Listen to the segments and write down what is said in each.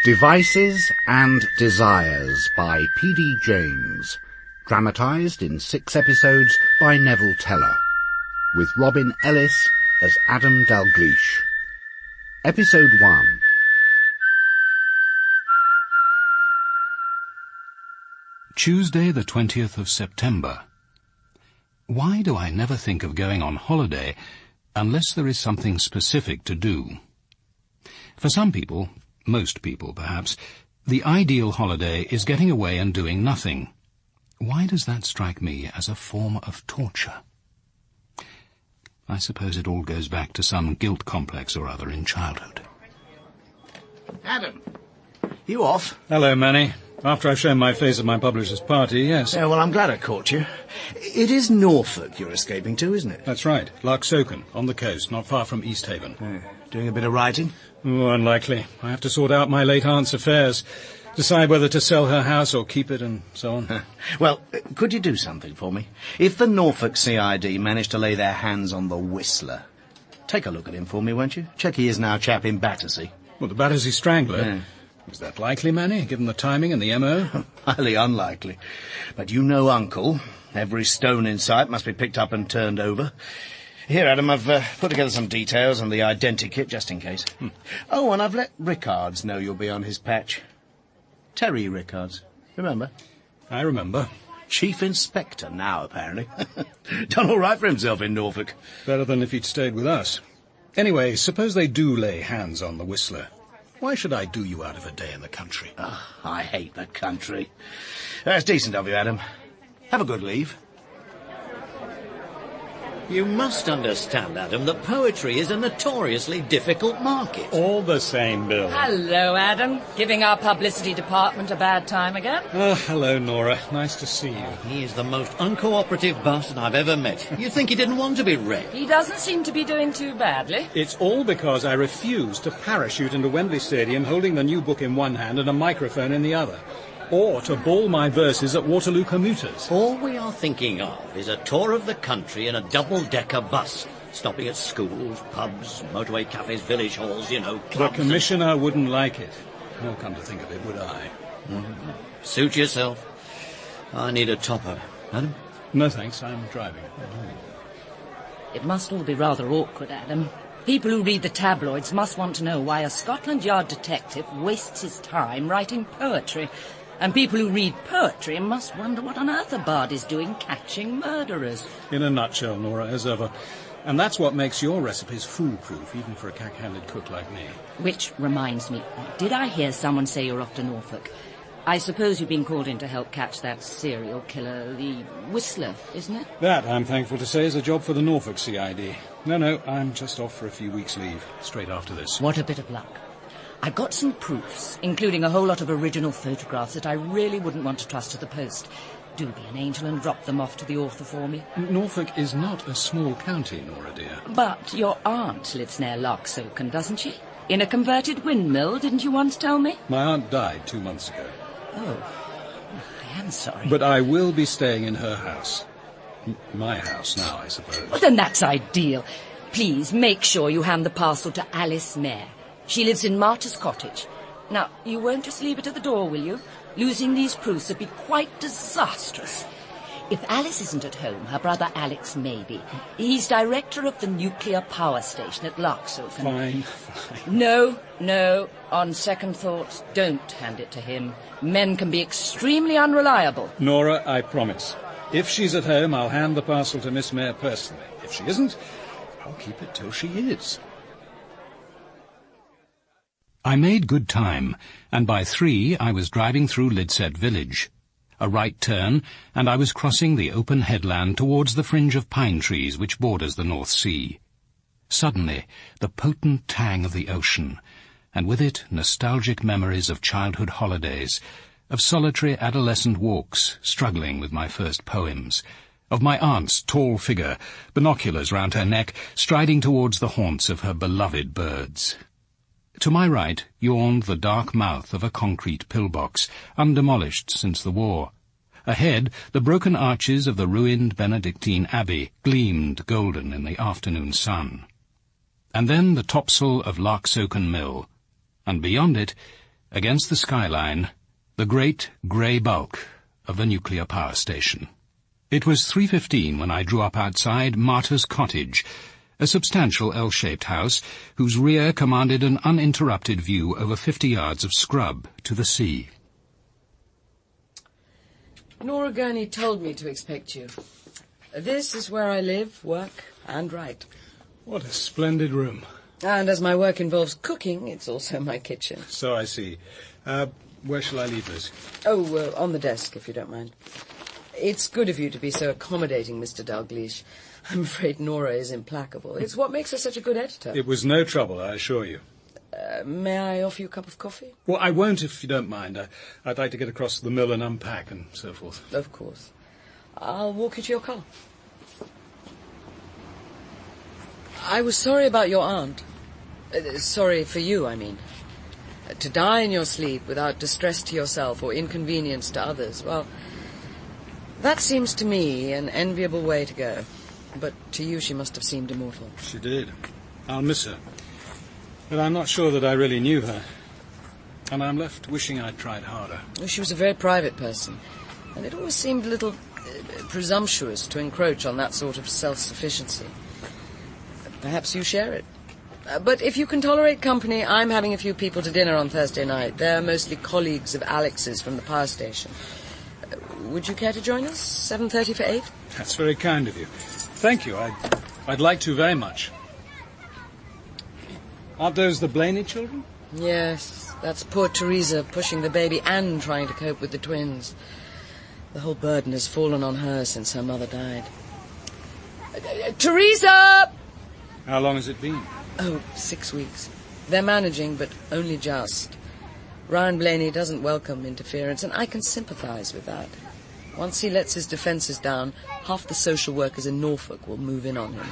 Devices and Desires by P.D. James, dramatised in 6 episodes by Neville Teller, with Robin Ellis as Adam Dalgliesh. Episode 1. Tuesday the 20th of September. Why do I never think of going on holiday unless there is something specific to do? For some people, most people perhaps, the ideal holiday is getting away and doing nothing. Why does that strike me as a form of torture? I suppose it all goes back to some guilt complex or other in childhood. Adam, you off? Hello, Manny. After I've shown my face at my publisher's party, yes. Yeah, well, I'm glad I caught you. It is Norfolk you're escaping to, isn't it? That's right. Lochsoken, on the coast, not far from East Haven. Doing a bit of writing? Oh, unlikely. I have to sort out my late aunt's affairs, decide whether to sell her house or keep it, and so on. Well, could you do something for me? If the Norfolk CID managed to lay their hands on the Whistler, take a look at him for me, won't you? Check he is now chap in Battersea. Well, the Battersea Strangler? Yeah. Is that likely, Manny, given the timing and the MO? Highly unlikely. But you know Uncle. Every stone in sight must be picked up and turned over. Here, Adam, I've put together some details and the identikit, just in case. Oh, and I've let Rickards know you'll be on his patch. Terry Rickards, remember? I remember. Chief Inspector now, apparently. Done all right for himself in Norfolk. Better than if he'd stayed with us. Anyway, suppose they do lay hands on the Whistler. Why should I do you out of a day in the country? Oh, I hate the country. That's decent of you, Adam. Have a good leave. You must understand, Adam, that poetry is a notoriously difficult market. All the same, Bill. Hello, Adam. Giving our publicity department a bad time again? Hello, Nora. Nice to see you. He is the most uncooperative bastard I've ever met. You'd think he didn't want to be read. He doesn't seem to be doing too badly. It's all because I refused to parachute into Wembley Stadium holding the new book in one hand and a microphone in the other. Or to bawl my verses at Waterloo commuters. All we are thinking of is a tour of the country in a double-decker bus, stopping at schools, pubs, motorway cafes, village halls, you know, The clubs. Commissioner wouldn't like it. Well, come to think of it, would I? Suit yourself. I need a topper. Adam? No, thanks. I'm driving. It must all be rather awkward, Adam. People who read the tabloids must want to know why a Scotland Yard detective wastes his time writing poetry. And people who read poetry must wonder what on earth a bard is doing catching murderers. In a nutshell, Nora, as ever. And that's what makes your recipes foolproof, even for a cack-handed cook like me. Which reminds me, did I hear someone say you're off to Norfolk? I suppose you've been called in to help catch that serial killer, the Whistler, isn't it? That, I'm thankful to say, is a job for the Norfolk CID. No, I'm just off for a few weeks' leave, straight after this. What a bit of luck. I've got some proofs, including a whole lot of original photographs that I really wouldn't want to trust to the post. Do be an angel and drop them off to the author for me. Norfolk is not a small county, Nora, dear. But your aunt lives near Lochsoken, doesn't she? In a converted windmill, didn't you once tell me? My aunt died 2 months ago. Oh, I am sorry. But I will be staying in her house. My house now, I suppose. Well, then that's ideal. Please make sure you hand the parcel to Alice Mayer. She lives in Martyrs Cottage. Now, you won't just leave it at the door, will you? Losing these proofs would be quite disastrous. If Alice isn't at home, her brother Alex may be. He's director of the nuclear power station at Lochsoken. Fine. No. On second thoughts, don't hand it to him. Men can be extremely unreliable. Nora, I promise. If she's at home, I'll hand the parcel to Miss Mayer personally. If she isn't, I'll keep it till she is. I made good time, and by 3 I was driving through Lidset village. A right turn, and I was crossing the open headland towards the fringe of pine trees which borders the North Sea. Suddenly, the potent tang of the ocean, and with it nostalgic memories of childhood holidays, of solitary adolescent walks, struggling with my first poems, of my aunt's tall figure, binoculars round her neck, striding towards the haunts of her beloved birds. To my right yawned the dark mouth of a concrete pillbox, undemolished since the war. Ahead, the broken arches of the ruined Benedictine Abbey gleamed golden in the afternoon sun. And then the topsail of Lochsoken Mill, and beyond it, Against the skyline, the great grey bulk of the nuclear power station. It was 3:15 when I drew up outside Martha's cottage, a substantial L-shaped house whose rear commanded an uninterrupted view over 50 yards of scrub to the sea. Nora Gurney told me to expect you. This is where I live, work, and write. What a splendid room. And as my work involves cooking, it's also my kitchen. So I see. Where shall I leave this? Oh, on the desk, if you don't mind. It's good of you to be so accommodating, Mr. Dalgliesh. I'm afraid Nora is implacable. It's what makes her such a good editor. It was no trouble, I assure you. May I offer you a cup of coffee? Well, I won't if you don't mind. I'd like to get across to the mill and unpack and so forth. Of course. I'll walk you to your car. I was sorry about your aunt. Sorry for you, I mean. To die in your sleep without distress to yourself or inconvenience to others, well, that seems to me an enviable way to go. But to you she must have seemed immortal. She did. I'll miss her. But I'm not sure that I really knew her. And I'm left wishing I'd tried harder. Well, she was a very private person, and it always seemed a little presumptuous to encroach on that sort of self-sufficiency. Perhaps you share it. But if you can tolerate company, I'm having a few people to dinner on Thursday night. They're mostly colleagues of Alex's from the power station. Would you care to join us? 7:30 for 8? That's very kind of you. Thank you. I'd like to very much. Aren't those the Blaney children? Yes, that's poor Teresa pushing the baby and trying to cope with the twins. The whole burden has fallen on her since her mother died. Teresa! How long has it been? Oh, 6 weeks. They're managing, but only just. Ryan Blaney doesn't welcome interference, and I can sympathise with that. Once he lets his defences down, half the social workers in Norfolk will move in on him.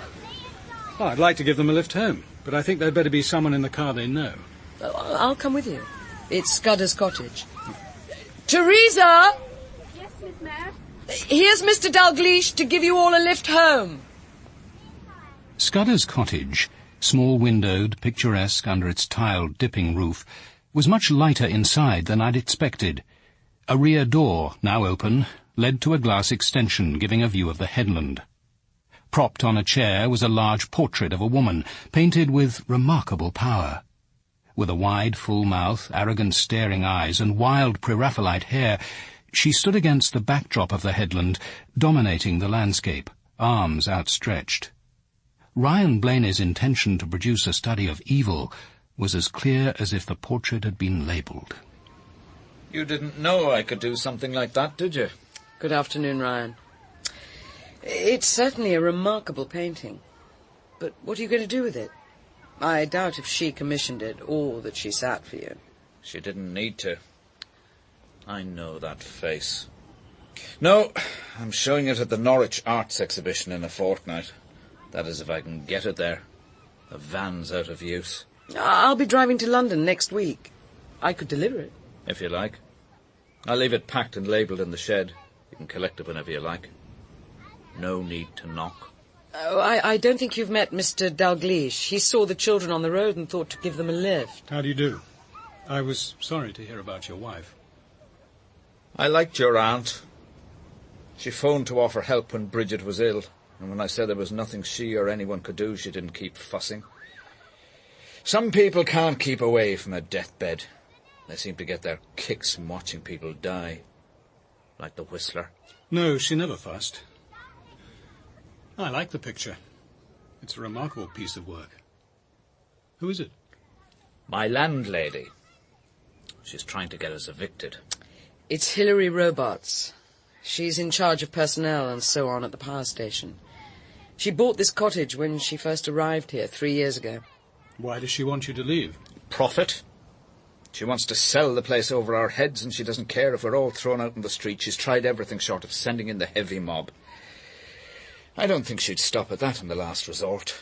Well, I'd like to give them a lift home, but I think there'd better be someone in the car they know. Oh, I'll come with you. It's Scudder's cottage. Teresa! Yes, Miss Mayor? Here's Mr. Dalgliesh to give you all a lift home. Scudder's cottage, small-windowed, picturesque under its tiled dipping roof, was much lighter inside than I'd expected. A rear door, now open, led to a glass extension giving a view of the headland. Propped on a chair was a large portrait of a woman, painted with remarkable power. With a wide, full mouth, arrogant staring eyes, and wild pre-Raphaelite hair, she stood against the backdrop of the headland, dominating the landscape, arms outstretched. Ryan Blaney's intention to produce a study of evil was as clear as if the portrait had been labelled. You didn't know I could do something like that, did you? Good afternoon, Ryan. It's certainly a remarkable painting. But what are you going to do with it? I doubt if she commissioned it or that she sat for you. She didn't need to. I know that face. No, I'm showing it at the Norwich Arts Exhibition in a fortnight. That is, if I can get it there. The van's out of use. I'll be driving to London next week. I could deliver it. If you like. I'll leave it packed and labelled in the shed. You can collect it whenever you like. No need to knock. Oh, I don't think you've met Mr. Dalgliesh. He saw the children on the road and thought to give them a lift. How do you do? I was sorry to hear about your wife. I liked your aunt. She phoned to offer help when Bridget was ill, and when I said there was nothing she or anyone could do, she didn't keep fussing. Some people can't keep away from a deathbed. They seem to get their kicks from watching people die. Like the Whistler. No, she never fussed. I like the picture. It's a remarkable piece of work. Who is it? My landlady. She's trying to get us evicted. It's Hilary Robarts. She's in charge of personnel and so on at the power station. She bought this cottage when she first arrived here 3 years ago. Why does she want you to leave? Profit. She wants to sell the place over our heads, and she doesn't care if we're all thrown out in the street. She's tried everything short of sending in the heavy mob. I don't think she'd stop at that in the last resort.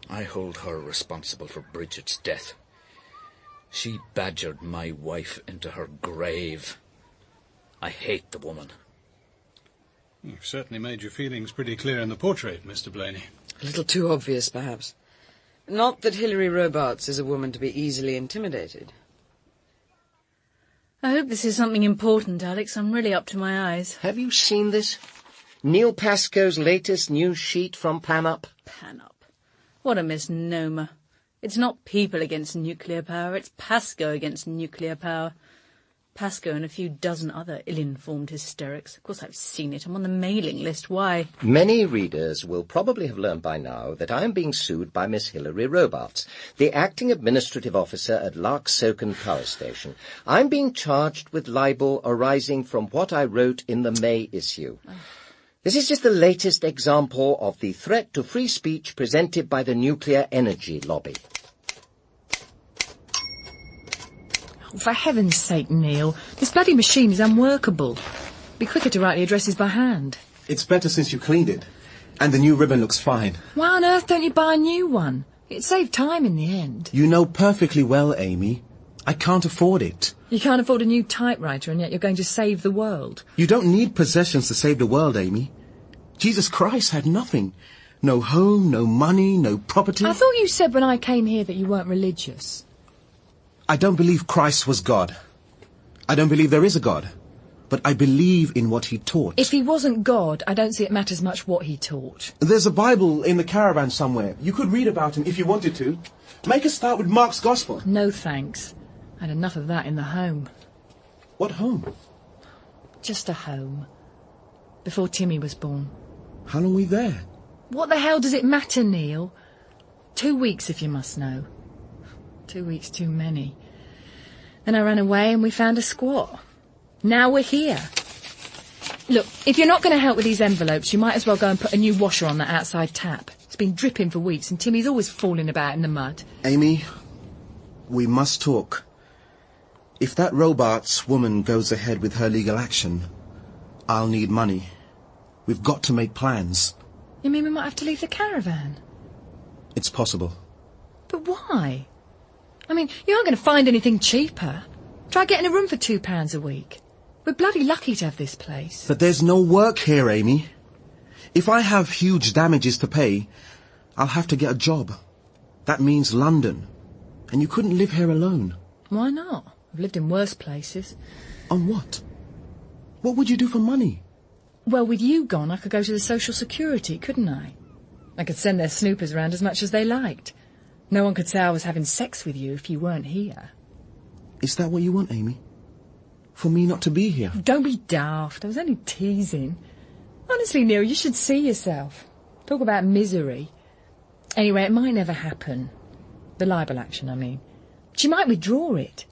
I hold her responsible for Bridget's death. She badgered my wife into her grave. I hate the woman. You've certainly made your feelings pretty clear in the portrait, Mr. Blaney. A little too obvious, perhaps. Not that Hilary Robarts is a woman to be easily intimidated. I hope this is something important, Alex. I'm really up to my eyes. Have you seen this? Neil Pascoe's latest news sheet from PANUP. PANUP. What a misnomer. It's not people against nuclear power, it's Pascoe against nuclear power. Pascoe and a few dozen other ill-informed hysterics. Of course, I've seen it. I'm on the mailing list. Why? Many readers will probably have learned by now that I am being sued by Miss Hilary Robarts, the acting administrative officer at Larksoken Power Station. I'm being charged with libel arising from what I wrote in the May issue. This is just the latest example of the threat to free speech presented by the nuclear energy lobby. For heaven's sake, Neil, this bloody machine is unworkable. It'd be quicker to write the addresses by hand. It's better since you cleaned it. And the new ribbon looks fine. Why on earth don't you buy a new one? It'd save time in the end. You know perfectly well, Amy. I can't afford it. You can't afford a new typewriter, and yet you're going to save the world. You don't need possessions to save the world, Amy. Jesus Christ had nothing. No home, no money, no property. I thought you said when I came here that you weren't religious. I don't believe Christ was God. I don't believe there is a God. But I believe in what he taught. If he wasn't God, I don't see it matters much what he taught. There's a Bible in the caravan somewhere. You could read about him if you wanted to. Make a start with Mark's Gospel. No thanks. I had enough of that in the home. What home? Just a home. Before Timmy was born. How long were you there? What the hell does it matter, Neil? 2 weeks, if you must know. 2 weeks too many. Then I ran away and we found a squat. Now we're here. Look, if you're not going to help with these envelopes, you might as well go and put a new washer on that outside tap. It's been dripping for weeks and Timmy's always falling about in the mud. Amy, we must talk. If that Robarts woman goes ahead with her legal action, I'll need money. We've got to make plans. You mean we might have to leave the caravan? It's possible. But why? I mean, you aren't going to find anything cheaper. Try getting a room for £2 a week. We're bloody lucky to have this place. But there's no work here, Amy. If I have huge damages to pay, I'll have to get a job. That means London. And you couldn't live here alone. Why not? I've lived in worse places. On what? What would you do for money? Well, with you gone, I could go to the Social Security, couldn't I? I could send their snoopers around as much as they liked. No one could say I was having sex with you if you weren't here. Is that what you want, Amy? For me not to be here? Don't be daft. I was only teasing. Honestly, Neil, you should see yourself. Talk about misery. Anyway, it might never happen. The libel action, I mean. She might withdraw it.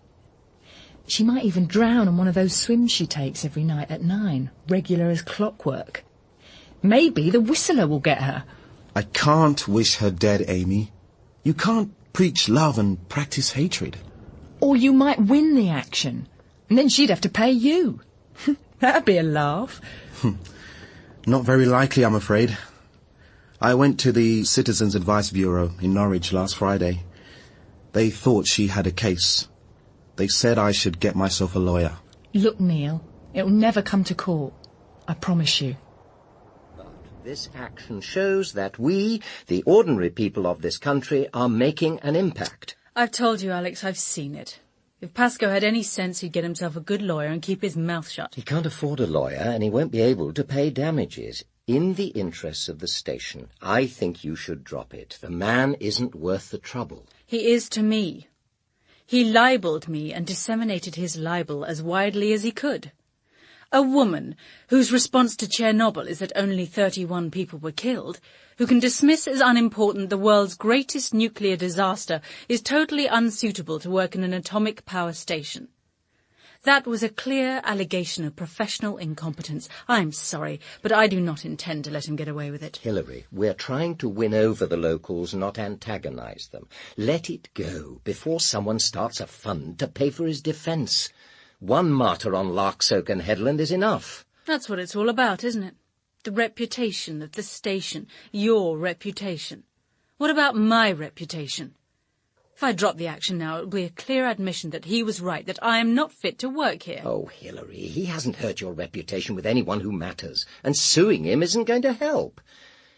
She might even drown on one of those swims she takes every night at 9, regular as clockwork. Maybe the whistler will get her. I can't wish her dead, Amy. You can't preach love and practice hatred. Or you might win the action, and then she'd have to pay you. That'd be a laugh. Not very likely, I'm afraid. I went to the Citizens Advice Bureau in Norwich last Friday. They thought she had a case. They said I should get myself a lawyer. Look, Neil, it'll never come to court. I promise you. This action shows that we, the ordinary people of this country, are making an impact. I've told you, Alex, I've seen it. If Pascoe had any sense, he'd get himself a good lawyer and keep his mouth shut. He can't afford a lawyer, and he won't be able to pay damages. In the interests of the station, I think you should drop it. The man isn't worth the trouble. He is to me. He libelled me and disseminated his libel as widely as he could. A woman whose response to Chernobyl is that only 31 people were killed, who can dismiss as unimportant the world's greatest nuclear disaster, is totally unsuitable to work in an atomic power station. That was a clear allegation of professional incompetence. I'm sorry, but I do not intend to let him get away with it. Hilary, we're trying to win over the locals, not antagonize them. Let it go before someone starts a fund to pay for his defence. One martyr on Larksoken Headland is enough. That's what it's all about, isn't it? The reputation of the station. Your reputation. What about my reputation? If I drop the action now, it will be a clear admission that he was right, that I am not fit to work here. Oh, Hilary, he hasn't hurt your reputation with anyone who matters, and suing him isn't going to help.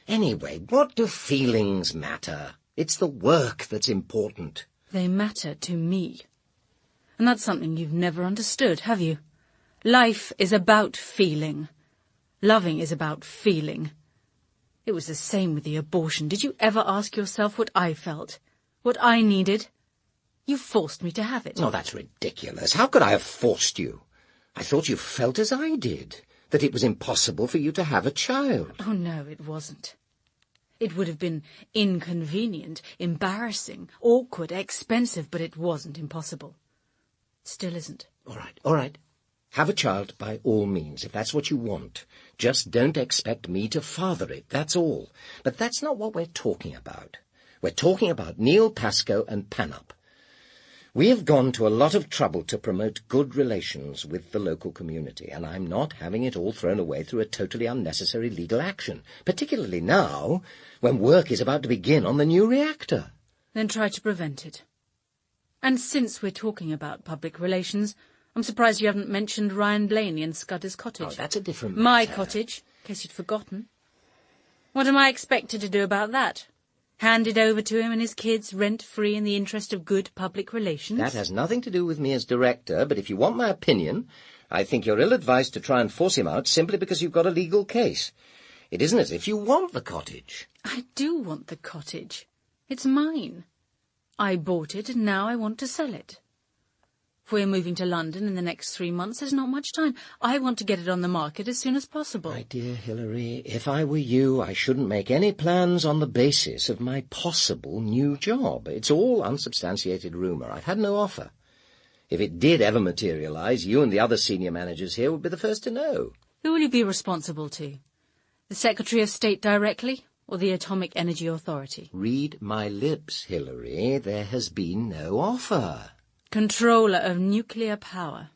Anyway, what do feelings matter? It's the work that's important. They matter to me. And that's something you've never understood, have you? Life is about feeling. Loving is about feeling. It was the same with the abortion. Did you ever ask yourself what I felt? What I needed? You forced me to have it. Oh, that's ridiculous. How could I have forced you? I thought you felt as I did, that it was impossible for you to have a child. Oh, no, it wasn't. It would have been inconvenient, embarrassing, awkward, expensive, but it wasn't impossible. It still isn't. All right. Have a child by all means, if that's what you want. Just don't expect me to father it, that's all. But that's not what we're talking about. We're talking about Neil Pascoe and Panup. We have gone to a lot of trouble to promote good relations with the local community, and I'm not having it all thrown away through a totally unnecessary legal action, particularly now, when work is about to begin on the new reactor. Then try to prevent it. And since we're talking about public relations, I'm surprised you haven't mentioned Ryan Blaney and Scudder's cottage. Oh, that's a different matter. My cottage, in case you'd forgotten. What am I expected to do about that? Hand it over to him and his kids rent-free in the interest of good public relations? That has nothing to do with me as director, but if you want my opinion, I think you're ill-advised to try and force him out simply because you've got a legal case. It isn't as if you want the cottage. I do want the cottage. It's mine. I bought it and now I want to sell it. If we're moving to London in the next 3 months, there's not much time. I want to get it on the market as soon as possible. My dear Hilary, if I were you, I shouldn't make any plans on the basis of my possible new job. It's all unsubstantiated rumour. I've had no offer. If it did ever materialise, you and the other senior managers here would be the first to know. Who will you be responsible to? The Secretary of State directly, or the Atomic Energy Authority? Read my lips, Hilary. There has been no offer. Controller of nuclear power.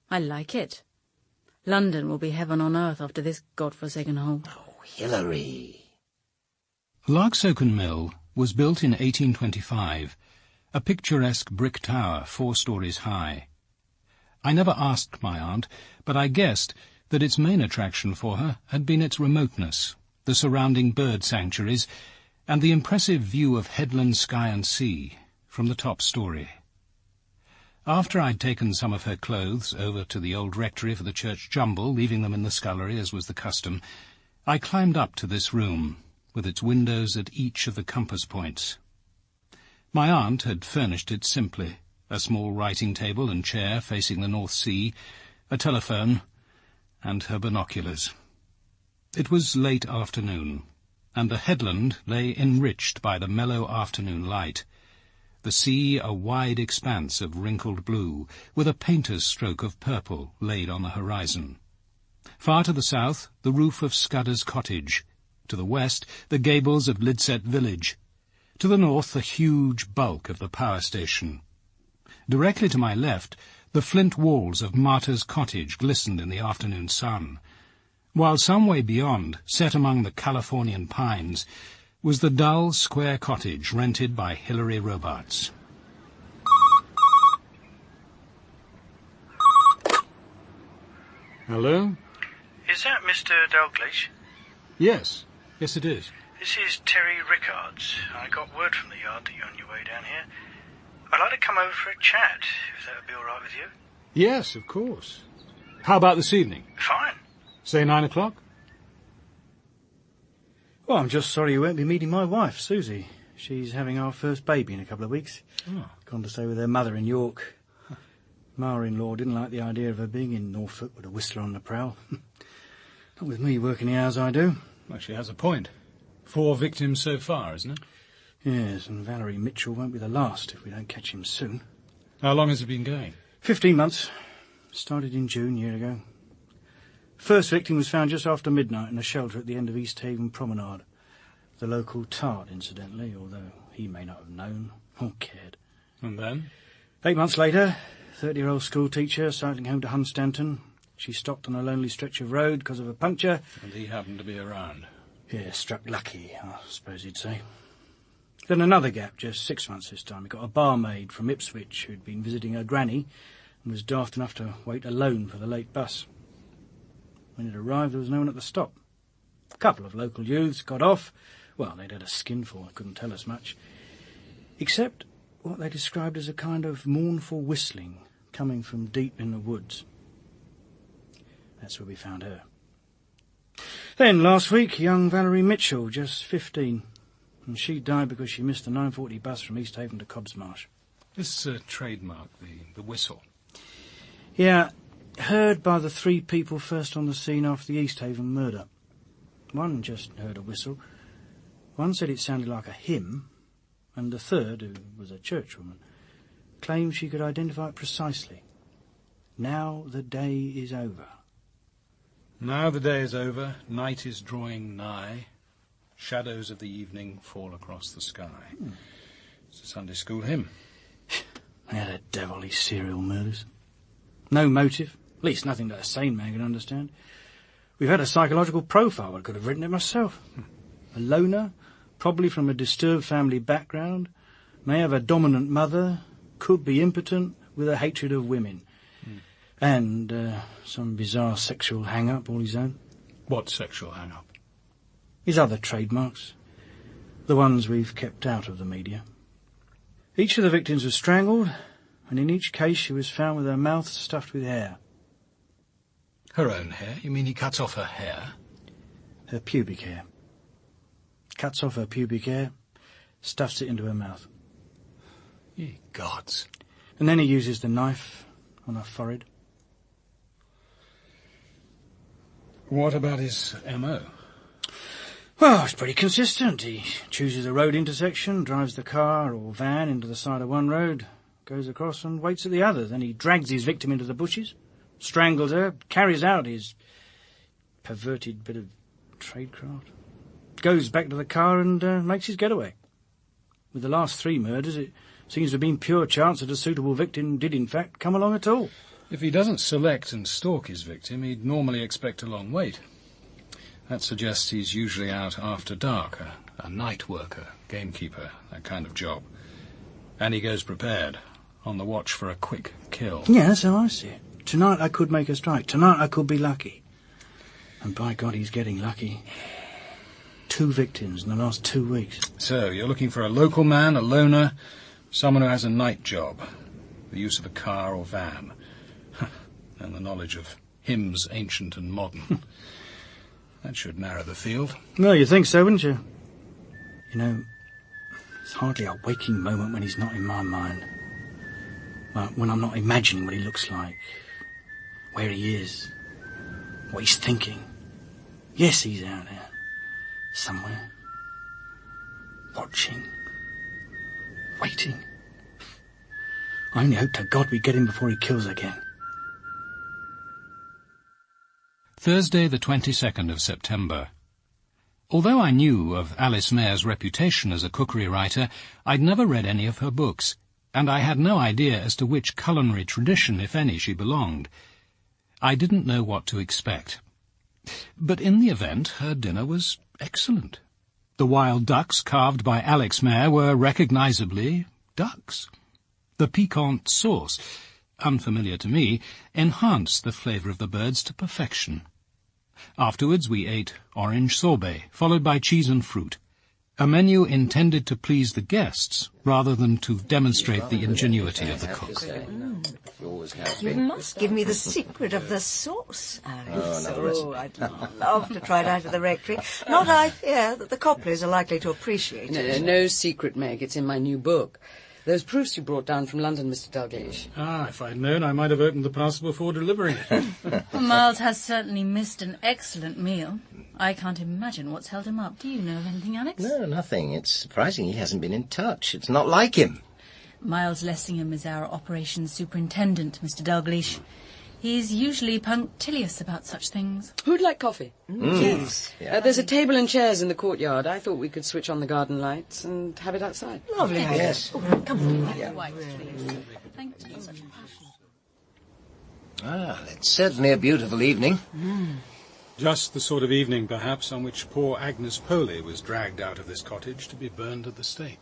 I like it. London will be heaven on earth after this godforsaken hole. Oh, Hilary. Larksoken Mill was built in 1825, a picturesque brick tower 4 stories high. I never asked my aunt, but I guessed that its main attraction for her had been its remoteness, the surrounding bird sanctuaries, and the impressive view of headland, sky and sea from the top story. After I'd taken some of her clothes over to the old rectory for the church jumble, leaving them in the scullery, as was the custom, I climbed up to this room, with its windows at each of the compass points. My aunt had furnished it simply, a small writing table and chair facing the North Sea, a telephone, and her binoculars. It was late afternoon, and the headland lay enriched by the mellow afternoon light, the sea a wide expanse of wrinkled blue, with a painter's stroke of purple laid on the horizon. Far to the south, the roof of Scudder's cottage. To the west, the gables of Lidset village. To the north, the huge bulk of the power station. Directly to my left, the flint walls of Martha's cottage glistened in the afternoon sun, while some way beyond, set among the Californian pines, was the dull, square cottage rented by Hilary Robarts. Hello? Is that Mr. Dalgliesh? Yes. Yes, it is. This is Terry Rickards. I got word from the yard that you're on your way down here. I'd like to come over for a chat, if that would be all right with you. Yes, of course. How about this evening? Fine. Say 9 o'clock? Well, I'm just sorry you won't be meeting my wife, Susie. She's having our first baby in a couple of weeks. Oh. Gone to stay with her mother in York. Ma-in-law didn't like the idea of her being in Norfolk with a whistler on the prowl. Not with me working the hours I do. Well, she has a point. 4 victims so far, isn't it? Yes, and Valerie Mitchell won't be the last if we don't catch him soon. How long has it been going? 15 months. Started in June, a year ago. First victim was found just after midnight in a shelter at the end of East Haven Promenade. The local tart, incidentally, although he may not have known or cared. And then? 8 months later, 30-year-old school teacher cycling home to Hunstanton. She stopped on a lonely stretch of road because of a puncture. And he happened to be around. Yeah, struck lucky, I suppose he'd say. Then another gap, just 6 months this time. He got a barmaid from Ipswich who'd been visiting her granny and was daft enough to wait alone for the late bus. When it arrived, there was no one at the stop. A couple of local youths got off. Well, they'd had a skinful, couldn't tell us much. Except what they described as a kind of mournful whistling coming from deep in the woods. That's where we found her. Then, last week, young Valerie Mitchell, just 15, and she died because she missed the 9:40 bus from East Haven to Cobbs Marsh. This trademark, the whistle. Yeah, heard by the 3 people first on the scene after the East Haven murder. One just heard a whistle. One said it sounded like a hymn, and the third, who was a churchwoman, claimed she could identify it precisely. Now the day is over. Now the day is over, night is drawing nigh, shadows of the evening fall across the sky. It's a Sunday school hymn. They're the devil, these serial murders. No motive, at least nothing that a sane man can understand. We've had a psychological profile. I could have written it myself. A loner, probably from a disturbed family background, may have a dominant mother, could be impotent with a hatred of women. And some bizarre sexual hang-up all his own. What sexual hang-up? His other trademarks. The ones we've kept out of the media. Each of the victims was strangled, and in each case she was found with her mouth stuffed with hair. Her own hair? You mean he cuts off her hair? Her pubic hair. Cuts off her pubic hair, stuffs it into her mouth. Ye gods. And then he uses the knife on her forehead. What about his M.O.? Well, it's pretty consistent. He chooses a road intersection, drives the car or van into the side of one road, goes across and waits at the other. Then he drags his victim into the bushes, strangles her, carries out his perverted bit of tradecraft, goes back to the car and makes his getaway. With the last 3 murders, it seems to have been pure chance that a suitable victim did in fact come along at all. If he doesn't select and stalk his victim, he'd normally expect a long wait. That suggests he's usually out after dark, a night worker, gamekeeper, that kind of job. And he goes prepared, on the watch for a quick kill. Yeah, that's how I see it. Tonight I could make a strike. Tonight I could be lucky. And by God, he's getting lucky. 2 victims in the last 2 weeks. So, you're looking for a local man, a loner, someone who has a night job, the use of a car or van, and the knowledge of hymns, ancient and modern. That should narrow the field. Well, you'd think so, wouldn't you? You know, there's hardly a waking moment when he's not in my mind. Well, when I'm not imagining what he looks like, where he is, what he's thinking. Yes, he's out there, somewhere, watching, waiting. I only hope to God we get him before he kills again. Thursday, the 22nd of September. Although I knew of Alice Mare's reputation as a cookery writer, I'd never read any of her books, and I had no idea as to which culinary tradition, if any, she belonged. I didn't know what to expect. But in the event, her dinner was excellent. The wild ducks carved by Alex Mare were recognisably ducks. The piquant sauce, unfamiliar to me, enhanced the flavour of the birds to perfection. Afterwards we ate orange sorbet, followed by cheese and fruit, a menu intended to please the guests rather than to demonstrate the ingenuity of the cook. You must give me the secret of the sauce, Alice. I'd love to try it out at the rectory. Not, I fear, that the Copleys are likely to appreciate it. No secret, Meg. It's in my new book. Those proofs you brought down from London, Mr. Dalgliesh. If I'd known, I might have opened the parcel before delivering it. Well, Miles has certainly missed an excellent meal. I can't imagine what's held him up. Do you know of anything, Alex? No, nothing. It's surprising he hasn't been in touch. It's not like him. Miles Lessingham is our operations superintendent, Mr. Dalgliesh. He's usually punctilious about such things. Who'd like coffee? Yes. There's a table and chairs in the courtyard. I thought we could switch on the garden lights and have it outside. Lovely. Yes. Oh, come on. Yeah. Thank you. It's certainly a beautiful evening. Just the sort of evening, perhaps, on which poor Agnes Poley was dragged out of this cottage to be burned at the stake.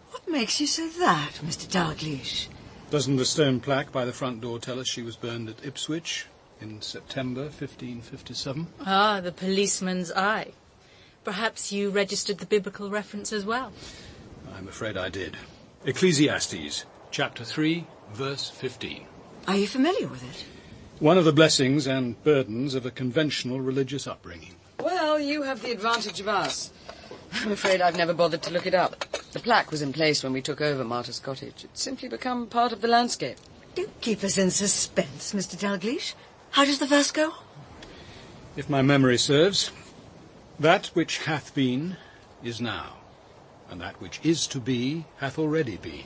What makes you say that, Mr. Dalgliesh? Doesn't the stone plaque by the front door tell us she was burned at Ipswich in September 1557? Ah, the policeman's eye. Perhaps you registered the biblical reference as well. I'm afraid I did. Ecclesiastes, chapter 3, verse 15. Are you familiar with it? One of the blessings and burdens of a conventional religious upbringing. Well, you have the advantage of us. I'm afraid I've never bothered to look it up. The plaque was in place when we took over Martyr's Cottage. It's simply become part of the landscape. Don't keep us in suspense, Mr. Dalgliesh. How does the verse go? If my memory serves, that which hath been is now, and that which is to be hath already been.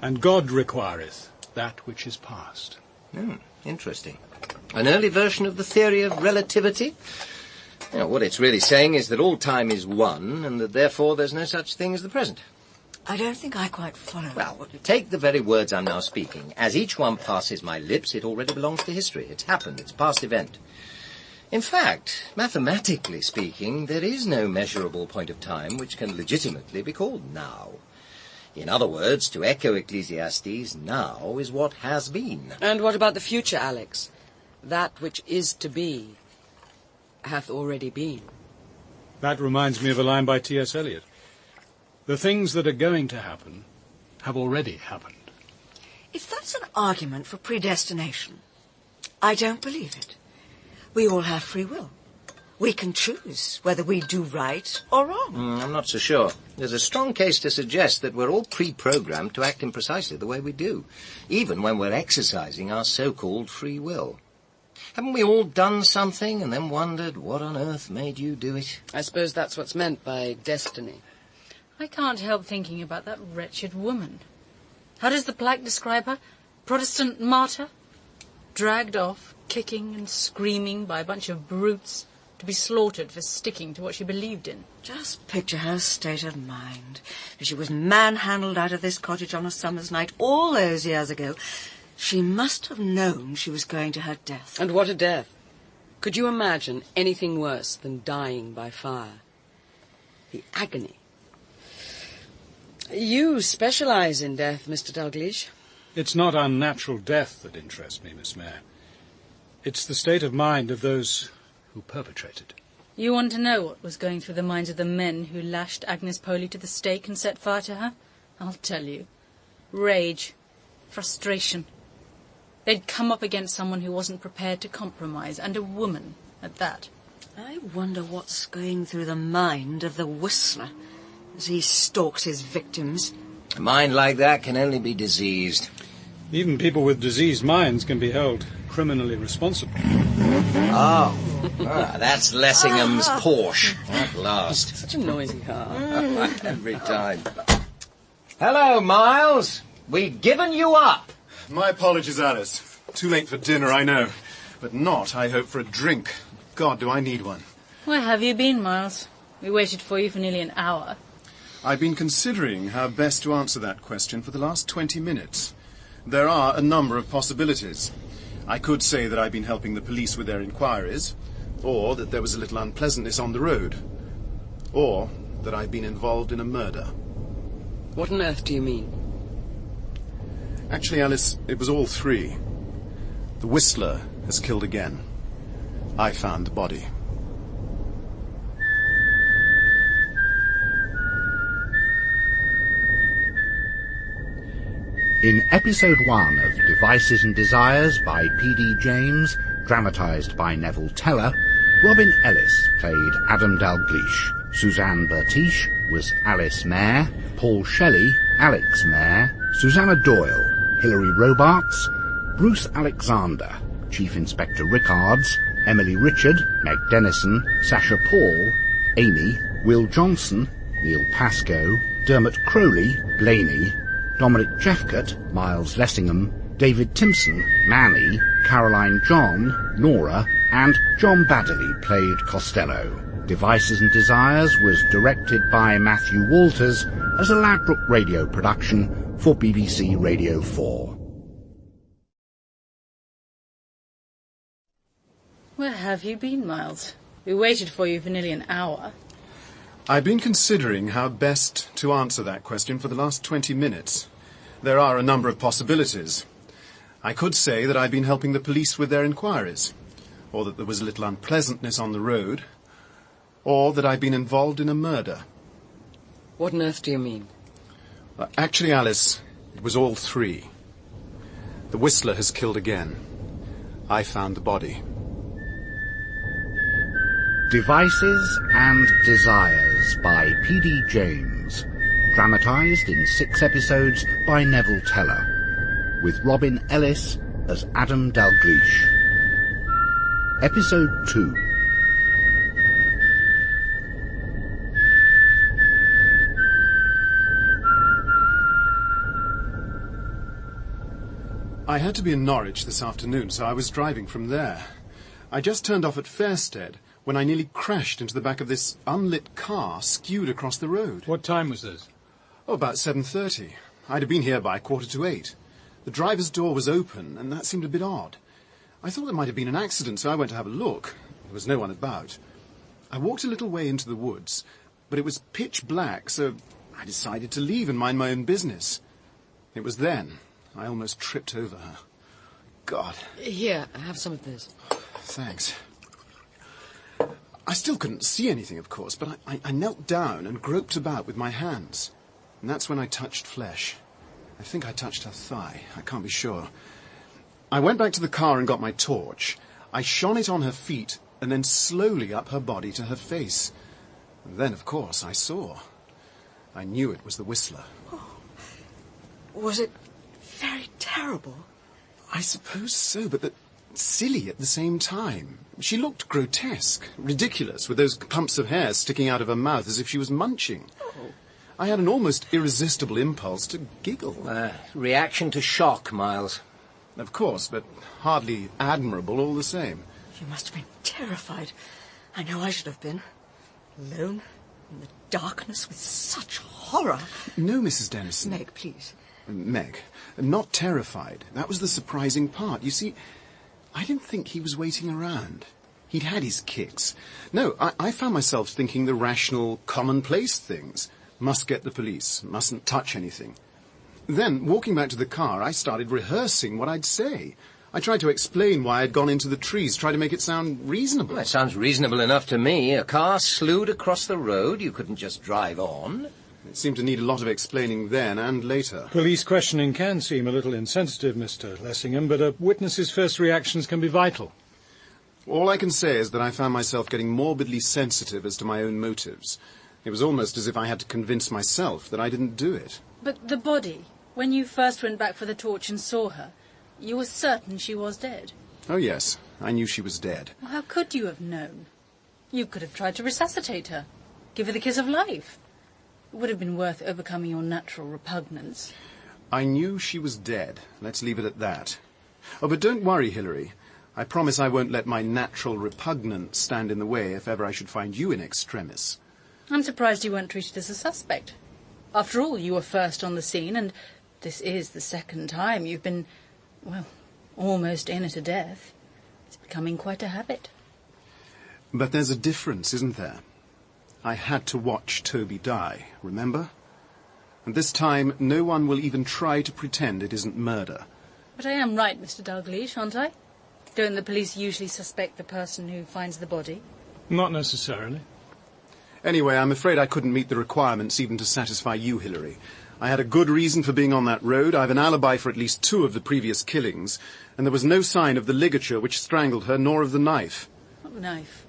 And God requireth that which is past. Interesting. An early version of the theory of relativity? You know, what it's really saying is that all time is one, and that therefore there's no such thing as the present. I don't think I quite follow. Well, take the very words I'm now speaking. As each one passes my lips, it already belongs to history. It's happened. It's past event. In fact, mathematically speaking, there is no measurable point of time which can legitimately be called now. In other words, to echo Ecclesiastes, now is what has been. And what about the future, Alex? That which is to be hath already been. That reminds me of a line by T.S. Eliot. The things that are going to happen have already happened. If that's an argument for predestination, I don't believe it. We all have free will. We can choose whether we do right or wrong. I'm not so sure. There's a strong case to suggest that we're all pre-programmed to act in precisely the way we do, even when we're exercising our so-called free will. Haven't we all done something and then wondered what on earth made you do it? I suppose that's what's meant by destiny. I can't help thinking about that wretched woman. How does the plaque describe her? Protestant martyr? Dragged off, kicking and screaming by a bunch of brutes, to be slaughtered for sticking to what she believed in. Just picture her state of mind. She was manhandled out of this cottage on a summer's night all those years ago. She must have known she was going to her death. And what a death. Could you imagine anything worse than dying by fire? The agony. You specialize in death, Mr. Dalgliesh. It's not unnatural death that interests me, Miss Mayor. It's the state of mind of those who perpetrate it. You want to know what was going through the minds of the men who lashed Agnes Poley to the stake and set fire to her? I'll tell you. Rage. Frustration. They'd come up against someone who wasn't prepared to compromise, and a woman at that. I wonder what's going through the mind of the Whistler as he stalks his victims. A mind like that can only be diseased. Even people with diseased minds can be held criminally responsible. That's Lessingham's Porsche at last. Such a noisy car. Every time. Hello, Miles. We've given you up. My apologies, Alice. Too late for dinner, I know. But not, I hope, for a drink. God, do I need one. Where have you been, Miles? We waited for you for nearly an hour. I've been considering how best to answer that question for the last 20 minutes. There are a number of possibilities. I could say that I've been helping the police with their inquiries, or that there was a little unpleasantness on the road, or that I've been involved in a murder. What on earth do you mean? Actually, Alice, it was all three. The Whistler has killed again. I found the body. In episode 1 of Devices and Desires by P.D. James, dramatised by Neville Teller, Robin Ellis played Adam Dalgliesh, Suzanne Bertiche was Alice Mayer, Paul Shelley, Alex Mayer, Susanna Doyle, Hilary Robarts, Bruce Alexander, Chief Inspector Rickards, Emily Richard, Meg Dennison, Sasha Paul, Amy, Will Johnson, Neil Pascoe, Dermot Crowley, Blaney, Dominic Jeffcott, Miles Lessingham, David Timpson, Manny, Caroline John, Nora, and John Baddeley played Costello. Devices and Desires was directed by Matthew Walters as a Ladbroke Radio production for BBC Radio 4. Where have you been, Miles? We waited for you for nearly an hour. I've been considering how best to answer that question for the last 20 minutes. There are a number of possibilities. I could say that I've been helping the police with their inquiries, or that there was a little unpleasantness on the road, or that I've been involved in a murder. What on earth do you mean? Actually, Alice, it was all three. The Whistler has killed again. I found the body. Devices and Desires by P.D. James. Dramatised in 6 episodes by Neville Teller. With Robin Ellis as Adam Dalgliesh. Episode 2. I had to be in Norwich this afternoon, so I was driving from there. I just turned off at Fairstead when I nearly crashed into the back of this unlit car skewed across the road. What time was this? Oh, about 7:30. I'd have been here by 7:45. The driver's door was open, and that seemed a bit odd. I thought there might have been an accident, so I went to have a look. There was no one about. I walked a little way into the woods, but it was pitch black, so I decided to leave and mind my own business. It was then I almost tripped over her. God. Here, have some of this. Thanks. I still couldn't see anything, of course, but I knelt down and groped about with my hands. And that's when I touched flesh. I think I touched her thigh. I can't be sure. I went back to the car and got my torch. I shone it on her feet and then slowly up her body to her face. And then, of course, I saw. I knew it was the Whistler. Oh. Was it very terrible? I suppose so, but silly at the same time. She looked grotesque, ridiculous, with those clumps of hair sticking out of her mouth as if she was munching. Oh. I had an almost irresistible impulse to giggle. Reaction to shock, Miles. Of course, but hardly admirable all the same. You must have been terrified. I know I should have been. Alone, in the darkness, with such horror. No, Mrs. Dennison. Meg, please. Meg, not terrified. That was the surprising part. You see, I didn't think he was waiting around. He'd had his kicks. No, I found myself thinking the rational, commonplace things. Must get the police, mustn't touch anything. Then, walking back to the car, I started rehearsing what I'd say. I tried to explain why I'd gone into the trees, try to make it sound reasonable. Well, it sounds reasonable enough to me. A car slewed across the road. You couldn't just drive on. It seemed to need a lot of explaining then and later. Police questioning can seem a little insensitive, Mr. Lessingham, but a witness's first reactions can be vital. All I can say is that I found myself getting morbidly sensitive as to my own motives. It was almost as if I had to convince myself that I didn't do it. But the body, when you first went back for the torch and saw her, you were certain she was dead? Oh, yes. I knew she was dead. Well, how could you have known? You could have tried to resuscitate her, give her the kiss of life. It would have been worth overcoming your natural repugnance. I knew she was dead. Let's leave it at that. Oh, but don't worry, Hilary. I promise I won't let my natural repugnance stand in the way if ever I should find you in extremis. I'm surprised you weren't treated as a suspect. After all, you were first on the scene, and this is the second time you've been, well, almost in at a death. It's becoming quite a habit. But there's a difference, isn't there? I had to watch Toby die, remember? And this time, no one will even try to pretend it isn't murder. But I am right, Mr. Dalgliesh, aren't I? Don't the police usually suspect the person who finds the body? Not necessarily. Anyway, I'm afraid I couldn't meet the requirements even to satisfy you, Hilary. I had a good reason for being on that road. I've an alibi for at least 2 of the previous killings, and there was no sign of the ligature which strangled her, nor of the knife. What knife?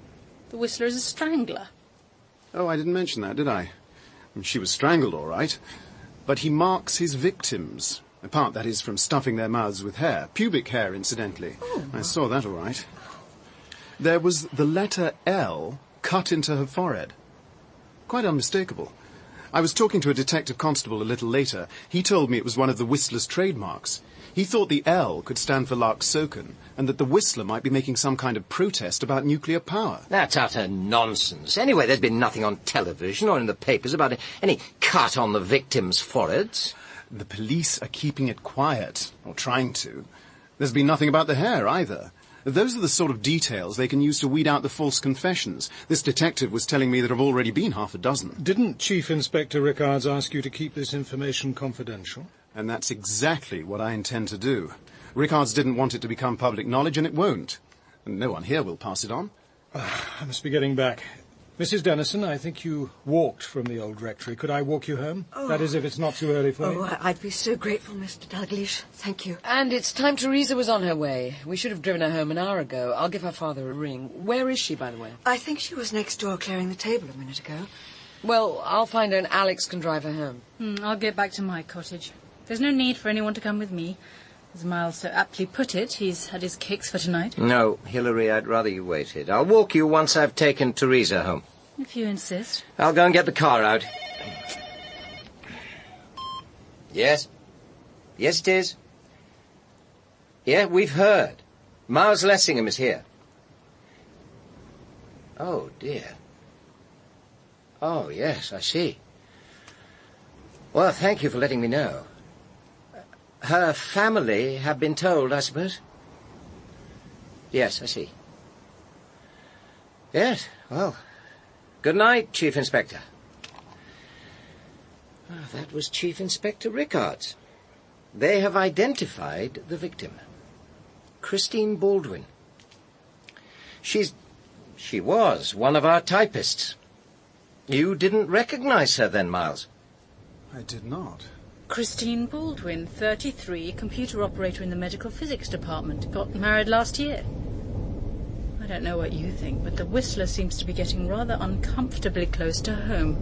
The Whistler is a strangler. Oh, I didn't mention that, did I? She was strangled, all right. But he marks his victims. Apart, that is, from stuffing their mouths with hair. Pubic hair, incidentally. Oh. I saw that all right. There was the letter L cut into her forehead. Quite unmistakable. I was talking to a detective constable a little later. He told me it was one of the Whistler's trademarks. He thought the L could stand for Larksoken, and that the Whistler might be making some kind of protest about nuclear power. That's utter nonsense. Anyway, there's been nothing on television or in the papers about any cut on the victims' foreheads. The police are keeping it quiet, or trying to. There's been nothing about the hair, either. Those are the sort of details they can use to weed out the false confessions. This detective was telling me there have already been half a dozen. Didn't Chief Inspector Rickards ask you to keep this information confidential? And that's exactly what I intend to do. Rickards didn't want it to become public knowledge, and it won't. And no one here will pass it on. I must be getting back. Mrs. Dennison, I think you walked from the old rectory. Could I walk you home? Oh. That is, if it's not too early for you. Oh, I'd be so grateful, Mr. Dalgliesh. Thank you. And it's time Teresa was on her way. We should have driven her home an hour ago. I'll give her father a ring. Where is she, by the way? I think she was next door clearing the table a minute ago. Well, I'll find her and Alex can drive her home. I'll get back to my cottage. There's no need for anyone to come with me. As Miles so aptly put it, he's had his kicks for tonight. No, Hilary, I'd rather you waited. I'll walk you once I've taken Teresa home. If you insist. I'll go and get the car out. Yes? Yes, it is. Yeah, we've heard. Miles Lessingham is here. Oh, dear. Oh, yes, I see. Well, thank you for letting me know. Her family have been told, I suppose? Yes, I see. Yes, well, good night, Chief Inspector. That was Chief Inspector Rickards. They have identified the victim. Christine Baldwin. She was one of our typists. You didn't recognize her then, Miles? I did not. Christine Baldwin, 33, computer operator in the medical physics department. Got married last year. I don't know what you think, but the Whistler seems to be getting rather uncomfortably close to home.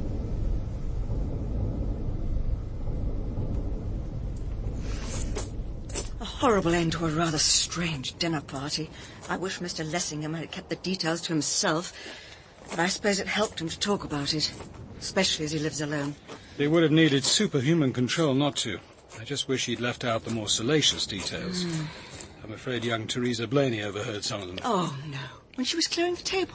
A horrible end to a rather strange dinner party. I wish Mr. Lessingham had kept the details to himself, but I suppose it helped him to talk about it, especially as he lives alone. They would have needed superhuman control not to. I just wish he'd left out the more salacious details. I'm afraid young Teresa Blaney overheard some of them. Oh, no. When she was clearing the table.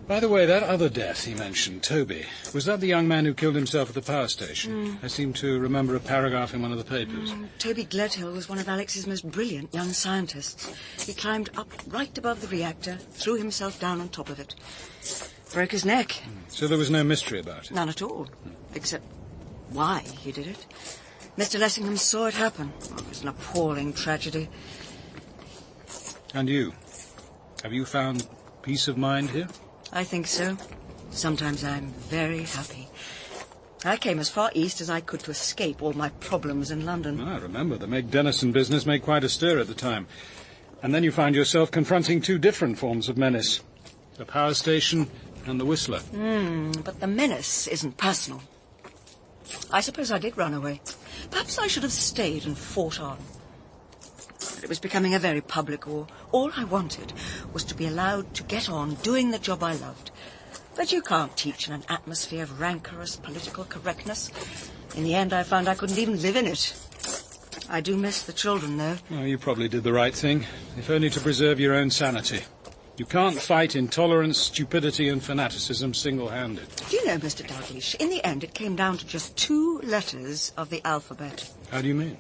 By the way, that other death he mentioned, Toby, was that the young man who killed himself at the power station? I seem to remember a paragraph in one of the papers. Toby Gledhill was one of Alex's most brilliant young scientists. He climbed up right above the reactor, threw himself down on top of it. Broke his neck. So there was no mystery about it? None at all. Except why he did it. Mr. Lessingham saw it happen. Oh, it was an appalling tragedy. And you? Have you found peace of mind here? I think so. Sometimes I'm very happy. I came as far east as I could to escape all my problems in London. I remember the Meg Denison business made quite a stir at the time. And then you find yourself confronting two different forms of menace. The power station and the Whistler. But the menace isn't personal. I suppose I did run away. Perhaps I should have stayed and fought on. But it was becoming a very public war. All I wanted was to be allowed to get on doing the job I loved. But you can't teach in an atmosphere of rancorous political correctness. In the end, I found I couldn't even live in it. I do miss the children, though. Oh, you probably did the right thing, if only to preserve your own sanity. You can't fight intolerance, stupidity and fanaticism single-handed. Do you know, Mr. Dalgliesh, in the end it came down to just 2 letters of the alphabet. How do you mean?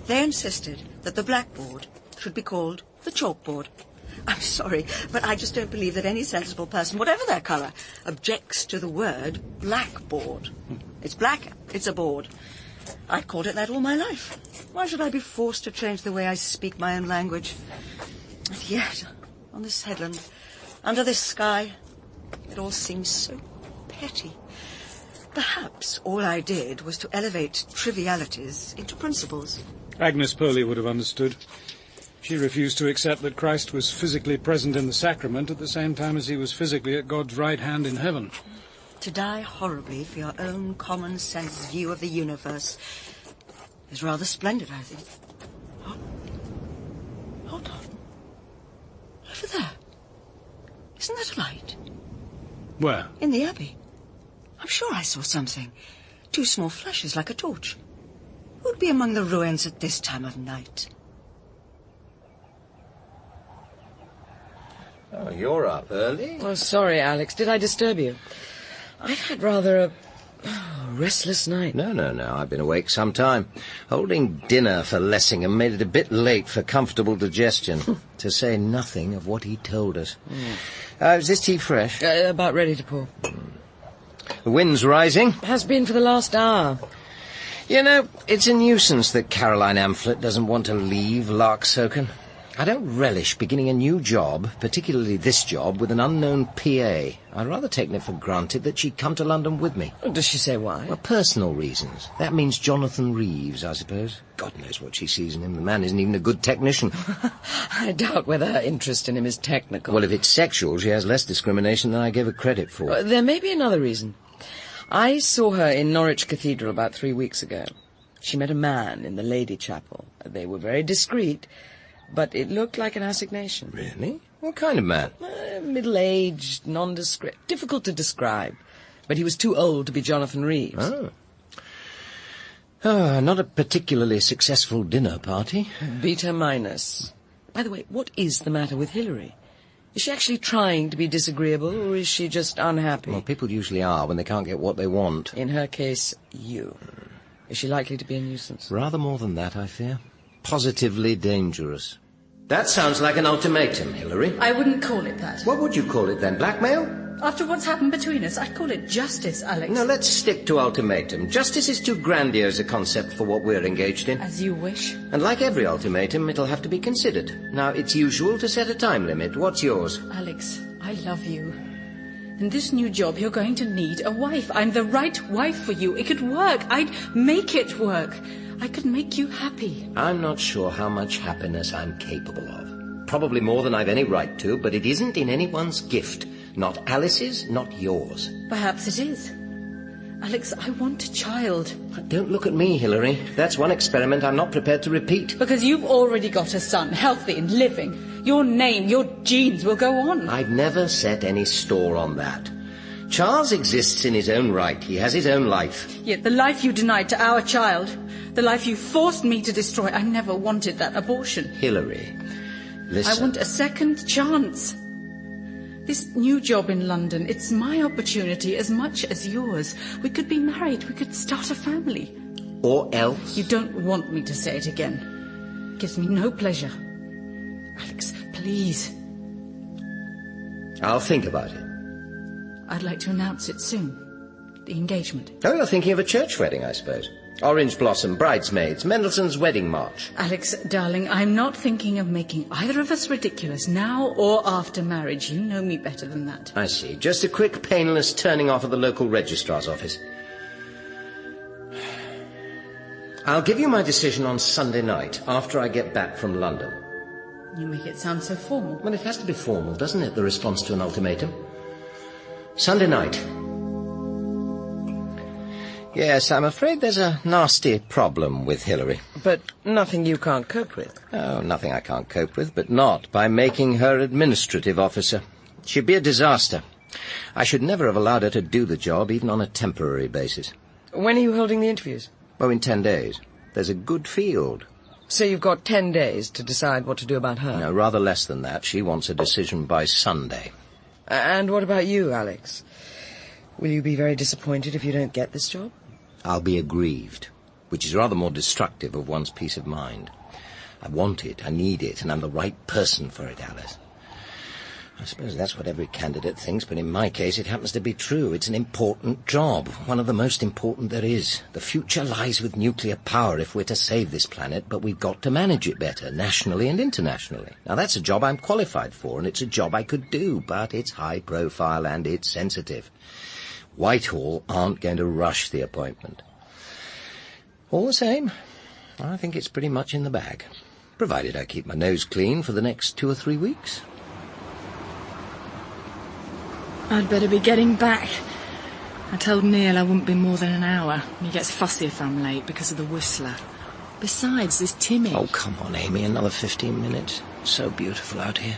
They insisted that the blackboard should be called the chalkboard. I'm sorry, but I just don't believe that any sensible person, whatever their colour, objects to the word blackboard. It's black, it's a board. I've called it that all my life. Why should I be forced to change the way I speak my own language? And yet, on this headland, under this sky, it all seems so petty. Perhaps all I did was to elevate trivialities into principles. Agnes Purley would have understood. She refused to accept that Christ was physically present in the sacrament at the same time as he was physically at God's right hand in heaven. To die horribly for your own common-sense view of the universe is rather splendid, I think. Oh. Hold on. Over there. Isn't that a light? Where? In the Abbey. I'm sure I saw something. 2 small flashes like a torch. Who'd be among the ruins at this time of night? Oh, you're up early? Oh, sorry, Alex. Did I disturb you? I've had rather a restless night. No. I've been awake some time. Holding dinner for Lessingham made it a bit late for comfortable digestion, to say nothing of what he told us. Is this tea fresh? About ready to pour. The wind's rising. Has been for the last hour. You know, it's a nuisance that Caroline Amphlett doesn't want to leave Larksoken. I don't relish beginning a new job, particularly this job, with an unknown PA. I'd rather taken it for granted that she'd come to London with me. Does she say why? Well, personal reasons. That means Jonathan Reeves, I suppose. God knows what she sees in him. The man isn't even a good technician. I doubt whether her interest in him is technical. Well, if it's sexual, she has less discrimination than I gave her credit for. There may be another reason. I saw her in Norwich Cathedral about 3 weeks ago. She met a man in the Lady Chapel. They were very discreet, but it looked like an assignation. Really? What kind of man? Middle-aged, nondescript, difficult to describe. But he was too old to be Jonathan Reeves. Not a particularly successful dinner party. Beta minus. By the way, what is the matter with Hilary? Is she actually trying to be disagreeable, or is she just unhappy? Well, people usually are when they can't get what they want. In her case, you. Is she likely to be a nuisance? Rather more than that, I fear. Positively dangerous. That sounds like an ultimatum, Hilary. I wouldn't call it that. What would you call it then? Blackmail? After what's happened between us, I'd call it justice, Alex. No, let's stick to ultimatum. Justice is too grandiose a concept for what we're engaged in. As you wish. And like every ultimatum, it'll have to be considered. Now, it's usual to set a time limit. What's yours? Alex, I love you. In this new job, you're going to need a wife. I'm the right wife for you. It could work. I'd make it work. I could make you happy. I'm not sure how much happiness I'm capable of. Probably more than I've any right to, but it isn't in anyone's gift. Not Alice's, not yours. Perhaps it is. Alex, I want a child. Don't look at me, Hilary. That's one experiment I'm not prepared to repeat. Because you've already got a son, healthy and living. Your name, your genes will go on. I've never set any store on that. Charles exists in his own right. He has his own life. Yet the life you denied to our child, the life you forced me to destroy, I never wanted that abortion. Hilary, listen. I want a second chance. This new job in London, it's my opportunity as much as yours. We could be married, we could start a family. Or else? You don't want me to say it again. It gives me no pleasure. Alex, please. I'll think about it. I'd like to announce it soon. The engagement. Oh, you're thinking of a church wedding, I suppose. Orange blossom, bridesmaids, Mendelssohn's wedding march. Alex, darling, I'm not thinking of making either of us ridiculous, now or after marriage. You know me better than that. I see. Just a quick, painless turning off at the local registrar's office. I'll give you my decision on Sunday night, after I get back from London. You make it sound so formal. Well, it has to be formal, doesn't it, the response to an ultimatum? Sunday night. Yes, I'm afraid there's a nasty problem with Hilary. But nothing you can't cope with. Oh, nothing I can't cope with, but not by making her administrative officer. She'd be a disaster. I should never have allowed her to do the job, even on a temporary basis. When are you holding the interviews? Oh, in 10 days. There's a good field. So you've got 10 days to decide what to do about her? No, rather less than that. She wants a decision by Sunday. And what about you, Alex? Will you be very disappointed if you don't get this job? I'll be aggrieved, which is rather more destructive of one's peace of mind. I want it, I need it, and I'm the right person for it, Alice. I suppose that's what every candidate thinks, but in my case it happens to be true. It's an important job, one of the most important there is. The future lies with nuclear power if we're to save this planet, but we've got to manage it better, nationally and internationally. Now, that's a job I'm qualified for, and it's a job I could do, but it's high profile and it's sensitive. Whitehall aren't going to rush the appointment. All the same, I think it's pretty much in the bag, provided I keep my nose clean for the next 2 or 3 weeks. I'd better be getting back. I told Neil I wouldn't be more than an hour. He gets fussy if I'm late because of the Whistler. Besides, there's Timmy. Oh, come on, Amy, another 15 minutes. It's so beautiful out here.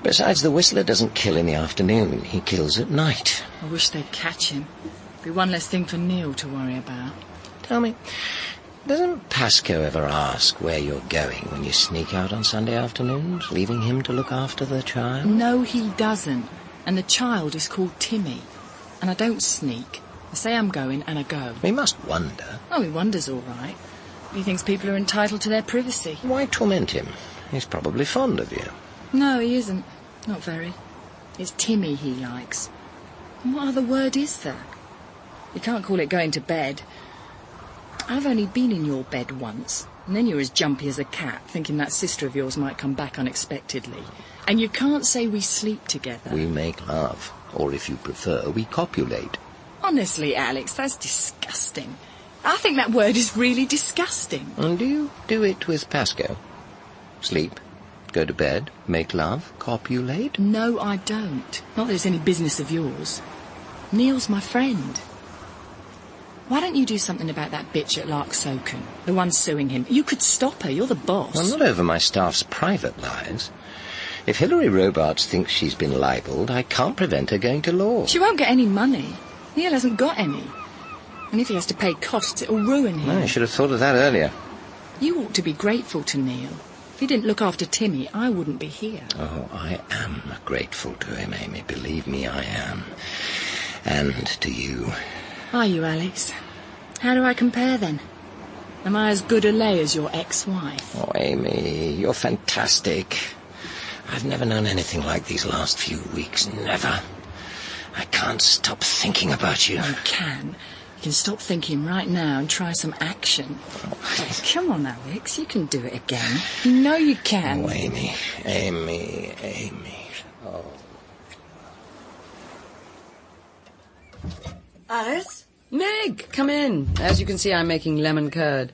Besides, the Whistler doesn't kill in the afternoon. He kills at night. I wish they'd catch him. Be one less thing for Neil to worry about. Tell me, doesn't Pascoe ever ask where you're going when you sneak out on Sunday afternoons, leaving him to look after the child? No, he doesn't. And the child is called Timmy. And I don't sneak. I say I'm going, and I go. He must wonder. Oh, he wonders all right. He thinks people are entitled to their privacy. Why torment him? He's probably fond of you. No, he isn't. Not very. It's Timmy he likes. And what other word is that? You can't call it going to bed. I've only been in your bed once. And then you're as jumpy as a cat, thinking that sister of yours might come back unexpectedly. And you can't say we sleep together. We make love, or if you prefer, we copulate. Honestly, Alex, that's disgusting. I think that word is really disgusting. And do you do it with Pasco? Sleep, go to bed, make love, copulate? No, I don't. Not that it's any business of yours. Neil's my friend. Why don't you do something about that bitch at Lark Soken, the one suing him? You could stop her, you're the boss. I'm not over my staff's private lives. If Hilary Robarts thinks she's been libelled, I can't prevent her going to law. She won't get any money. Neil hasn't got any. And if he has to pay costs, it'll ruin him. I should have thought of that earlier. You ought to be grateful to Neil. If he didn't look after Timmy, I wouldn't be here. Oh, I am grateful to him, Amy. Believe me, I am. And to you. Are you, Alex? How do I compare, then? Am I as good a lay as your ex-wife? Oh, Amy, you're fantastic. I've never known anything like these last few weeks. Never. I can't stop thinking about you. You can. You can stop thinking right now and try some action. Oh, come on, Alex. You can do it again. You know you can. Oh, Amy. Oh. Alice? Meg, come in. As you can see, I'm making lemon curd.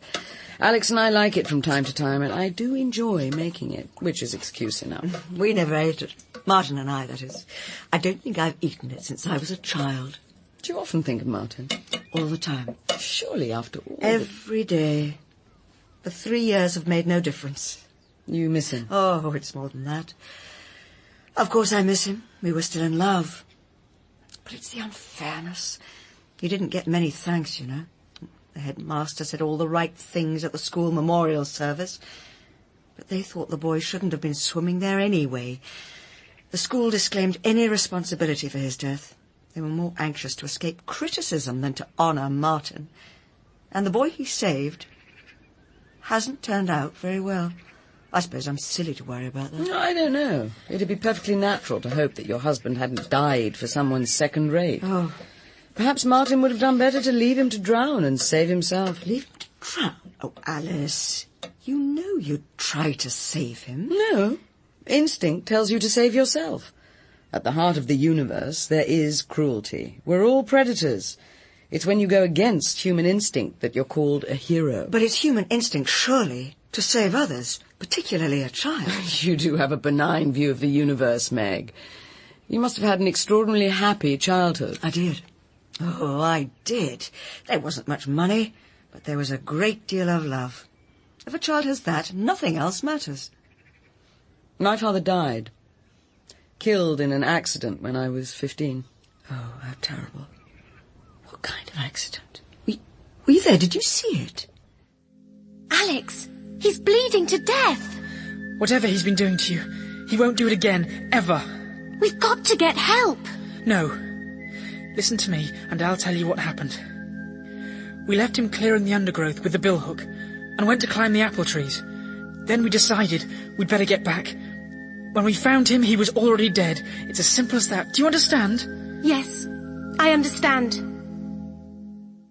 Alex and I like it from time to time, and I do enjoy making it, which is excuse enough. We never ate it. Martin and I, that is. I don't think I've eaten it since I was a child. Do you often think of Martin? All the time. Surely after all... Every day. The 3 years have made no difference. You miss him? Oh, it's more than that. Of course I miss him. We were still in love. But it's the unfairness. He didn't get many thanks, you know. The headmaster said all the right things at the school memorial service. But they thought the boy shouldn't have been swimming there anyway. The school disclaimed any responsibility for his death. They were more anxious to escape criticism than to honour Martin. And the boy he saved hasn't turned out very well. I suppose I'm silly to worry about that. No, I don't know. It'd be perfectly natural to hope that your husband hadn't died for someone second-rate. Oh. Perhaps Martin would have done better to leave him to drown and save himself. Leave him to drown? Oh, Alice, you know you'd try to save him. No. Instinct tells you to save yourself. At the heart of the universe, there is cruelty. We're all predators. It's when you go against human instinct that you're called a hero. But it's human instinct, surely, to save others, particularly a child. You do have a benign view of the universe, Meg. You must have had an extraordinarily happy childhood. I did. Oh, I did. There wasn't much money, but there was a great deal of love. If a child has that, nothing else matters. My father died. Killed in an accident when I was 15. Oh, how terrible. What kind of accident? Were you there? Did you see it? Alex, he's bleeding to death. Whatever he's been doing to you, he won't do it again, ever. We've got to get help. No. Listen to me, and I'll tell you what happened. We left him clearing the undergrowth with the billhook, and went to climb the apple trees. Then we decided we'd better get back. When we found him, he was already dead. It's as simple as that. Do you understand? Yes, I understand.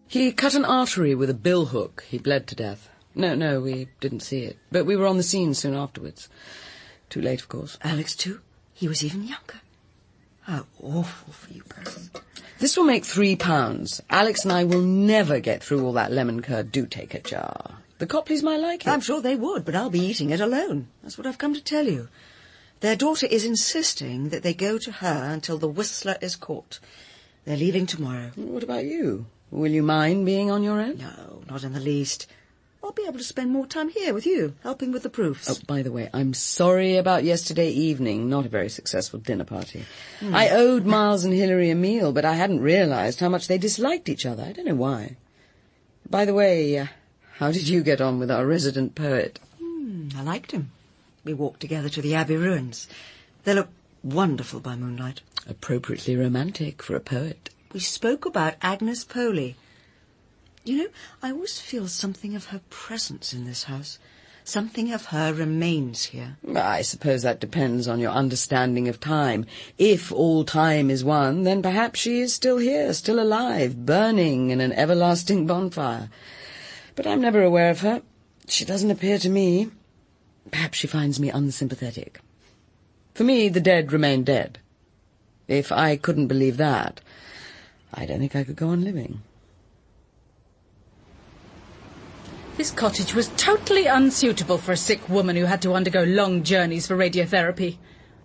He cut an artery with a billhook. He bled to death. No, we didn't see it. But we were on the scene soon afterwards. Too late, of course. Alex, too? He was even younger. How awful for you both. This will make £3. Alex and I will never get through all that lemon curd. Do take a jar. The Copleys might like it. I'm sure they would, but I'll be eating it alone. That's what I've come to tell you. Their daughter is insisting that they go to her until the Whistler is caught. They're leaving tomorrow. What about you? Will you mind being on your own? No, not in the least. I'll be able to spend more time here with you, helping with the proofs. Oh, by the way, I'm sorry about yesterday evening. Not a very successful dinner party. I owed Miles and Hilary a meal, but I hadn't realised how much they disliked each other. I don't know why. By the way, how did you get on with our resident poet? I liked him. We walked together to the Abbey ruins. They look wonderful by moonlight. Appropriately romantic for a poet. We spoke about Agnes Poley. You know, I always feel something of her presence in this house. Something of her remains here. I suppose that depends on your understanding of time. If all time is one, then perhaps she is still here, still alive, burning in an everlasting bonfire. But I'm never aware of her. She doesn't appear to me. Perhaps she finds me unsympathetic. For me, the dead remain dead. If I couldn't believe that, I don't think I could go on living. This cottage was totally unsuitable for a sick woman who had to undergo long journeys for radiotherapy.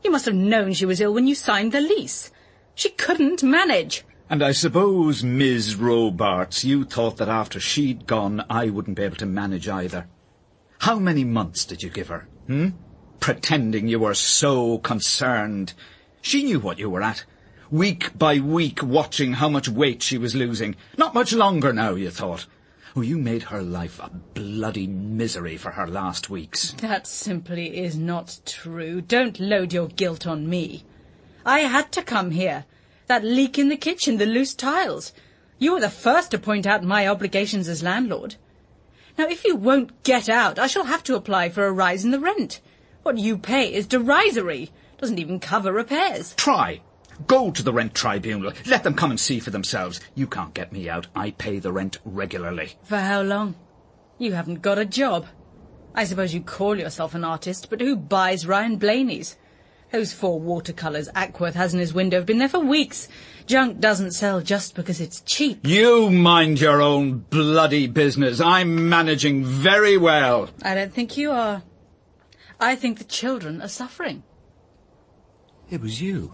You must have known she was ill when you signed the lease. She couldn't manage. And I suppose, Ms. Robarts, you thought that after she'd gone, I wouldn't be able to manage either. How many months did you give her, Pretending you were so concerned. She knew what you were at. Week by week watching how much weight she was losing. Not much longer now, you thought. Oh, you made her life a bloody misery for her last weeks. That simply is not true. Don't load your guilt on me. I had to come here. That leak in the kitchen, the loose tiles. You were the first to point out my obligations as landlord. Now, if you won't get out, I shall have to apply for a rise in the rent. What you pay is derisory. Doesn't even cover repairs. Try. Go to the rent tribunal. Let them come and see for themselves. You can't get me out. I pay the rent regularly. For how long? You haven't got a job. I suppose you call yourself an artist, but who buys Ryan Blaney's? Those 4 watercolours Ackworth has in his window have been there for weeks. Junk doesn't sell just because it's cheap. You mind your own bloody business. I'm managing very well. I don't think you are. I think the children are suffering. It was you,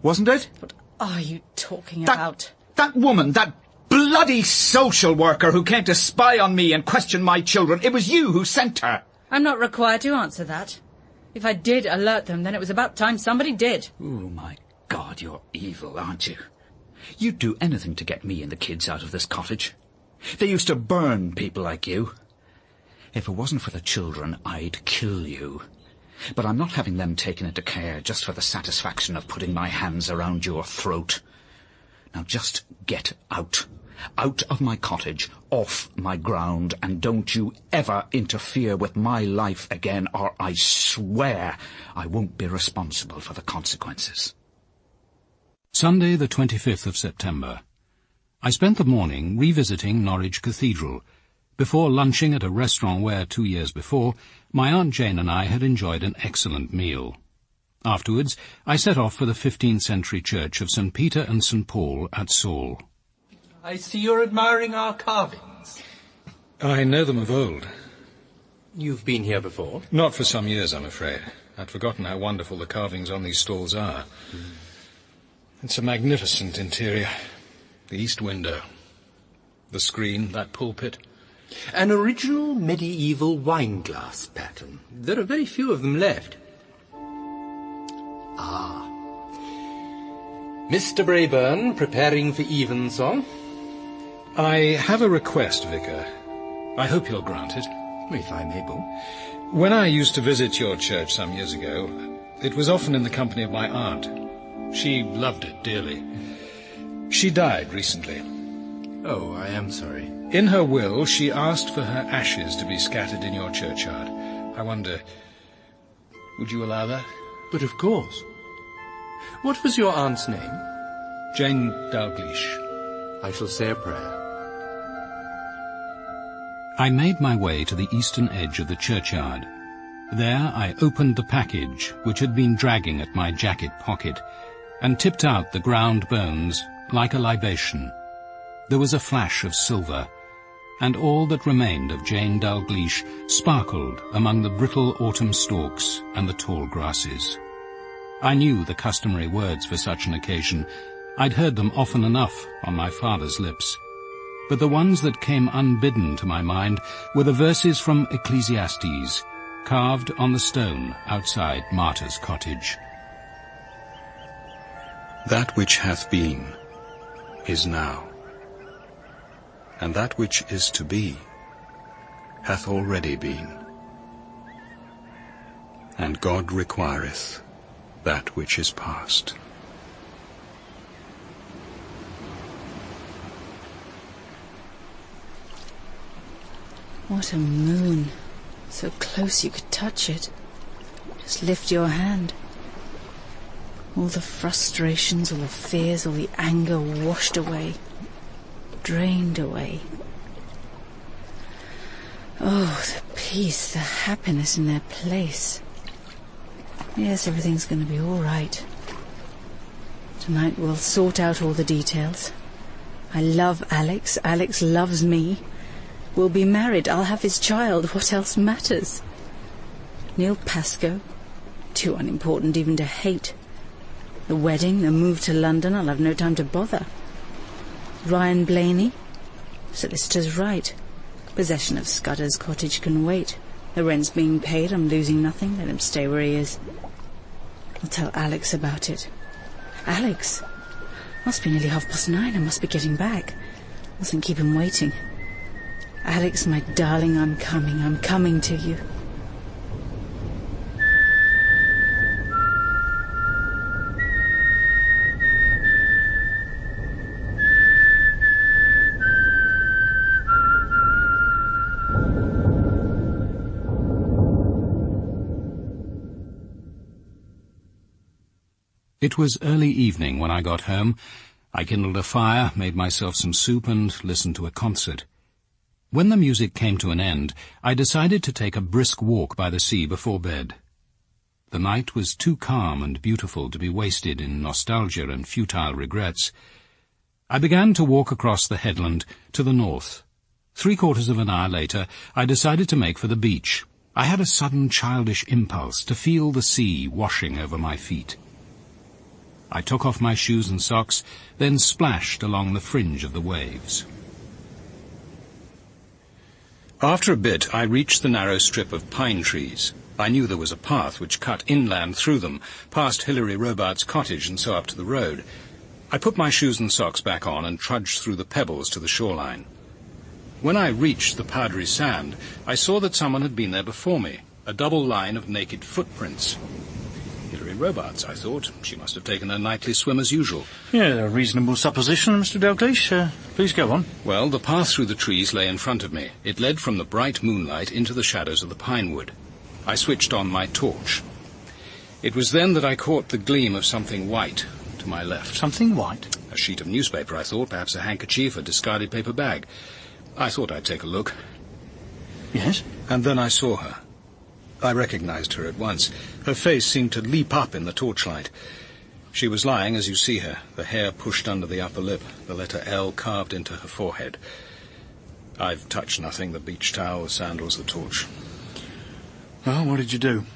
wasn't it? What are you talking about? That woman, that bloody social worker who came to spy on me and question my children. It was you who sent her. I'm not required to answer that. If I did alert them, then it was about time somebody did. Oh, my God, you're evil, aren't you? You'd do anything to get me and the kids out of this cottage. They used to burn people like you. If it wasn't for the children, I'd kill you. But I'm not having them taken into care just for the satisfaction of putting my hands around your throat. Now just get out. Out of my cottage, off my ground, and don't you ever interfere with my life again, or I swear I won't be responsible for the consequences. Sunday, the 25th of September. I spent the morning revisiting Norwich Cathedral, before lunching at a restaurant where, 2 years before, my Aunt Jane and I had enjoyed an excellent meal. Afterwards, I set off for the 15th century church of St. Peter and St. Paul at Saul. I see you're admiring our carvings. I know them of old. You've been here before? Not for some years, I'm afraid. I'd forgotten how wonderful the carvings on these stalls are. It's a magnificent interior. The east window, the screen, that pulpit. An original medieval wine glass pattern. There are very few of them left. Ah. Mr. Brabourne, preparing for evensong? I have a request, Vicar. I hope you'll grant it. If I'm able. When I used to visit your church some years ago, it was often in the company of my aunt. She loved it dearly. She died recently. Oh, I am sorry. In her will, she asked for her ashes to be scattered in your churchyard. I wonder, would you allow that? But of course. What was your aunt's name? Jane Dalgliesh. I shall say a prayer. I made my way to the eastern edge of the churchyard. There I opened the package, which had been dragging at my jacket pocket, and tipped out the ground bones like a libation. There was a flash of silver, and all that remained of Jane Dalgliesh sparkled among the brittle autumn stalks and the tall grasses. I knew the customary words for such an occasion. I'd heard them often enough on my father's lips. But the ones that came unbidden to my mind were the verses from Ecclesiastes, carved on the stone outside Martha's cottage. That which hath been is now, and that which is to be hath already been. And God requireth that which is past. What a moon. So close you could touch it. Just lift your hand. All the frustrations, all the fears, all the anger washed away. Drained away. Oh, the peace, the happiness in their place. Yes, everything's going to be all right. Tonight we'll sort out all the details. I love Alex. Alex loves me. We'll be married. I'll have his child. What else matters? Neil Pascoe. Too unimportant even to hate. The wedding, the move to London, I'll have no time to bother. Ryan Blaney. Solicitor's right. Possession of Scudder's cottage can wait. The rent's being paid, I'm losing nothing. Let him stay where he is. I'll tell Alex about it. Alex? Must be nearly 9:30. I must be getting back. Mustn't keep him waiting. Alex, my darling, I'm coming to you. It was early evening when I got home. I kindled a fire, made myself some soup, and listened to a concert. When the music came to an end, I decided to take a brisk walk by the sea before bed. The night was too calm and beautiful to be wasted in nostalgia and futile regrets. I began to walk across the headland to the north. 3/4 of an hour later, I decided to make for the beach. I had a sudden childish impulse to feel the sea washing over my feet. I took off my shoes and socks, then splashed along the fringe of the waves. After a bit, I reached the narrow strip of pine trees. I knew there was a path which cut inland through them, past Hilary Robarts' cottage and so up to the road. I put my shoes and socks back on and trudged through the pebbles to the shoreline. When I reached the powdery sand, I saw that someone had been there before me, a double line of naked footprints. Hilary Robarts, I thought. She must have taken her nightly swim as usual. Yeah, a reasonable supposition, Mr. Dalgliesh. Please go on. Well, the path through the trees lay in front of me. It led from the bright moonlight into the shadows of the pinewood. I switched on my torch. It was then that I caught the gleam of something white to my left. Something white? A sheet of newspaper, I thought, perhaps a handkerchief, a discarded paper bag. I thought I'd take a look. Yes? And then I saw her. I recognized her at once. Her face seemed to leap up in the torchlight. She was lying as you see her, the hair pushed under the upper lip, the letter L carved into her forehead. I've touched nothing, the beach towel, the sandals, the torch. Well, what did you do?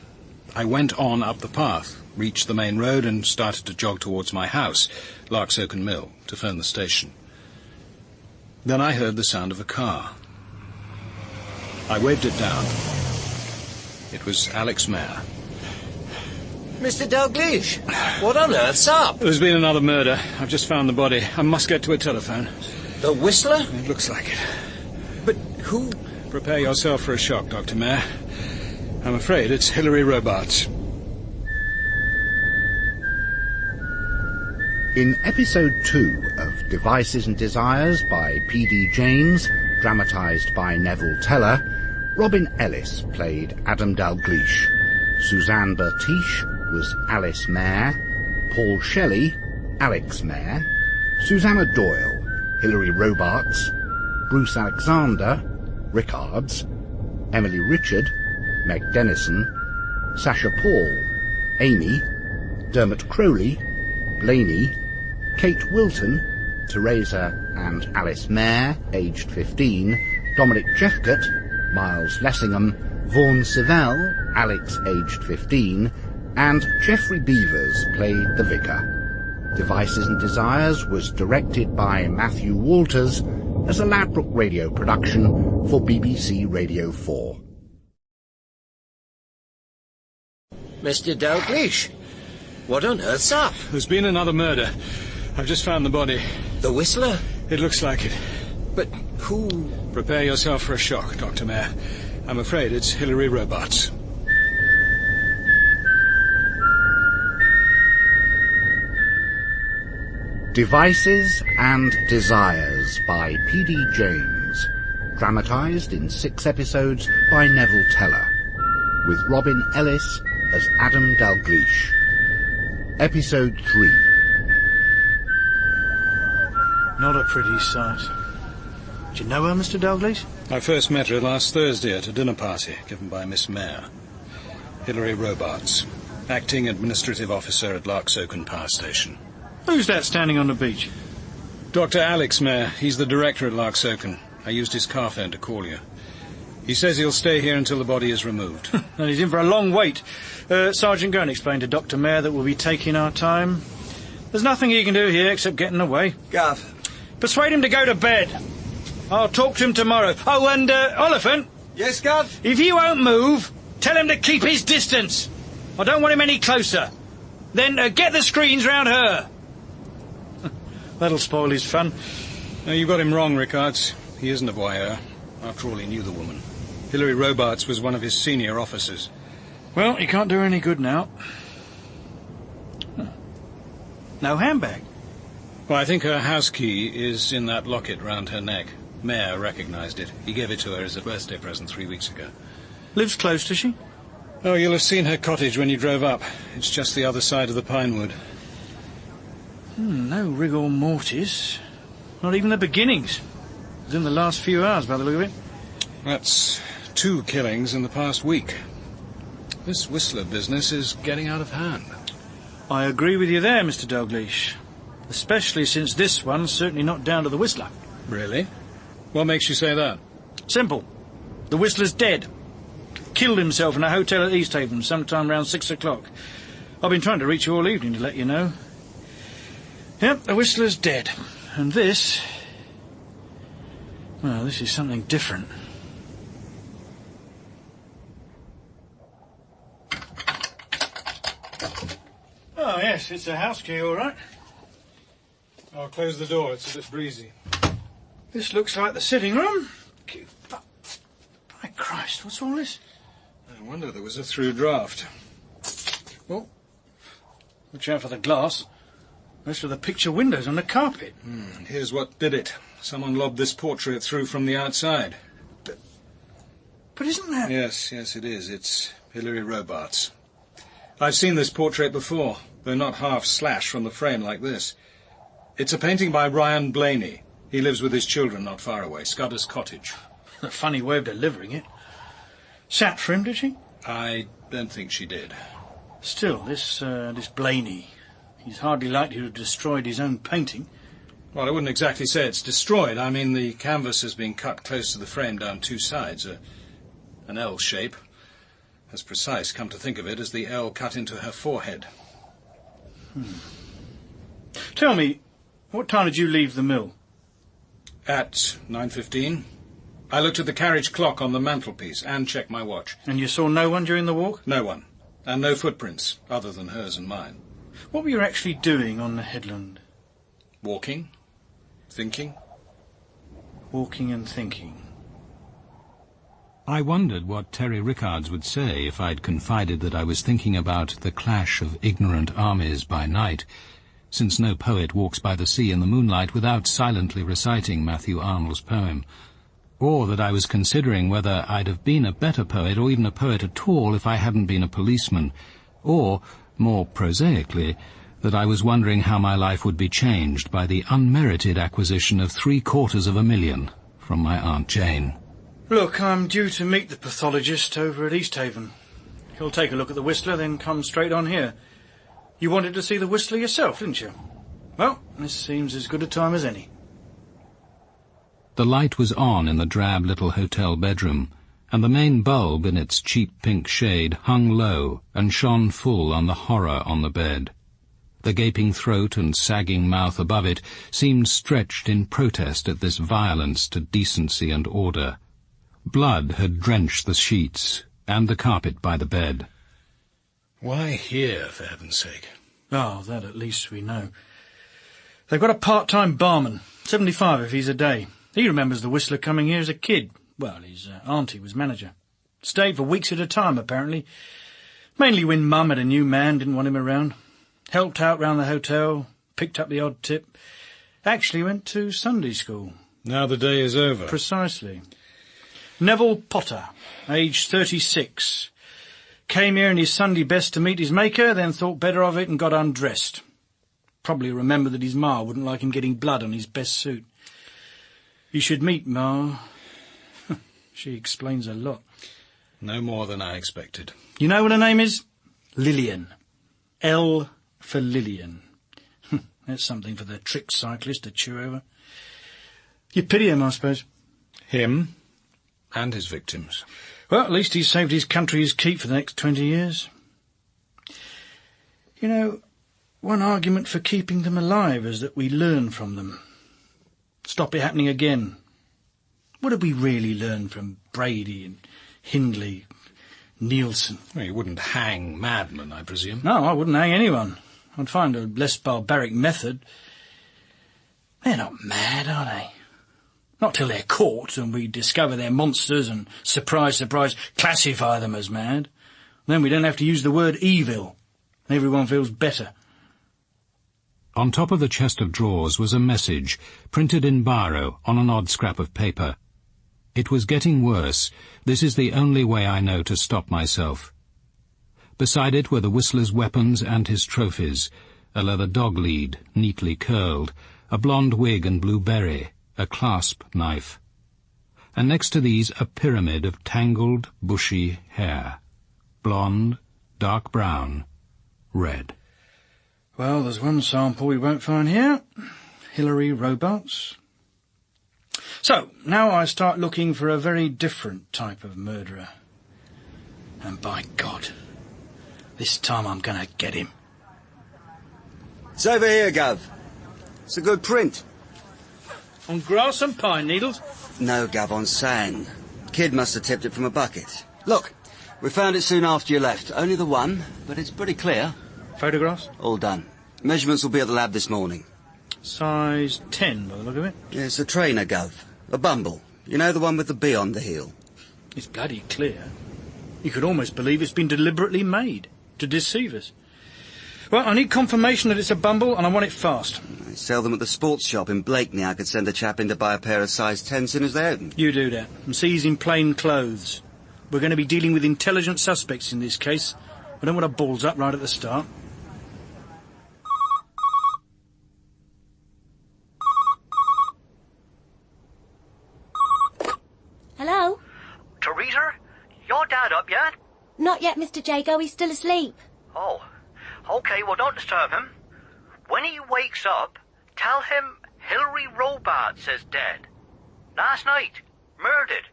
I went on up the path, reached the main road, and started to jog towards my house, Larksoken Mill, to phone the station. Then I heard the sound of a car. I waved it down. It was Alex Mayer. Mr. Dalgliesh, what on earth's up? There's been another murder. I've just found the body. I must get to a telephone. The Whistler? It looks like it. But who... Prepare yourself for a shock, Dr. Mayer. I'm afraid it's Hilary Robarts. In episode 2 of Devices and Desires by P.D. James, dramatised by Neville Teller, Robin Ellis played Adam Dalgliesh, Suzanne Bertiche was Alice Mayer, Paul Shelley, Alex Mayer, Susanna Doyle, Hilary Robarts, Bruce Alexander, Rickards, Emily Richard, Meg Dennison, Sasha Paul, Amy, Dermot Crowley, Blaney, Kate Wilton, Teresa and Alice Mayer, aged 15, Dominic Jeffcott, Miles Lessingham, Vaughan Sivell, Alex, aged 15, and Geoffrey Beavers played the vicar. Devices and Desires was directed by Matthew Walters as a Ladbroke radio production for BBC Radio 4. Mr. Dalgliesh, what on earth's up? There's been another murder. I've just found the body. The Whistler? It looks like it. But who... Prepare yourself for a shock, Dr. Mayer. I'm afraid it's Hilary Robarts. Devices and Desires by P.D. James, dramatised in 6 episodes by Neville Teller, with Robin Ellis as Adam Dalgliesh. Episode 3. Not a pretty sight. Do you know her, Mr. Dalgliesh? I first met her last Thursday at a dinner party given by Miss Mayor. Hilary Robarts, acting administrative officer at Larksoken Power Station. Who's that standing on the beach? Dr. Alex Mayor. He's the director at Larksoken. I used his car phone to call you. He says he'll stay here until the body is removed. And he's in for a long wait. Sergeant, go and explain to Dr. Mayor that we'll be taking our time. There's nothing he can do here except get in the way. Gav. Persuade him to go to bed. I'll talk to him tomorrow. Oh, and Oliphant. Yes, Gav? If he won't move, tell him to keep his distance. I don't want him any closer. Then get the screens round her. That'll spoil his fun. No, you got him wrong, Rickards. He isn't a voyeur. After all, he knew the woman. Hilary Robarts was one of his senior officers. Well, he can't do her any good now. No handbag. Well, I think her house key is in that locket round her neck. Mayor recognised it. He gave it to her as a birthday present 3 weeks ago. Lives close, does she? Oh, you'll have seen her cottage when you drove up. It's just the other side of the pine wood. No rigor mortis. Not even the beginnings. It was in the last few hours, by the look of it. That's 2 killings in the past week. This Whistler business is getting out of hand. I agree with you there, Mr. Dalgliesh. Especially since this one's certainly not down to the Whistler. Really? What makes you say that? Simple. The Whistler's dead. Killed himself in a hotel at Easthaven sometime around 6 o'clock. I've been trying to reach you all evening to let you know. Yep, the Whistler's dead. And this... well, this is something different. Oh, yes, it's a house key, all right. I'll close the door. It's a bit breezy. This looks like the sitting room. By Christ, what's all this? I wonder there was a through draft. Oh, watch out for the glass. Most of the picture windows on the carpet. Here's what did it. Someone lobbed this portrait through from the outside. But isn't that... Yes, it is. It's Hilary Robarts. I've seen this portrait before, though not half slashed from the frame like this. It's a painting by Ryan Blaney. He lives with his children not far away, Scudder's Cottage. A funny way of delivering it. Sat for him, did she? I don't think she did. Still, this Blaney, he's hardly likely to have destroyed his own painting. Well, I wouldn't exactly say it's destroyed. I mean, the canvas has been cut close to the frame down 2 sides, an L shape. As precise, come to think of it, as the L cut into her forehead. Tell me, what time did you leave the mill? At 9:15. I looked at the carriage clock on the mantelpiece and checked my watch. And you saw no one during the walk? No one. And no footprints, other than hers and mine. What were you actually doing on the headland? Walking. Thinking. Walking and thinking. I wondered what Terry Rickards would say if I'd confided that I was thinking about the clash of ignorant armies by night, since no poet walks by the sea in the moonlight without silently reciting Matthew Arnold's poem, or that I was considering whether I'd have been a better poet or even a poet at all if I hadn't been a policeman, or, more prosaically, that I was wondering how my life would be changed by the unmerited acquisition of $750,000 from my Aunt Jane. Look, I'm due to meet the pathologist over at Easthaven. He'll take a look at the Whistler, then come straight on here. You wanted to see the Whistler yourself, didn't you? Well, this seems as good a time as any. The light was on in the drab little hotel bedroom, and the main bulb in its cheap pink shade hung low and shone full on the horror on the bed. The gaping throat and sagging mouth above it seemed stretched in protest at this violence to decency and order. Blood had drenched the sheets and the carpet by the bed. Why here, for heaven's sake? Oh, that at least we know. They've got a part-time barman, 75 if he's a day. He remembers the Whistler coming here as a kid. Well, his auntie was manager. Stayed for weeks at a time, apparently. Mainly when Mum had a new man, didn't want him around. Helped out round the hotel, picked up the odd tip. Actually went to Sunday school. Now the day is over. Precisely. Neville Potter, aged 36. Came here in his Sunday best to meet his maker, then thought better of it and got undressed. Probably remembered that his ma wouldn't like him getting blood on his best suit. You should meet Ma. She explains a lot. No more than I expected. You know what her name is? Lillian. L for Lillian. That's something for the trick cyclist to chew over. You pity him, I suppose. Him and his victims. Well, at least he's saved his country his keep for the next 20 years. You know, one argument for keeping them alive is that we learn from them. Stop it happening again. What did we really learn from Brady and Hindley, Nielsen? Well, you wouldn't hang madmen, I presume. No, I wouldn't hang anyone. I'd find a less barbaric method. They're not mad, are they? Not till they're caught and we discover they're monsters and, surprise, surprise, classify them as mad. Then we don't have to use the word evil. Everyone feels better. On top of the chest of drawers was a message, printed in biro on an odd scrap of paper. It was getting worse. This is the only way I know to stop myself. Beside it were the Whistler's weapons and his trophies, a leather dog lead, neatly curled, a blonde wig and blue beret, a clasp knife. And next to these a pyramid of tangled, bushy hair. Blonde, dark brown, red. Well, there's one sample we won't find here. Hilary Robarts. So, now I start looking for a very different type of murderer. And by God, this time I'm going to get him. It's over here, Gov. It's a good print. On grass and pine needles? No, Gov, on sand. Kid must have tipped it from a bucket. Look, we found it soon after you left. Only the one, but it's pretty clear. Photographs? All done. Measurements will be at the lab this morning. Size 10, by the look of it. Yeah, it's a trainer, Gov. A bumble. You know, the one with the bee on the heel. It's bloody clear. You could almost believe it's been deliberately made to deceive us. Well, I need confirmation that it's a bumble, and I want it fast. They sell them at the sports shop in Blakeney. I could send a chap in to buy a pair of size 10 soon as they're open. You do that, and see he's in plain clothes. We're going to be dealing with intelligent suspects in this case. I don't want to balls up right at the start. Hello? Teresa? Your dad up yet? Not yet, Mr. Jago. He's still asleep. Oh, OK, well, don't disturb him. When he wakes up, tell him Hilary Robarts is dead. Last night. Murdered.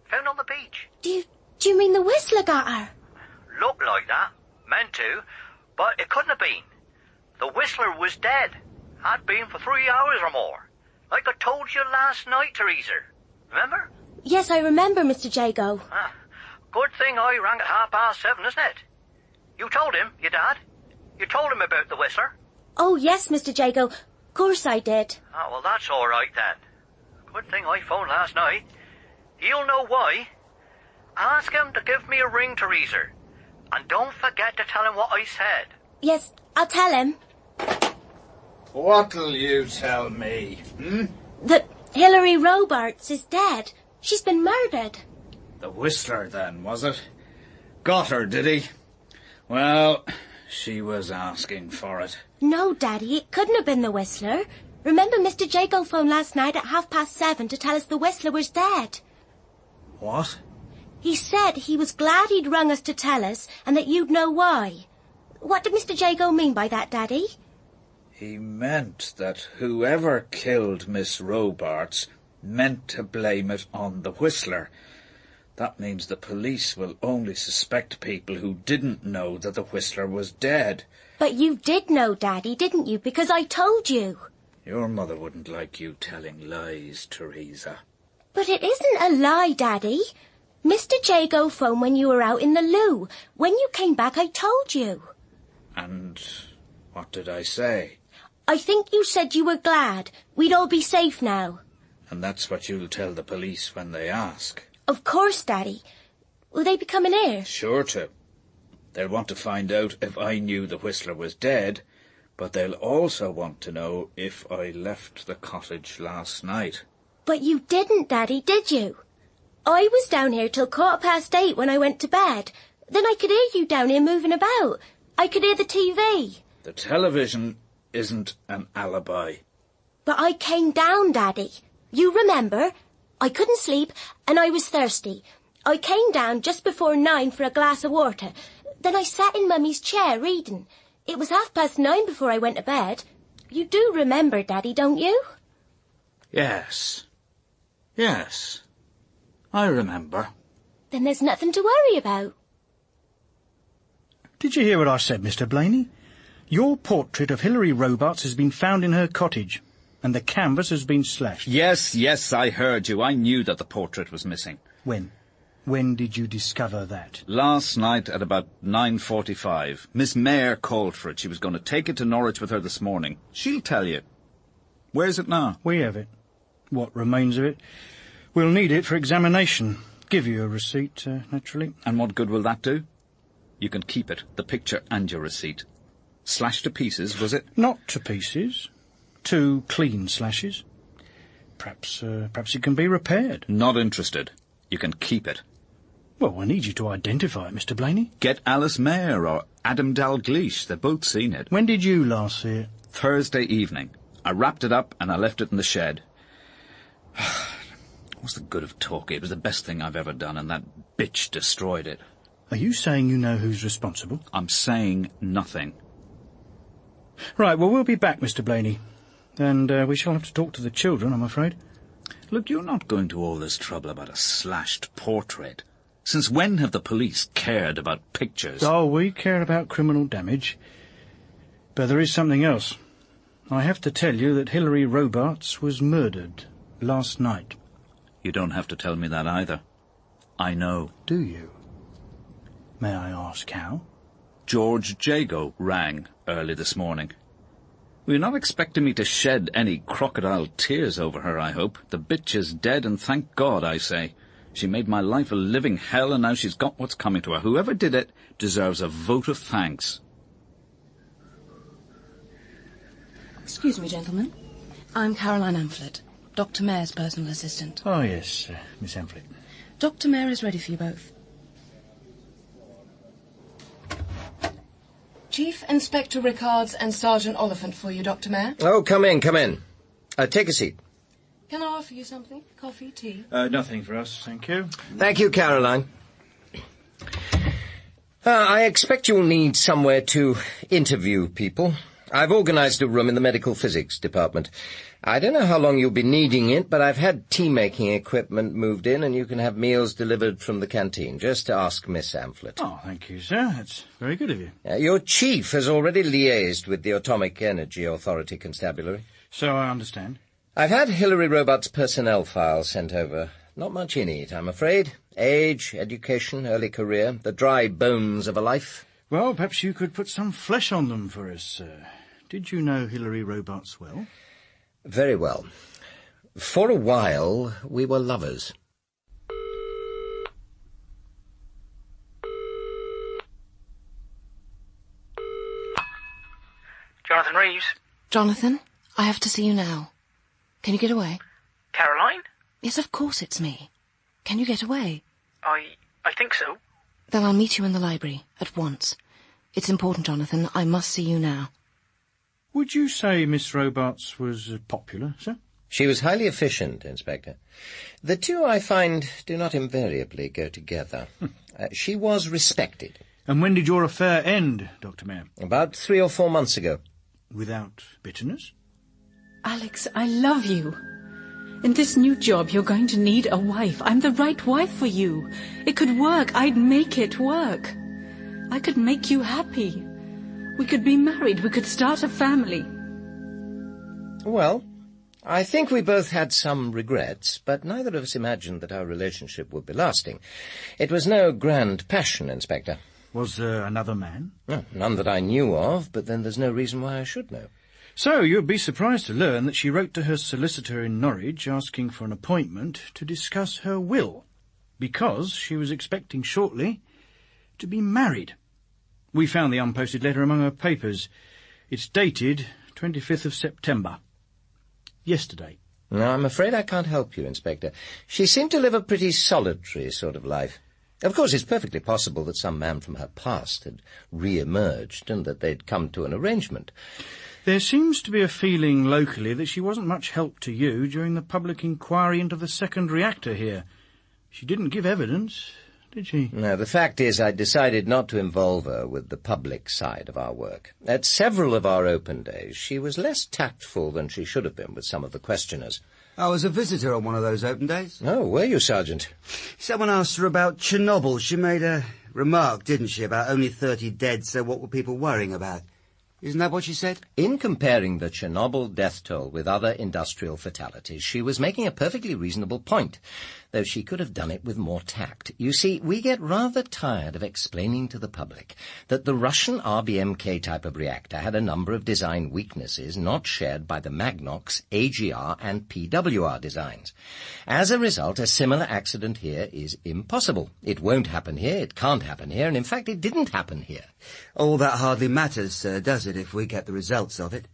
Found on the beach. Do you mean the Whistler got her? Looked like that. Meant to. But it couldn't have been. The Whistler was dead. Had been for 3 hours or more. Like I told you last night, Teresa. Remember? Yes, I remember, Mr. Jago. Ah, good thing I rang at 7:30, isn't it? You told him, your dad? You told him about the Whistler? Oh, yes, Mr. Jago. Of course I did. Oh, well, that's all right, then. Good thing I phoned last night. He'll know why. Ask him to give me a ring, Teresa. And don't forget to tell him what I said. Yes, I'll tell him. What'll you tell me, That Hilary Robarts is dead. She's been murdered. The Whistler, then, was it? Got her, did he? Well, she was asking for it. No, Daddy, it couldn't have been the Whistler. Remember Mr. Jago phoned last night at 7:30 to tell us the Whistler was dead. What? He said he was glad he'd rung us to tell us and that you'd know why. What did Mr. Jago mean by that, Daddy? He meant that whoever killed Miss Robarts meant to blame it on the Whistler. That means the police will only suspect people who didn't know that the Whistler was dead. But you did know, Daddy, didn't you? Because I told you. Your mother wouldn't like you telling lies, Teresa. But it isn't a lie, Daddy. Mr. Jago phoned when you were out in the loo. When you came back, I told you. And what did I say? I think you said you were glad. We'd all be safe now. And that's what you'll tell the police when they ask. Of course, Daddy. Will they be coming here? Sure to. They'll want to find out if I knew the Whistler was dead, but they'll also want to know if I left the cottage last night. But you didn't, Daddy, did you? I was down here till 8:15 when I went to bed. Then I could hear you down here moving about. I could hear the TV. The television isn't an alibi. But I came down, Daddy. You remember? I couldn't sleep, and I was thirsty. I came down just before 9 for a glass of water. Then I sat in Mummy's chair reading. It was 9:30 before I went to bed. You do remember, Daddy, don't you? Yes. Yes. I remember. Then there's nothing to worry about. Did you hear what I said, Mr. Blaney? Your portrait of Hilary Robarts has been found in her cottage, and the canvas has been slashed. Yes, I heard you. I knew that the portrait was missing. When? When did you discover that? Last night at about 9:45. Miss Mayer called for it. She was going to take it to Norwich with her this morning. She'll tell you. Where's it now? We have it. What remains of it. We'll need it for examination. Give you a receipt, naturally. And what good will that do? You can keep it, the picture and your receipt. Slashed to pieces, was it? Not to pieces. 2 clean slashes. Perhaps it can be repaired. Not interested. You can keep it. Well, I need you to identify it, Mr. Blaney. Get Alice Mayer or Adam Dalgliesh. They've both seen it. When did you last see it? Thursday evening. I wrapped it up and I left it in the shed. What's the good of talking? It was the best thing I've ever done, and that bitch destroyed it. Are you saying you know who's responsible? I'm saying nothing. Right, well, we'll be back, Mr. Blaney. And we shall have to talk to the children, I'm afraid. Look, you're not going to all this trouble about a slashed portrait. Since when have the police cared about pictures? Oh, we care about criminal damage. But there is something else. I have to tell you that Hilary Robarts was murdered last night. You don't have to tell me that either. I know. Do you? May I ask how? George Jago rang early this morning. You're not expecting me to shed any crocodile tears over her, I hope. The bitch is dead, and thank God, I say. She made my life a living hell, and now she's got what's coming to her. Whoever did it deserves a vote of thanks. Excuse me, gentlemen. I'm Caroline Amphlett, Dr. Mayer's personal assistant. Oh, yes, Miss Amphlett. Dr. Mayer is ready for you both. Chief Inspector Rickards and Sergeant Oliphant for you, Dr. Mayer. Oh, come in. Take a seat. Can I offer you something? Coffee, tea? Nothing for us, thank you. Thank you, Caroline. I expect you'll need somewhere to interview people. I've organised a room in the medical physics department. I don't know how long you'll be needing it, but I've had tea-making equipment moved in, and you can have meals delivered from the canteen. Just ask Miss Amphlett. Oh, thank you, sir. That's very good of you. Your chief has already liaised with the Atomic Energy Authority Constabulary. So I understand. I've had Hilary Robarts' personnel file sent over. Not much in it, I'm afraid. Age, education, early career, the dry bones of a life. Well, perhaps you could put some flesh on them for us, sir. Did you know Hilary Robarts well? Very well. For a while, we were lovers. Jonathan Reeves. Jonathan, I have to see you now. Can you get away? Caroline? Yes, of course it's me. Can you get away? I think so. Then I'll meet you in the library, at once. It's important, Jonathan. I must see you now. Would you say Miss Robarts was popular, sir? She was highly efficient, Inspector. The two, I find, do not invariably go together. She was respected. And when did your affair end, Dr. Mayer? About 3 or 4 months ago. Without bitterness? Alex, I love you. In this new job, you're going to need a wife. I'm the right wife for you. It could work. I'd make it work. I could make you happy. We could be married. We could start a family. Well, I think we both had some regrets, but neither of us imagined that our relationship would be lasting. It was no grand passion, Inspector. Was there another man? No, none that I knew of, but then there's no reason why I should know. So you'd be surprised to learn that she wrote to her solicitor in Norwich asking for an appointment to discuss her will, because she was expecting shortly to be married. We found the unposted letter among her papers. It's dated 25th of September. Yesterday. No, I'm afraid I can't help you, Inspector. She seemed to live a pretty solitary sort of life. Of course, it's perfectly possible that some man from her past had re-emerged and that they'd come to an arrangement. There seems to be a feeling locally that she wasn't much help to you during the public inquiry into the second reactor here. She didn't give evidence, did she? No, the fact is I decided not to involve her with the public side of our work. At several of our open days, she was less tactful than she should have been with some of the questioners. I was a visitor on one of those open days. Oh, were you, Sergeant? Someone asked her about Chernobyl. She made a remark, didn't she, about only 30 dead, so what were people worrying about? Isn't that what she said? In comparing the Chernobyl death toll with other industrial fatalities, she was making a perfectly reasonable point, though she could have done it with more tact. You see, we get rather tired of explaining to the public that the Russian RBMK type of reactor had a number of design weaknesses not shared by the Magnox, AGR and PWR designs. As a result, a similar accident here is impossible. It won't happen here, it can't happen here, and in fact it didn't happen here. All that hardly matters, does it, if we get the results of it?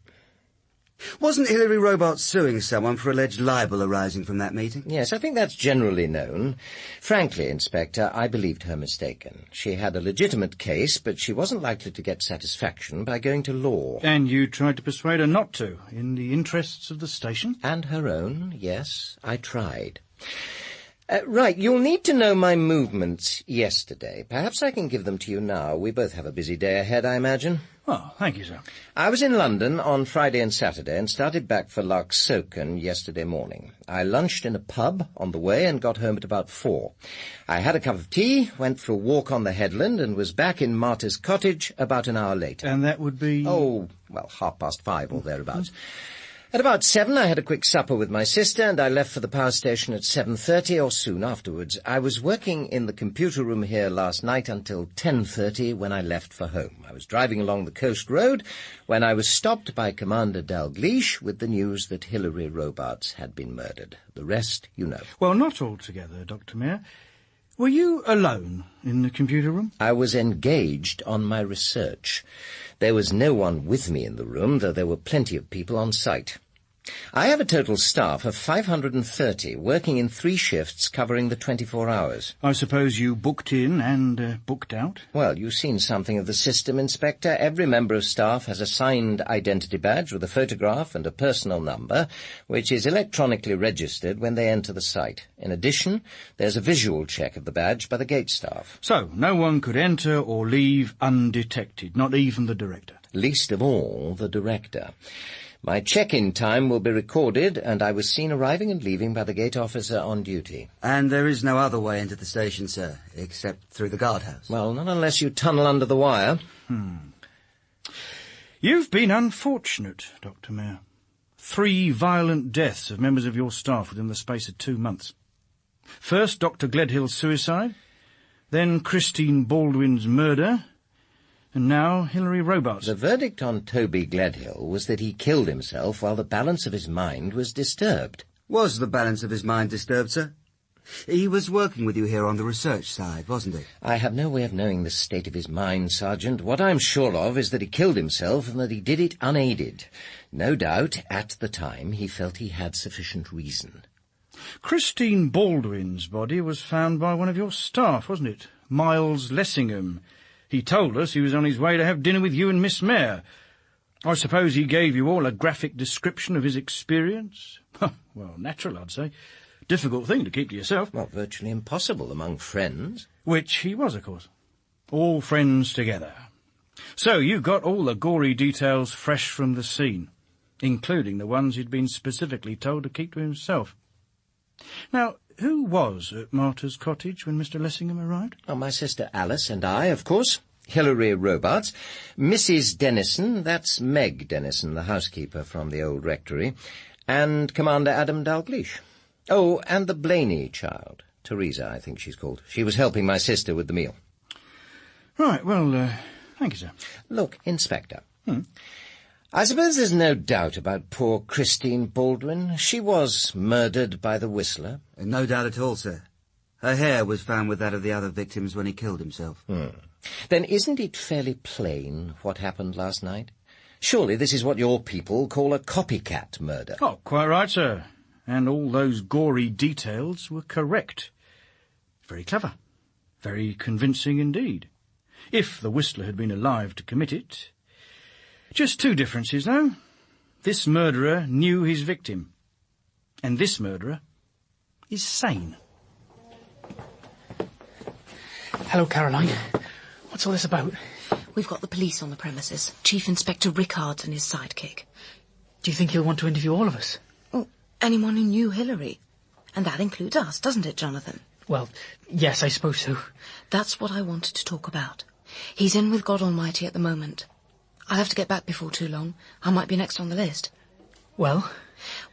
Wasn't Hilary Robarts suing someone for alleged libel arising from that meeting? Yes, I think that's generally known. Frankly, Inspector, I believed her mistaken. She had a legitimate case, but she wasn't likely to get satisfaction by going to law. And you tried to persuade her not to, in the interests of the station? And her own, yes, I tried. Right, you'll need to know my movements yesterday. Perhaps I can give them to you now. We both have a busy day ahead, I imagine. Oh, thank you, sir. I was in London on Friday and Saturday and started back for Larksoken yesterday morning. I lunched in a pub on the way and got home at about 4. I had a cup of tea, went for a walk on the headland and was back in Martyr's Cottage about an hour later. And that would be? Oh, well, 5:30 or thereabouts. At about 7, I had a quick supper with my sister, and I left for the power station at 7:30 or soon afterwards. I was working in the computer room here last night until 10:30 when I left for home. I was driving along the coast road when I was stopped by Commander Dalgliesh with the news that Hilary Robarts had been murdered. The rest you know. Well, not altogether, Dr. Mayor. Were you alone in the computer room? I was engaged on my research. There was no one with me in the room, though there were plenty of people on site. I have a total staff of 530, working in 3 shifts covering the 24 hours. I suppose you booked in and booked out? Well, you've seen something of the system, Inspector. Every member of staff has a signed identity badge with a photograph and a personal number, which is electronically registered when they enter the site. In addition, there's a visual check of the badge by the gate staff. So, no one could enter or leave undetected, not even the director? Least of all, the director. My check-in time will be recorded, and I was seen arriving and leaving by the gate officer on duty. And there is no other way into the station, sir, except through the guardhouse? Well, not unless you tunnel under the wire. You've been unfortunate, Dr. Mayor. 3 violent deaths of members of your staff within the space of 2 months. First, Dr. Gledhill's suicide, then Christine Baldwin's murder, and now Hilary Robarts. The verdict on Toby Gledhill was that he killed himself while the balance of his mind was disturbed. Was the balance of his mind disturbed, sir? He was working with you here on the research side, wasn't he? I have no way of knowing the state of his mind, Sergeant. What I'm sure of is that he killed himself and that he did it unaided. No doubt, at the time, he felt he had sufficient reason. Christine Baldwin's body was found by one of your staff, wasn't it? Miles Lessingham. He told us he was on his way to have dinner with you and Miss Mayor. I suppose he gave you all a graphic description of his experience? Well, natural, I'd say. Difficult thing to keep to yourself. Well, virtually impossible among friends. Which he was, of course. All friends together. So you got all the gory details fresh from the scene, including the ones he'd been specifically told to keep to himself. Now, who was at Martyr's Cottage when Mr. Lessingham arrived? Oh, my sister Alice and I, of course. Hilary Robarts. Mrs. Dennison, that's Meg Dennison, the housekeeper from the old rectory, and Commander Adam Dalgliesh. Oh, and the Blaney child. Teresa, I think she's called. She was helping my sister with the meal. Right, well, thank you, sir. Look, Inspector. I suppose there's no doubt about poor Christine Baldwin. She was murdered by the Whistler. No doubt at all, sir. Her hair was found with that of the other victims when he killed himself. Then isn't it fairly plain what happened last night? Surely this is what your people call a copycat murder. Oh, quite right, sir. And all those gory details were correct. Very clever. Very convincing indeed. If the Whistler had been alive to commit it. Just two differences, though. This murderer knew his victim. And this murderer is sane. Hello, Caroline. What's all this about? We've got the police on the premises. Chief Inspector Rickards and his sidekick. Do you think he'll want to interview all of us? Oh, anyone who knew Hillary. And that includes us, doesn't it, Jonathan? Well, yes, I suppose so. That's what I wanted to talk about. He's in with God Almighty at the moment. I'll have to get back before too long. I might be next on the list. Well?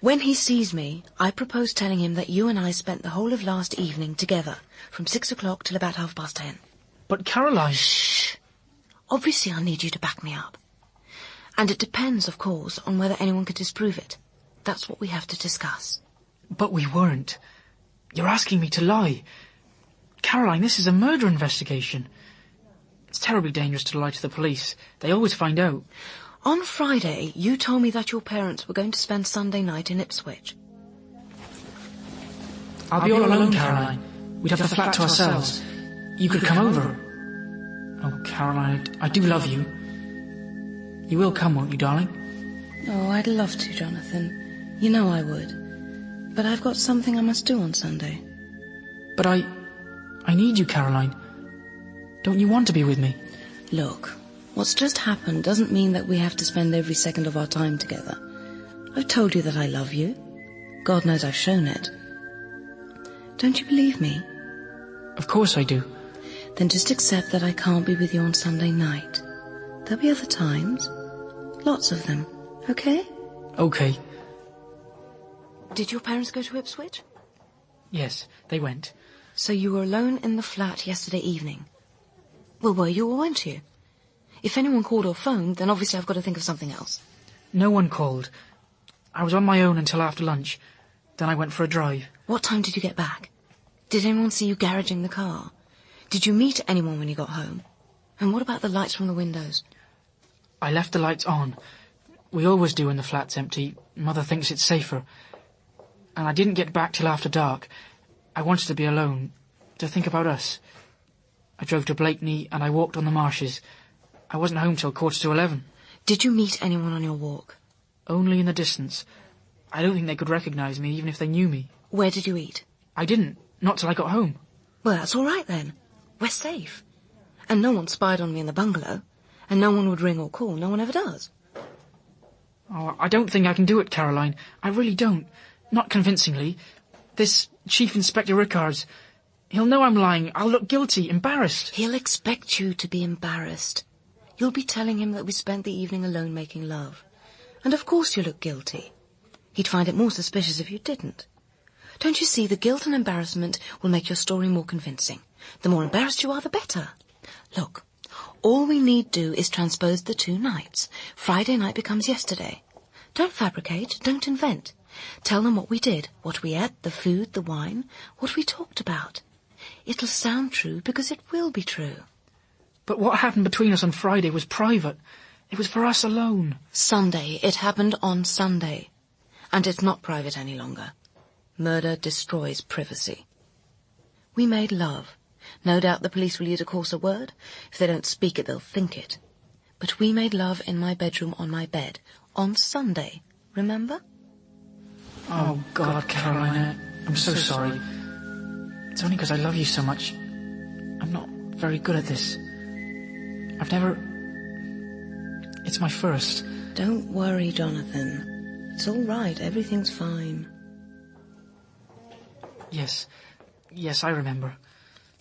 When he sees me, I propose telling him that you and I spent the whole of last evening together, from 6 o'clock till about 10:30. But Caroline... Shh! Obviously I need you to back me up. And it depends, of course, on whether anyone could disprove it. That's what we have to discuss. But we weren't. You're asking me to lie. Caroline, this is a murder investigation. It's terribly dangerous to lie to the police. They always find out. On Friday, you told me that your parents were going to spend Sunday night in Ipswich. I'll be all alone, Caroline. We'd have the flat to ourselves. You could come over. Oh, Caroline, I do love you. You will come, won't you, darling? Oh, I'd love to, Jonathan. You know I would. But I've got something I must do on Sunday. But I need you, Caroline. Don't you want to be with me? Look, what's just happened doesn't mean that we have to spend every second of our time together. I've told you that I love you. God knows I've shown it. Don't you believe me? Of course I do. Then just accept that I can't be with you on Sunday night. There'll be other times. Lots of them. Okay? Okay. Did your parents go to Ipswich? Yes, they went. So you were alone in the flat yesterday evening? Well, were you or weren't you? If anyone called or phoned, then obviously I've got to think of something else. No one called. I was on my own until after lunch. Then I went for a drive. What time did you get back? Did anyone see you garaging the car? Did you meet anyone when you got home? And what about the lights from the windows? I left the lights on. We always do when the flat's empty. Mother thinks it's safer. And I didn't get back till after dark. I wanted to be alone, to think about us. I drove to Blakeney and I walked on the marshes. I wasn't home till 11:15. Did you meet anyone on your walk? Only in the distance. I don't think they could recognise me, even if they knew me. Where did you eat? I didn't. Not till I got home. Well, that's all right then. We're safe. And no one spied on me in the bungalow. And no one would ring or call. No one ever does. Oh, I don't think I can do it, Caroline. I really don't. Not convincingly. This Chief Inspector Rickards, he'll know I'm lying. I'll look guilty, embarrassed. He'll expect you to be embarrassed. You'll be telling him that we spent the evening alone making love. And of course you'll look guilty. He'd find it more suspicious if you didn't. Don't you see, the guilt and embarrassment will make your story more convincing. The more embarrassed you are, the better. Look, all we need do is transpose the 2 nights. Friday night becomes yesterday. Don't fabricate, don't invent. Tell them what we did, what we ate, the food, the wine, what we talked about. It'll sound true because it will be true. But what happened between us on Friday was private. It was for us alone. Sunday. It happened on Sunday. And it's not private any longer. Murder destroys privacy. We made love. No doubt the police will use a coarser word. If they don't speak it, they'll think it. But we made love in my bedroom on my bed. On Sunday. Remember? Oh, God, Caroline, I'm so sorry. It's only because I love you so much. I'm not very good at this. I've never... It's my first. Don't worry, Jonathan. It's all right. Everything's fine. Yes, I remember.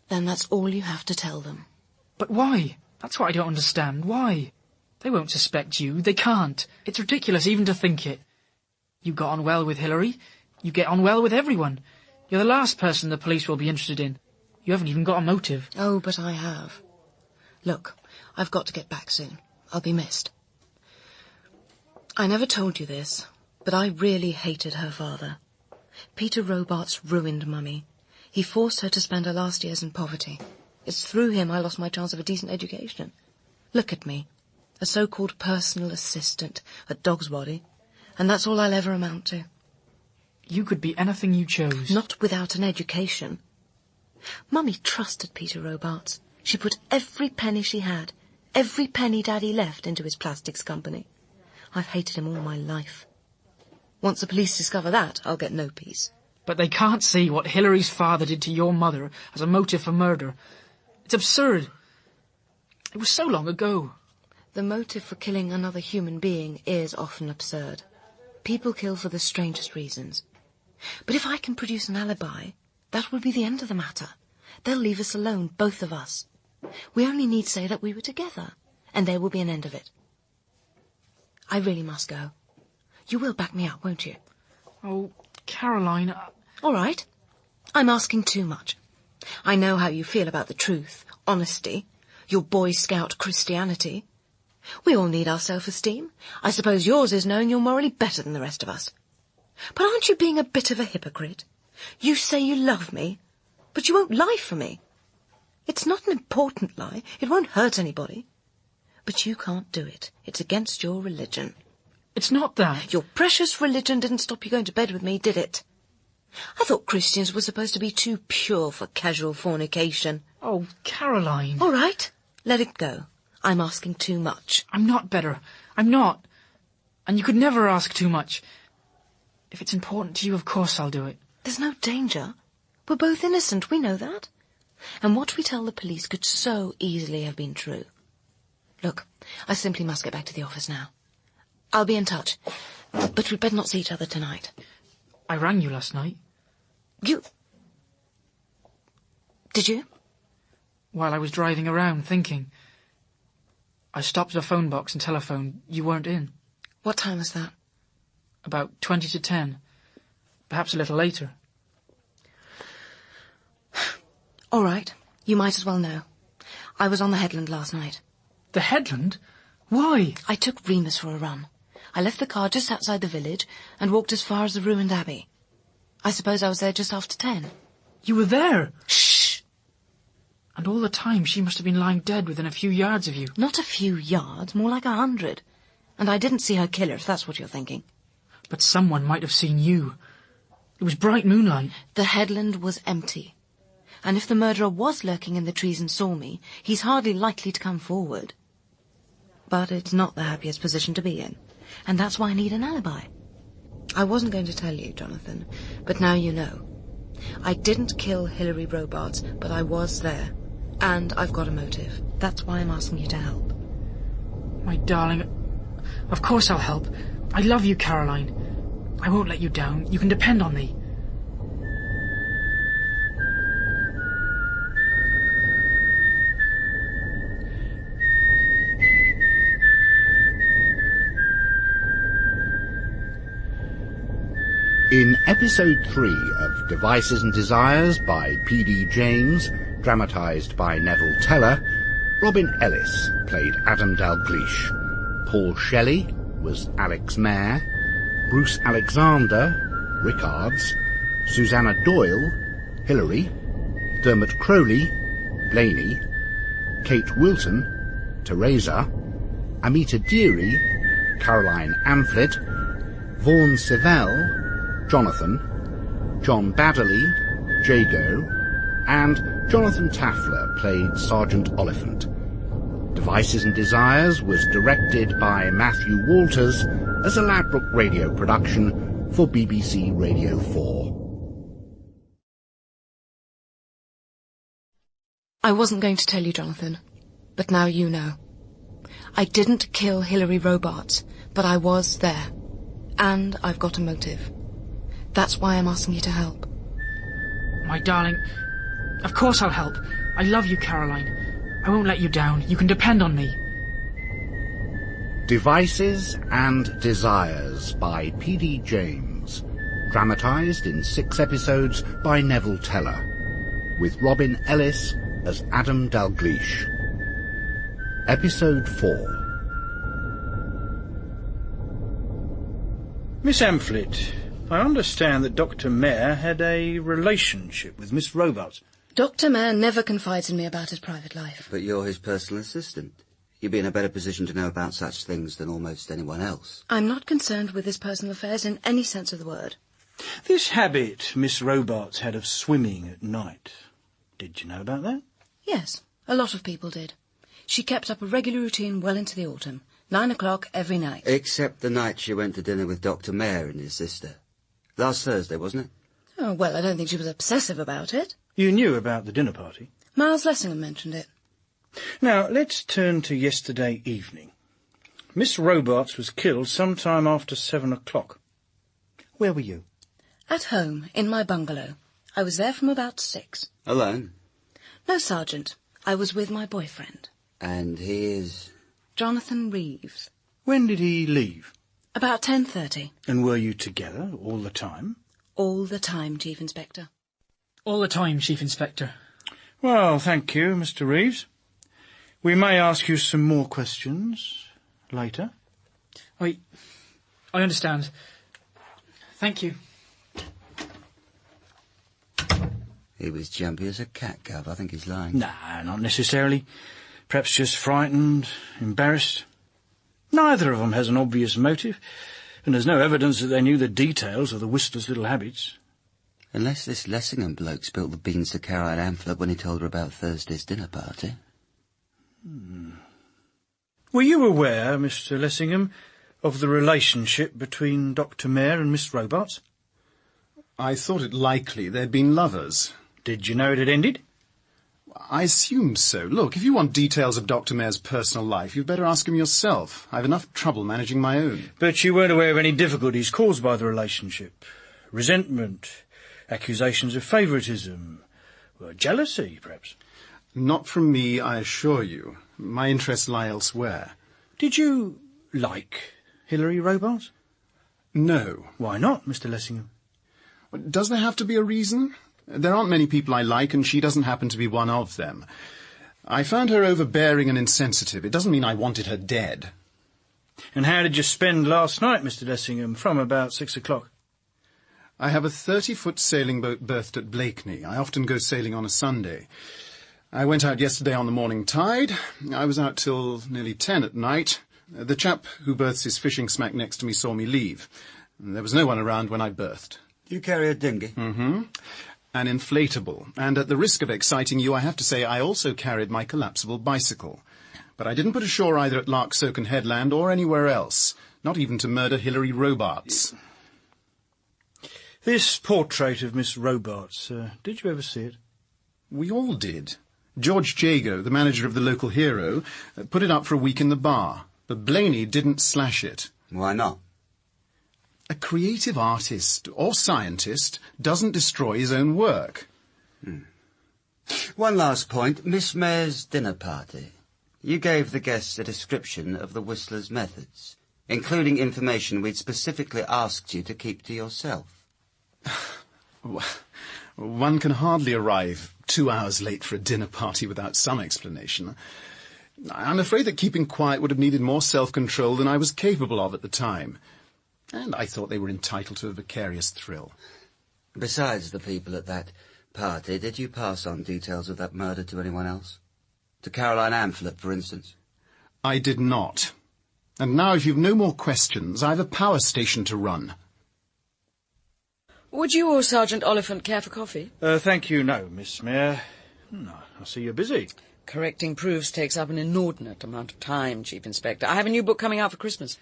Then that's all you have to tell them. But why? That's what I don't understand. Why? They won't suspect you. They can't. It's ridiculous even to think it. You got on well with Hillary. You get on well with everyone. You're the last person the police will be interested in. You haven't even got a motive. Oh, but I have. Look, I've got to get back soon. I'll be missed. I never told you this, but I really hated her father. Peter Robarts ruined Mummy. He forced her to spend her last years in poverty. It's through him I lost my chance of a decent education. Look at me, a so-called personal assistant at Dogsbody, and that's all I'll ever amount to. You could be anything you chose. Not without an education. Mummy trusted Peter Robarts. She put every penny she had, every penny Daddy left into his plastics company. I've hated him all my life. Once the police discover that, I'll get no peace. But they can't see what Hilary's father did to your mother as a motive for murder. It's absurd. It was so long ago. The motive for killing another human being is often absurd. People kill for the strangest reasons. But if I can produce an alibi, that will be the end of the matter. They'll leave us alone, both of us. We only need say that we were together, and there will be an end of it. I really must go. You will back me up, won't you? Oh, Caroline... All right. I'm asking too much. I know how you feel about the truth, honesty, your Boy Scout Christianity. We all need our self-esteem. I suppose yours is knowing you're morally better than the rest of us. But aren't you being a bit of a hypocrite? You say you love me, but you won't lie for me. It's not an important lie. It won't hurt anybody. But you can't do it. It's against your religion. It's not that. Your precious religion didn't stop you going to bed with me, did it? I thought Christians were supposed to be too pure for casual fornication. Oh, Caroline. All right, let it go. I'm asking too much. I'm not better. I'm not. And you could never ask too much. If it's important to you, of course I'll do it. There's no danger. We're both innocent, we know that. And what we tell the police could so easily have been true. Look, I simply must get back to the office now. I'll be in touch, but we'd better not see each other tonight. I rang you last night. You... Did you? While I was driving around, thinking. I stopped at a phone box and telephoned. You weren't in. What time was that? About 20 to 10. Perhaps a little later. All right. You might as well know. I was on the headland last night. The headland? Why? I took Remus for a run. I left the car just outside the village and walked as far as the ruined abbey. I suppose I was there just after 10. You were there? Shh! And all the time she must have been lying dead within a few yards of you. Not a few yards, more like 100. And I didn't see her kill her, if that's what you're thinking. But someone might have seen you. It was bright moonlight. The headland was empty. And if the murderer was lurking in the trees and saw me, he's hardly likely to come forward. But it's not the happiest position to be in. And that's why I need an alibi. I wasn't going to tell you, Jonathan, but now you know. I didn't kill Hilary Robarts, but I was there. And I've got a motive. That's why I'm asking you to help. My darling, of course I'll help. I love you, Caroline. I won't let you down. You can depend on me. In episode 3 of Devices and Desires by P.D. James, dramatised by Neville Teller, Robin Ellis played Adam Dalgliesh, Paul Shelley was Alex Mayer, Bruce Alexander, Rickards, Susanna Doyle, Hilary, Dermot Crowley, Blaney, Kate Wilton, Teresa, Amita Deary, Caroline Amphlett, Vaughan Sivell, Jonathan, John Baddeley, Jago, and Jonathan Taffler played Sergeant Oliphant. Devices and Desires was directed by Matthew Walters as a Ladbroke radio production for BBC Radio 4. I wasn't going to tell you, Jonathan, but now you know. I didn't kill Hilary Robarts, but I was there. And I've got a motive. That's why I'm asking you to help. My darling, of course I'll help. I love you, Caroline. I won't let you down. You can depend on me. Devices and Desires by P.D. James, dramatised in 6 episodes by Neville Teller, with Robin Ellis as Adam Dalgliesh. Episode 4. Miss Amphlett, I understand that Dr. Mayer had a relationship with Miss Robarts. Dr. Mayer never confides in me about his private life. But you're his personal assistant. You'd be in a better position to know about such things than almost anyone else. I'm not concerned with his personal affairs in any sense of the word. This habit Miss Robarts had of swimming at night, did you know about that? Yes, a lot of people did. She kept up a regular routine well into the autumn. 9 o'clock every night. Except the night she went to dinner with Dr. Mayer and his sister. Last Thursday, wasn't it? Oh, well, I don't think she was obsessive about it. You knew about the dinner party? Miles Lessingham mentioned it. Now, let's turn to yesterday evening. Miss Robarts was killed some time after 7 o'clock. Where were you? At home, in my bungalow. I was there from about 6. Alone? No, Sergeant. I was with my boyfriend. And he is? Jonathan Reeves. When did he leave? About 10:30. And were you together all the time? All the time, Chief Inspector. All the time, Chief Inspector. Well, thank you, Mr. Reeves. We may ask you some more questions later. I understand. Thank you. He was jumpy as a cat cub. I think he's lying. Nah, not necessarily. Perhaps just frightened, embarrassed. Neither of them has an obvious motive, and there's no evidence that they knew the details of the Whistler's little habits. Unless this Lessingham bloke spilt the beans to Caroline Amphlett when he told her about Thursday's dinner party. Were you aware, Mr. Lessingham, of the relationship between Dr. Mayer and Miss Robarts? I thought it likely they'd been lovers. Did you know it had ended? I assumed so. Look, if you want details of Dr. Mayer's personal life, you'd better ask him yourself. I've enough trouble managing my own. But you weren't aware of any difficulties caused by the relationship? Resentment, accusations of favouritism, or jealousy, perhaps? Not from me, I assure you. My interests lie elsewhere. Did you like Hilary Robarts? No. Why not, Mr. Lessingham? Does there have to be a reason? There aren't many people I like, and she doesn't happen to be one of them. I found her overbearing and insensitive. It doesn't mean I wanted her dead. And how did you spend last night, Mr. Lessingham, from about 6 o'clock? I have a 30-foot sailing boat berthed at Blakeney. I often go sailing on a Sunday. I went out yesterday on the morning tide. I was out till nearly 10 at night. The chap who berths his fishing smack next to me saw me leave. There was no one around when I berthed. Do you carry a dinghy? Mm-hmm. An inflatable. And at the risk of exciting you, I have to say I also carried my collapsible bicycle. But I didn't put ashore either at Larksoken Headland or anywhere else. Not even to murder Hilary Robarts. This portrait of Miss Robarts, did you ever see it? We all did. George Jago, the manager of the local Hero, put it up for a week in the bar. But Blaney didn't slash it. Why not? A creative artist or scientist doesn't destroy his own work. One last point. Miss Mayer's dinner party. You gave the guests a description of the Whistler's methods, including information we'd specifically asked you to keep to yourself. One can hardly arrive 2 hours late for a dinner party without some explanation. I'm afraid that keeping quiet would have needed more self-control than I was capable of at the time. And I thought they were entitled to a vicarious thrill. Besides the people at that party, did you pass on details of that murder to anyone else? To Caroline Amphlett, for instance? I did not. And now, if you've no more questions, I've a power station to run. Would you or Sergeant Oliphant care for coffee? Thank you, no, Miss Mayer. I see you're busy. Correcting proofs takes up an inordinate amount of time, Chief Inspector. I have a new book coming out for Christmas.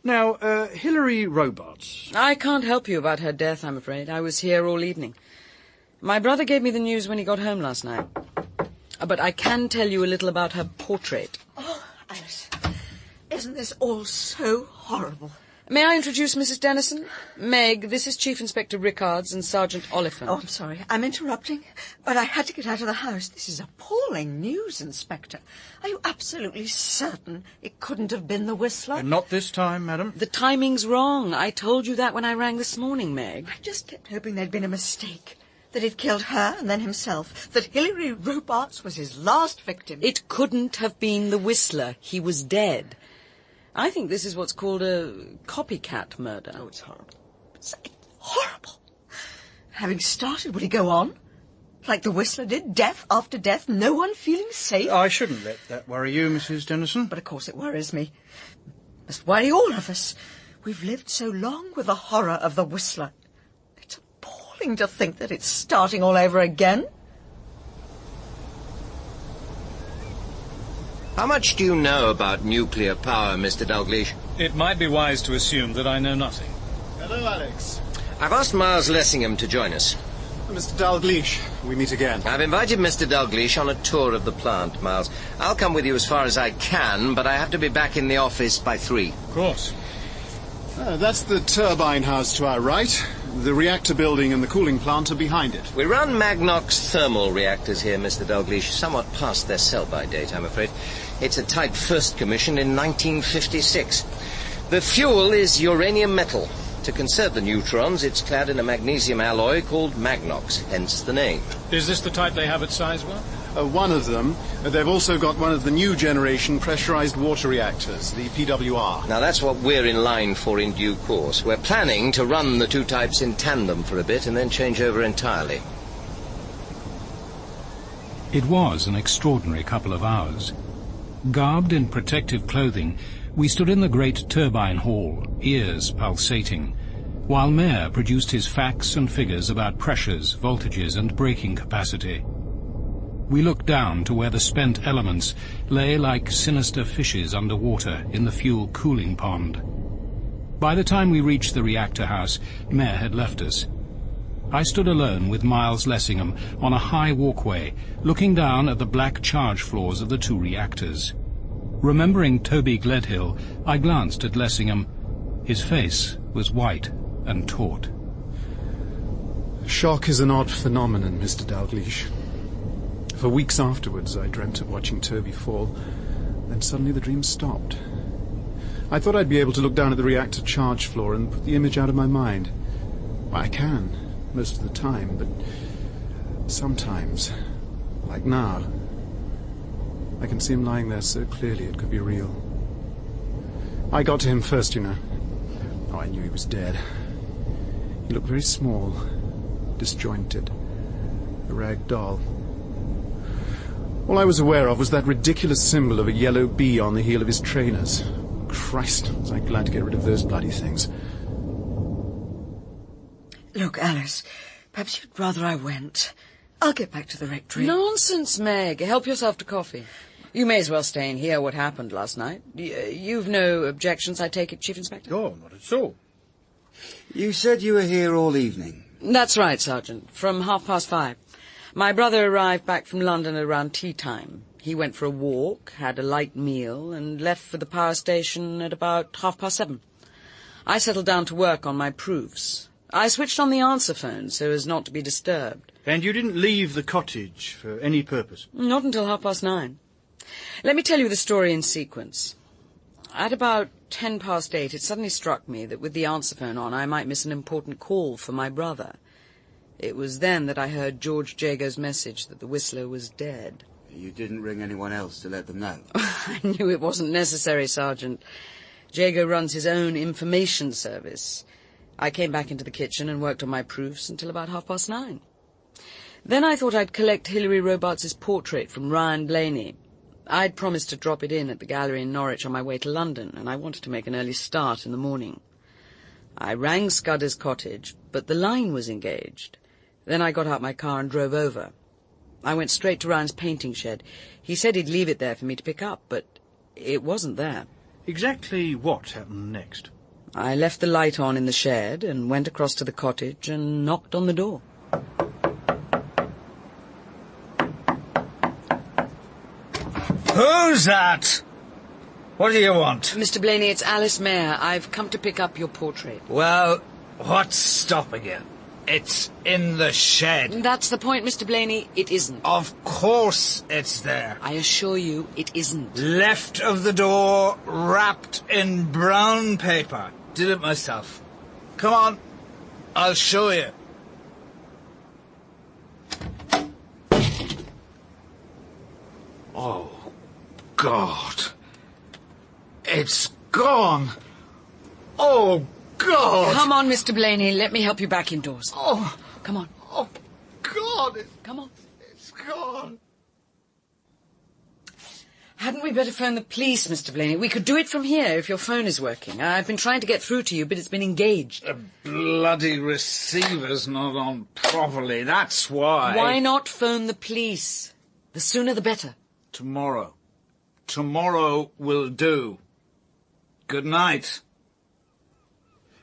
Now, Hilary Robarts. I can't help you about her death, I'm afraid. I was here all evening. My brother gave me the news when he got home last night. But I can tell you a little about her portrait. Oh, Alice, isn't this all so horrible? May I introduce Mrs. Dennison? Meg, this is Chief Inspector Rickards and Sergeant Oliphant. Oh, I'm sorry. I'm interrupting, but I had to get out of the house. This is appalling news, Inspector. Are you absolutely certain it couldn't have been the Whistler? Not this time, madam. The timing's wrong. I told you that when I rang this morning, Meg. I just kept hoping there'd been a mistake. That he'd killed her and then himself. That Hilary Robarts was his last victim. It couldn't have been the Whistler. He was dead. I think this is what's called a copycat murder. Oh, it's horrible. It's horrible. Having started, would he go on? Like the Whistler did, death after death, no one feeling safe? I shouldn't let that worry you, Mrs. Dennison. But of course it worries me. It must worry all of us. We've lived so long with the horror of the Whistler. It's appalling to think that it's starting all over again. How much do you know about nuclear power, Mr. Dalgliesh? It might be wise to assume that I know nothing. Hello, Alex. I've asked Miles Lessingham to join us. Mr. Dalgliesh, we meet again. I've invited Mr. Dalgliesh on a tour of the plant, Miles. I'll come with you as far as I can, but I have to be back in the office by 3. Of course. That's the turbine house to our right. The reactor building and the cooling plant are behind it. We run Magnox thermal reactors here, Mr. Dalgliesh, somewhat past their sell-by date, I'm afraid. It's a type first commissioned in 1956. The fuel is uranium metal. To conserve the neutrons, it's clad in a magnesium alloy called Magnox, hence the name. Is this the type they have at Sizewell? One of them. They've also got one of the new generation pressurized water reactors, the PWR. Now that's what we're in line for in due course. We're planning to run the 2 types in tandem for a bit and then change over entirely. It was an extraordinary couple of hours. Garbed in protective clothing, we stood in the great turbine hall, ears pulsating, while Mayer produced his facts and figures about pressures, voltages, and braking capacity. We looked down to where the spent elements lay like sinister fishes underwater in the fuel cooling pond. By the time we reached the reactor house, Mayer had left us. I stood alone with Miles Lessingham on a high walkway, looking down at the black charge floors of the 2 reactors. Remembering Toby Gledhill, I glanced at Lessingham. His face was white and taut. Shock is an odd phenomenon, Mr. Dalgliesh. For weeks afterwards, I dreamt of watching Toby fall. Then suddenly the dream stopped. I thought I'd be able to look down at the reactor charge floor and put the image out of my mind. Well, I can, most of the time, but sometimes, like now, I can see him lying there so clearly it could be real. I got to him first, you know. Oh, I knew he was dead. He looked very small, disjointed, a rag doll. All I was aware of was that ridiculous symbol of a yellow bee on the heel of his trainers. Christ, was I glad to get rid of those bloody things. Look, Alice, perhaps you'd rather I went. I'll get back to the rectory. Nonsense, Meg. Help yourself to coffee. You may as well stay and hear what happened last night. You've no objections, I take it, Chief Inspector? Oh, not at all. You said you were here all evening. That's right, Sergeant. From 5:30. My brother arrived back from London at around tea time. He went for a walk, had a light meal, and left for the power station at about 7:30. I settled down to work on my proofs. I switched on the answer phone so as not to be disturbed. And you didn't leave the cottage for any purpose? Not until 9:30. Let me tell you the story in sequence. At about 8:10, it suddenly struck me that with the answer phone on, I might miss an important call for my brother. It was then that I heard George Jago's message that the Whistler was dead. You didn't ring anyone else to let them know? I knew it wasn't necessary, Sergeant. Jago runs his own information service. I came back into the kitchen and worked on my proofs until about 9:30. Then I thought I'd collect Hilary Robarts' portrait from Ryan Blaney. I'd promised to drop it in at the gallery in Norwich on my way to London, and I wanted to make an early start in the morning. I rang Scudder's cottage, but the line was engaged. Then I got out my car and drove over. I went straight to Ryan's painting shed. He said he'd leave it there for me to pick up, but it wasn't there. Exactly what happened next? I left the light on in the shed and went across to the cottage and knocked on the door. Who's that? What do you want? Mr. Blaney, it's Alice Mayer. I've come to pick up your portrait. Well, what's stopping you? It's in the shed. That's the point, Mr. Blaney. It isn't. Of course it's there. I assure you, it isn't. Left of the door, wrapped in brown paper. Did it myself. Come on, I'll show you. Oh, God. It's gone. Oh, God. Come on, Mr. Blaney. Let me help you back indoors. Oh. Come on. Oh, God. Come on. It's gone. Hadn't we better phone the police, Mr. Blaney? We could do it from here if your phone is working. I've been trying to get through to you, but it's been engaged. The bloody receiver's not on properly, that's why. Why not phone the police? The sooner the better. Tomorrow. Tomorrow will do. Good night.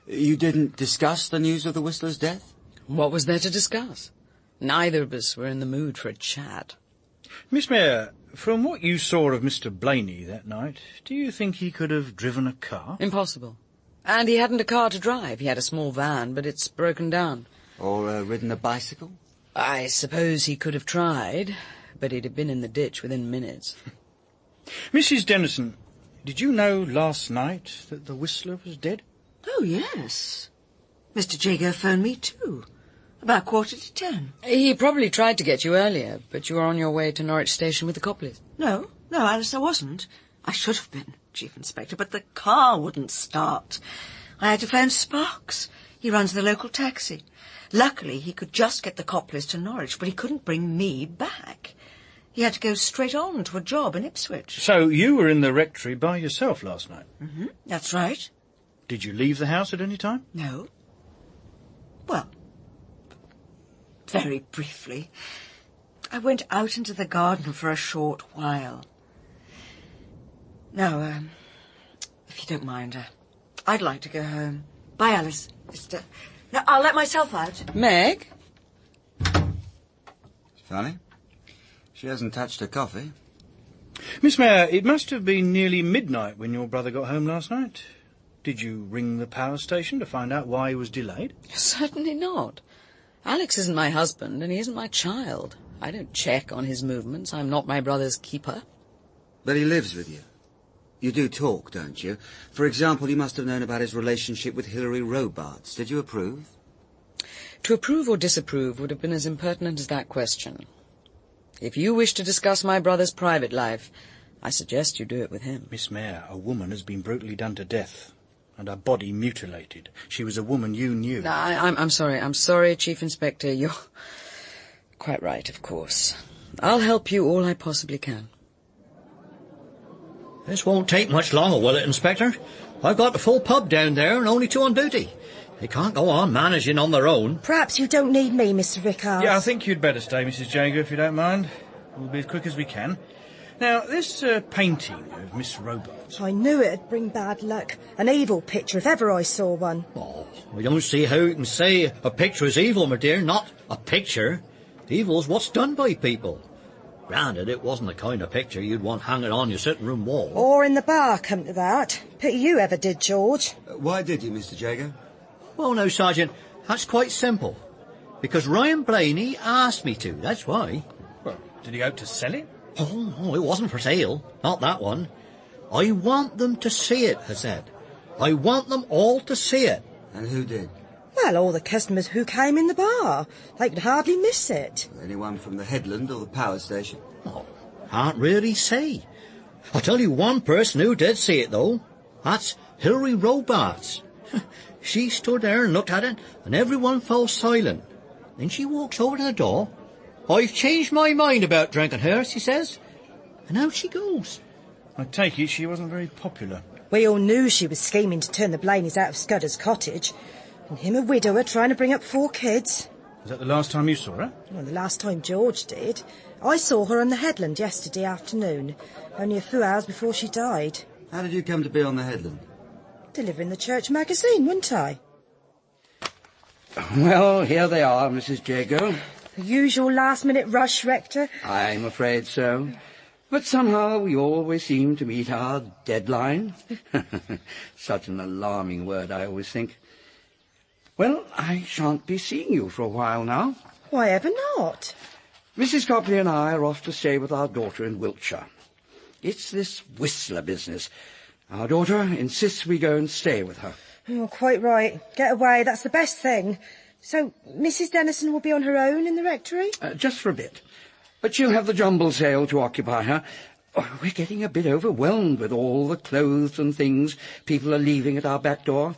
You didn't discuss the news of the Whistler's death? What was there to discuss? Neither of us were in the mood for a chat. Miss Mayor, from what you saw of Mr. Blaney that night, do you think he could have driven a car? Impossible. And he hadn't a car to drive. He had a small van, but it's broken down. Or ridden a bicycle? I suppose he could have tried, but he'd have been in the ditch within minutes. Mrs. Dennison, did you know last night that the Whistler was dead? Oh, yes. Mr. Jago phoned me too. About 10:15. He probably tried to get you earlier, but you were on your way to Norwich Station with the Copleys. No, Alice, I wasn't. I should have been, Chief Inspector, but the car wouldn't start. I had to phone Sparks. He runs the local taxi. Luckily, he could just get the Copleys to Norwich, but he couldn't bring me back. He had to go straight on to a job in Ipswich. So you were in the rectory by yourself last night? Mm-hmm. That's right. Did you leave the house at any time? No. Well, very briefly. I went out into the garden for a short while. Now, if you don't mind, I'd like to go home. Bye, Alice. Now, I'll let myself out. Meg? Funny. She hasn't touched her coffee. Miss Mayor, it must have been nearly midnight when your brother got home last night. Did you ring the power station to find out why he was delayed? Certainly not. Alex isn't my husband, and he isn't my child. I don't check on his movements. I'm not my brother's keeper. But he lives with you. You do talk, don't you? For example, you must have known about his relationship with Hilary Robarts. Did you approve? To approve or disapprove would have been as impertinent as that question. If you wish to discuss my brother's private life, I suggest you do it with him. Miss Mayor, a woman has been brutally done to death, and her body mutilated. She was a woman you knew. I'm sorry. I'm sorry, Chief Inspector. You're quite right, of course. I'll help you all I possibly can. This won't take much longer, will it, Inspector? I've got the full pub down there and only two on duty. They can't go on managing on their own. Perhaps you don't need me, Mr. Rickards. Yeah, I think you'd better stay, Mrs. Jago, if you don't mind. We'll be as quick as we can. Now, this painting of Miss Robarts... I knew it'd bring bad luck. An evil picture, if ever I saw one. Oh, I don't see how you can say a picture is evil, my dear. Not a picture. Evil's what's done by people. Granted, it wasn't the kind of picture you'd want hanging on your sitting room wall. Or in the bar, come to that. Pity you ever did, George. Why did you, Mr. Jago? Well, no, Sergeant, that's quite simple. Because Ryan Blaney asked me to, that's why. Well, did he hope to sell it? Oh, no, it wasn't for sale. Not that one. I want them to see it, I said. I want them all to see it. And who did? Well, all the customers who came in the bar. They could hardly miss it. Anyone from the headland or the power station? Oh, can't really say. I'll tell you one person who did see it, though. That's Hilary Robarts. She stood there and looked at it, and everyone fell silent. Then she walks over to the door. I've changed my mind about drinking her, she says. And out she goes. I take it she wasn't very popular. We all knew she was scheming to turn the Blaneys out of Scudder's cottage. And him a widower trying to bring up 4 kids. Was that the last time you saw her? Well, the last time George did. I saw her on the headland yesterday afternoon, only a few hours before she died. How did you come to be on the headland? Delivering the church magazine, wasn't I? Well, here they are, Mrs. Jago. The usual last-minute rush, Rector. I'm afraid so. But somehow we always seem to meet our deadline. Such an alarming word, I always think. Well, I shan't be seeing you for a while now. Why ever not? Mrs. Copley and I are off to stay with our daughter in Wiltshire. It's this Whistler business. Our daughter insists we go and stay with her. Oh, quite right. Get away, that's the best thing. So, Mrs. Dennison will be on her own in the rectory? Just for a bit. But she'll have the jumble sale to occupy her. Oh, we're getting a bit overwhelmed with all the clothes and things people are leaving at our back door.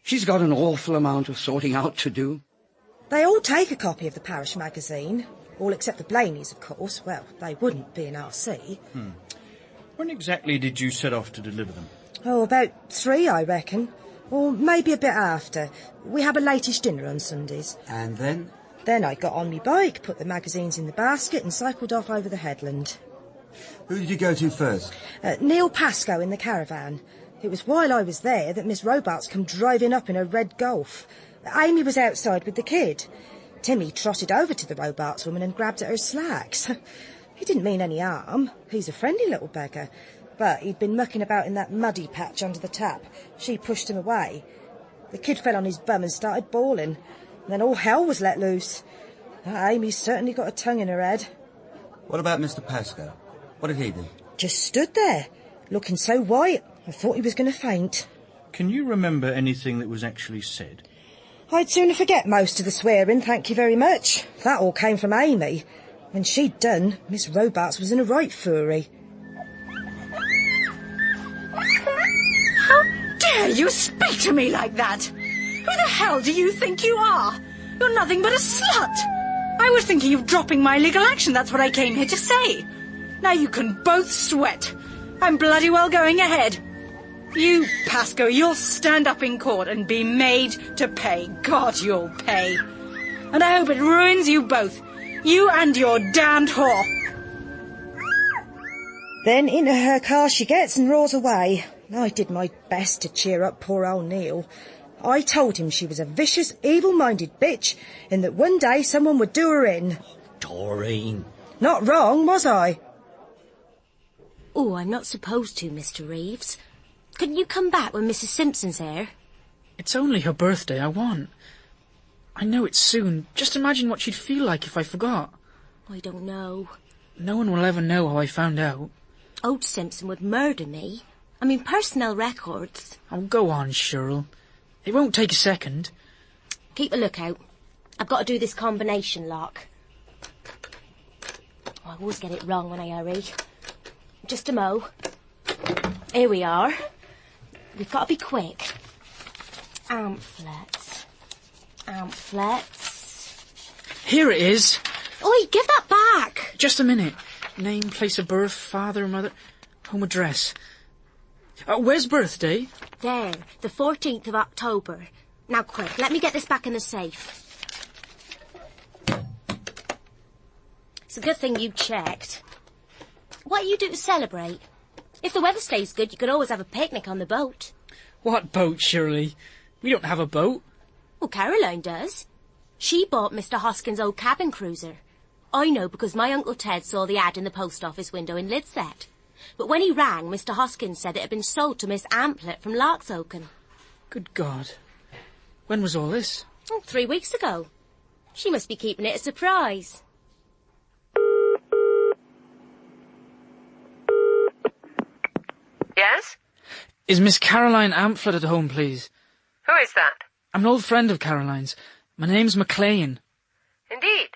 She's got an awful amount of sorting out to do. They all take a copy of the parish magazine. All except the Blaneys, of course. Well, they wouldn't be in RC. When exactly did you set off to deliver them? Oh, about 3, I reckon. Or maybe a bit after. We have a latish dinner on Sundays. And then? Then I got on my bike, put the magazines in the basket and cycled off over the headland. Who did you go to first? Neil Pascoe in the caravan. It was while I was there that Miss Robarts come driving up in a red Golf. Amy was outside with the kid. Timmy trotted over to the Robarts woman and grabbed at her slacks. He didn't mean any harm. He's a friendly little beggar. But he'd been mucking about in that muddy patch under the tap. She pushed him away. The kid fell on his bum and started bawling. And then all hell was let loose. Amy's certainly got a tongue in her head. What about Mr. Pascoe? What did he do? Just stood there, looking so white, I thought he was going to faint. Can you remember anything that was actually said? I'd sooner forget most of the swearing, thank you very much. That all came from Amy. When she'd done, Miss Robarts was in a right fury. How dare you speak to me like that? Who the hell do you think you are? You're nothing but a slut. I was thinking of dropping my legal action, that's what I came here to say. Now you can both sweat. I'm bloody well going ahead. You, Pascoe, you'll stand up in court and be made to pay. God, you'll pay. And I hope it ruins you both. You and your damned whore. Then into her car she gets and roars away. I did my best to cheer up poor old Neil. I told him she was a vicious, evil-minded bitch and that one day someone would do her in. Doreen. Not wrong, was I? Oh, I'm not supposed to, Mr. Reeves. Couldn't you come back when Mrs. Simpson's here? It's only her birthday, I want. I know it's soon. Just imagine what she'd feel like if I forgot. I don't know. No one will ever know how I found out. Old Simpson would murder me. I mean, personnel records. Oh, go on, Cheryl. It won't take a second. Keep a lookout. I've got to do this combination lock. I always get it wrong when I hurry. Just a mo. Here we are. We've got to be quick. Pamphlets. Here it is. Oi, give that back. Just a minute. Name, place of birth, father, mother, home address. Where's birthday? There, the 14th of October. Now quick, let me get this back in the safe. It's a good thing you checked. What do you do to celebrate? If the weather stays good, you could always have a picnic on the boat. What boat, Shirley? We don't have a boat. Well, Caroline does. She bought Mr. Hoskins' old cabin cruiser. I know because my Uncle Ted saw the ad in the post office window in Lidset. But when he rang, Mr. Hoskins said it had been sold to Miss Amplet from Larksoken. Good God. When was all this? 3 weeks ago. She must be keeping it a surprise. Yes? Is Miss Caroline Amplet at home, please? Who is that? I'm an old friend of Caroline's. My name's McLean. Indeed.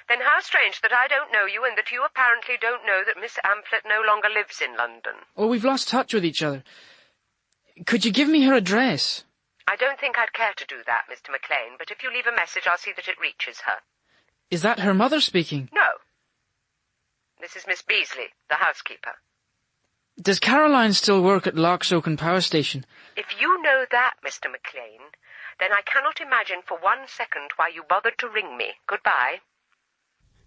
Then how strange that I don't know you and that you apparently don't know that Miss Amplet no longer lives in London. Oh, we've lost touch with each other. Could you give me her address? I don't think I'd care to do that, Mr. McLean, but if you leave a message, I'll see that it reaches her. Is that her mother speaking? No. This is Miss Beasley, the housekeeper. Does Caroline still work at Larksoken Power Station? If you know that, Mr. McLean, then I cannot imagine for 1 second why you bothered to ring me. Goodbye.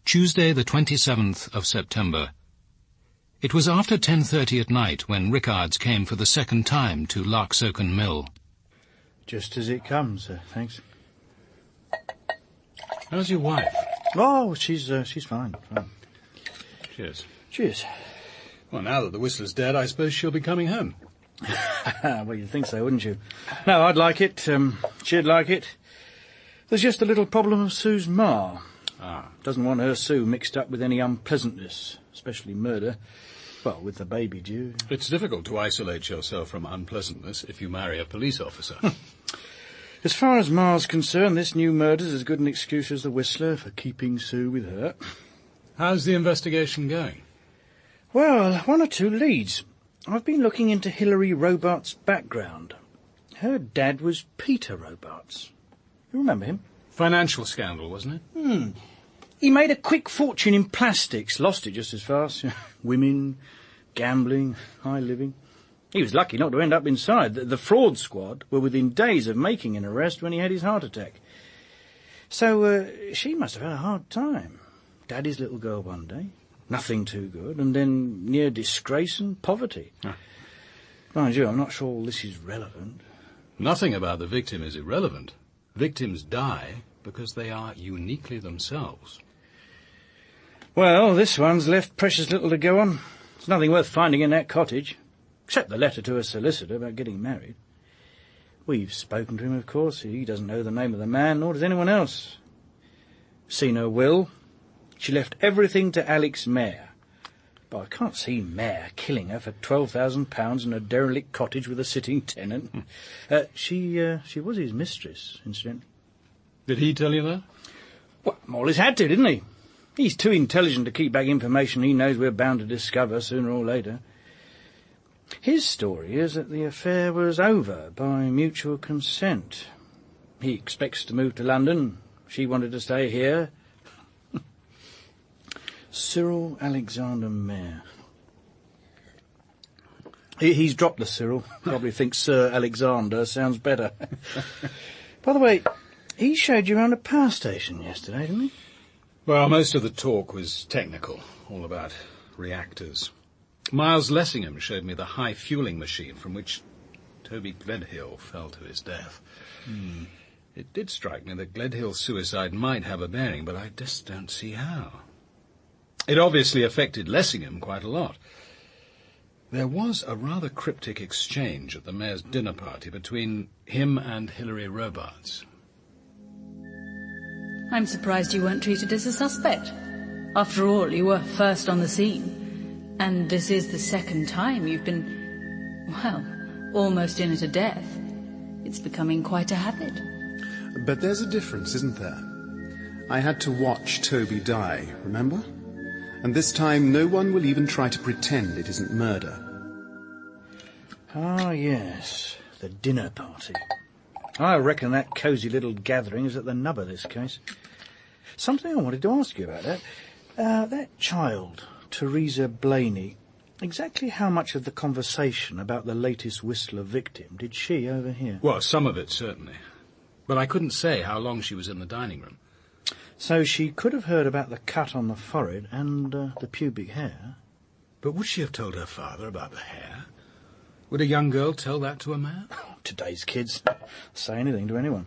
Tuesday, the 27th of September. It was after 10:30 at night when Rickards came for the second time to Larksoken Mill. Just as it comes, thanks. How's your wife? Oh, she's fine. Cheers. Cheers. Well, now that the Whistler's dead, I suppose she'll be coming home. Well, you'd think so, wouldn't you? No, I'd like it. She'd like it. There's just a little problem of Sue's ma. Doesn't want her Sue mixed up with any unpleasantness, especially murder. Well, with the baby due. It's difficult to isolate yourself from unpleasantness if you marry a police officer. As far as Ma's concerned, this new murder's as good an excuse as the Whistler for keeping Sue with her. How's the investigation going? Well, 1 or 2 leads. I've been looking into Hilary Robarts' background. Her dad was Peter Robarts. You remember him? Financial scandal, wasn't it? He made a quick fortune in plastics, lost it just as fast. Women, gambling, high living. He was lucky not to end up inside. The fraud squad were within days of making an arrest when he had his heart attack. So she must have had a hard time. Daddy's little girl one day, nothing too good, and then near disgrace and poverty. Mind you, I'm not sure all this is relevant. Nothing about the victim is irrelevant. Victims die because they are uniquely themselves. Well, this one's left precious little to go on. There's nothing worth finding in that cottage, except the letter to her solicitor about getting married. We've spoken to him, of course. He doesn't know the name of the man, nor does anyone else. Seen her will. She left everything to Alex Mayer. But I can't see Mayer killing her for £12,000 in a derelict cottage with a sitting tenant. She was his mistress, incidentally. Did he tell you that? Well, Morley's had to, didn't he? He's too intelligent to keep back information he knows we're bound to discover sooner or later. His story is that the affair was over by mutual consent. He expects to move to London. She wanted to stay here. Cyril Alexander Mayer. He's dropped the Cyril. Probably thinks Sir Alexander sounds better. By the way, he showed you around a power station yesterday, didn't he? Well, most of the talk was technical, all about reactors. Miles Lessingham showed me the high fueling machine from which Toby Gledhill fell to his death. It did strike me that Gledhill's suicide might have a bearing, but I just don't see how. It obviously affected Lessingham quite a lot. There was a rather cryptic exchange at the mayor's dinner party between him and Hilary Robarts. I'm surprised you weren't treated as a suspect. After all, you were first on the scene. And this is the second time you've been, well, almost in at a death. It's becoming quite a habit. But there's a difference, isn't there? I had to watch Toby die, remember? And this time no one will even try to pretend it isn't murder. Ah, yes, the dinner party. I reckon that cosy little gathering is at the nub of this case. Something I wanted to ask you about that. That child, Teresa Blaney, exactly how much of the conversation about the latest Whistler victim did she overhear? Well, some of it, certainly. But I couldn't say how long she was in the dining room. So she could have heard about the cut on the forehead and the pubic hair. But would she have told her father about the hair? Would a young girl tell that to a man? Today's kids say anything to anyone.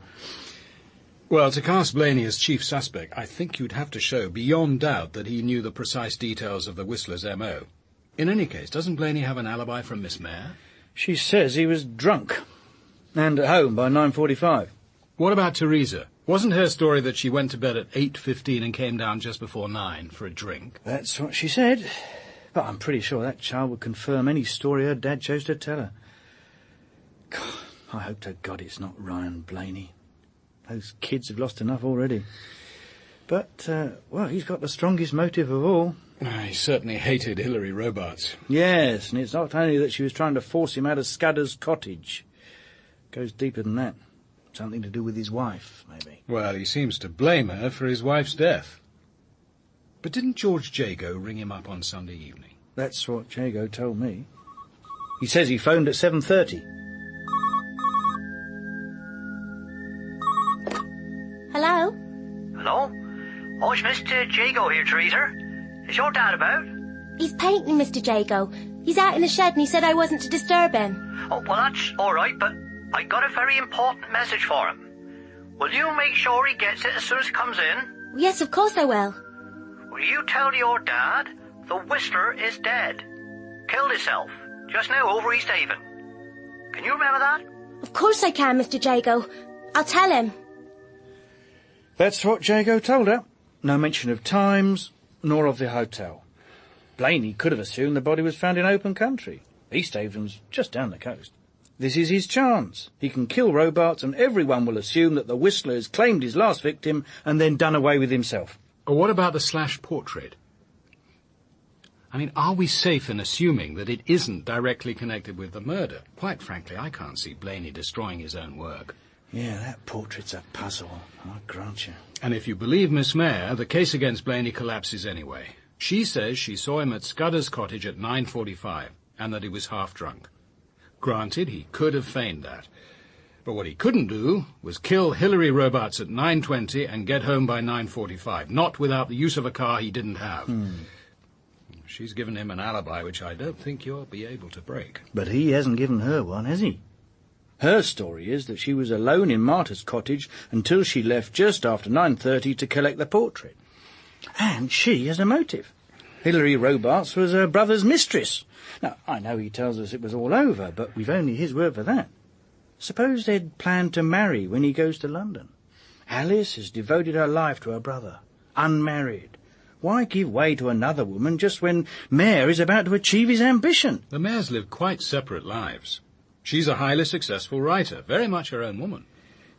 Well, to cast Blaney as chief suspect, I think you'd have to show beyond doubt that he knew the precise details of the Whistler's M.O. In any case, doesn't Blaney have an alibi from Miss Mayer? She says he was drunk and at home by 9:45. What about Teresa? Wasn't her story that she went to bed at 8:15 and came down just before 9 for a drink? That's what she said. But I'm pretty sure that child would confirm any story her dad chose to tell her. God, I hope to God it's not Ryan Blaney. Those kids have lost enough already. But, well, he's got the strongest motive of all. He certainly hated Hilary Robarts. Yes, and it's not only that she was trying to force him out of Scudder's cottage. It goes deeper than that. Something to do with his wife, maybe. Well, he seems to blame her for his wife's death. But didn't George Jago ring him up on Sunday evening? That's what Jago told me. He says he phoned at 7:30. Hello? Hello? Oh, it's Mr. Jago here, Teresa. Is your dad about? He's painting, Mr. Jago. He's out in the shed and he said I wasn't to disturb him. Oh, well, that's all right, but I got a very important message for him. Will you make sure he gets it as soon as it comes in? Yes, of course I will. Will you tell your dad the Whistler is dead? Killed himself just now over East Haven. Can you remember that? Of course I can, Mr. Jago. I'll tell him. That's what Jago told her. No mention of times, nor of the hotel. Blaney could have assumed the body was found in open country. East Haven's just down the coast. This is his chance. He can kill Robarts and everyone will assume that the Whistler has claimed his last victim and then done away with himself. Or what about the Slash portrait? I mean, are we safe in assuming that it isn't directly connected with the murder? Quite frankly, I can't see Blaney destroying his own work. Yeah, that portrait's a puzzle, I grant you. And if you believe Miss Mayer, the case against Blaney collapses anyway. She says she saw him at Scudder's cottage at 9:45 and that he was half drunk. Granted, he could have feigned that. But what he couldn't do was kill Hilary Robarts at 9:20 and get home by 9:45, not without the use of a car he didn't have. She's given him an alibi which I don't think you'll be able to break. But he hasn't given her one, has he? Her story is that she was alone in Martha's cottage until she left just after 9:30 to collect the portrait. And she has a motive. Hilary Robarts was her brother's mistress. Now, I know he tells us it was all over, but we've only his word for that. Suppose they'd planned to marry when he goes to London. Alice has devoted her life to her brother, unmarried. Why give way to another woman just when Mayor is about to achieve his ambition? The Mayors live quite separate lives. She's a highly successful writer, very much her own woman.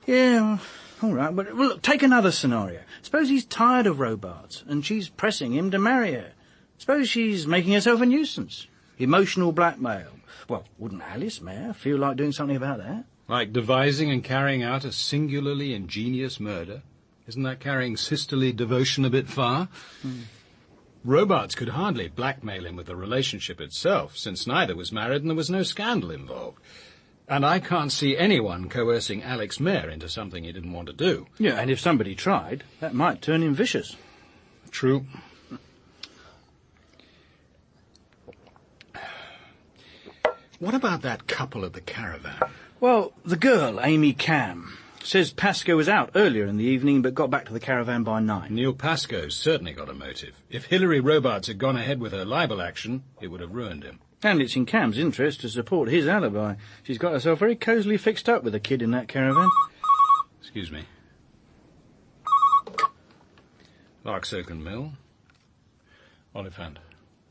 Yeah, all right, but well, look, take another scenario. Suppose he's tired of Robarts and she's pressing him to marry her. Suppose she's making herself a nuisance. Emotional blackmail. Well, wouldn't Alice, Mayor, feel like doing something about that? Like devising and carrying out a singularly ingenious murder? Isn't that carrying sisterly devotion a bit far? Robarts could hardly blackmail him with the relationship itself, since neither was married and there was no scandal involved. And I can't see anyone coercing Alex Mayer into something he didn't want to do. Yeah, and if somebody tried, that might turn him vicious. True. What about that couple at the caravan? Well, the girl, Amy Cam, says Pascoe was out earlier in the evening but got back to the caravan by 9. Neil Pascoe's certainly got a motive. If Hilary Robarts had gone ahead with her libel action, it would have ruined him. And it's in Cam's interest to support his alibi. She's got herself very cosily fixed up with a kid in that caravan. Excuse me. Larksoken Mill. Olive hand.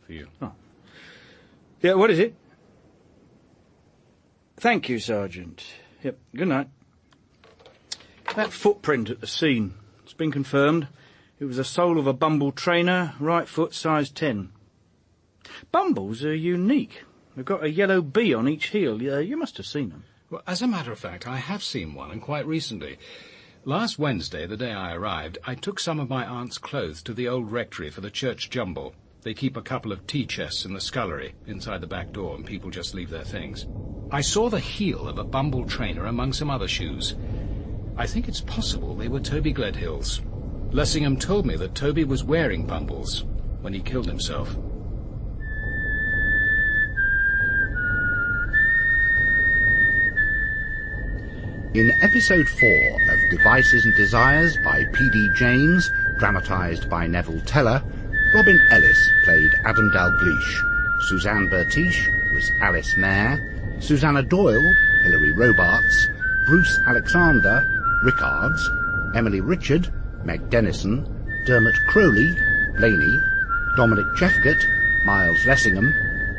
For you. Oh. Yeah, what is it? Thank you, Sergeant. Yep, good night. That footprint at the scene. It's been confirmed. It was the sole of a Bumble trainer, right foot, size 10. Bumbles are unique. They've got a yellow bee on each heel. You must have seen them. Well, as a matter of fact, I have seen one, and quite recently. Last Wednesday, the day I arrived, I took some of my aunt's clothes to the old rectory for the church jumble. They keep a couple of tea chests in the scullery, inside the back door, and people just leave their things. I saw the heel of a Bumble trainer among some other shoes. I think it's possible they were Toby Gledhill's. Lessingham told me that Toby was wearing Bumbles when he killed himself. In episode 4 of Devices and Desires by P.D. James, dramatised by Neville Teller, Robin Ellis played Adam Dalgliesh, Suzanne Bertiche was Alice Mayer, Susanna Doyle, Hilary Robarts, Bruce Alexander, Rickards, Emily Richard, Meg Dennison, Dermot Crowley, Blaney, Dominic Jeffgott, Miles Lessingham,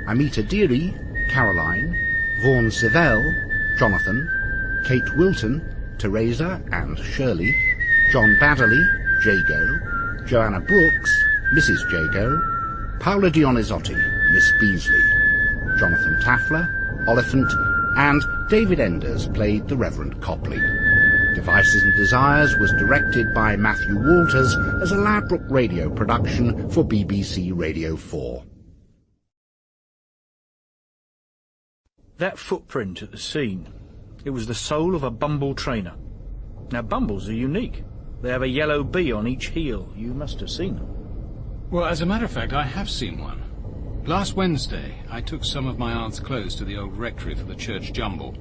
Amita Deary, Caroline, Vaughan Sivell, Jonathan, Kate Wilton, Teresa and Shirley, John Baddeley, Jago, Joanna Brooks, Mrs. Jago, Paola Dionizotti, Miss Beasley, Jonathan Taffler, Oliphant, and David Enders played the Reverend Copley. Devices and Desires was directed by Matthew Walters as a Ladbroke Radio production for BBC Radio 4. That footprint at the scene, it was the sole of a Bumble trainer. Now, Bumbles are unique. They have a yellow bee on each heel. You must have seen them. Well, as a matter of fact, I have seen one. Last Wednesday, I took some of my aunt's clothes to the old rectory for the church jumble.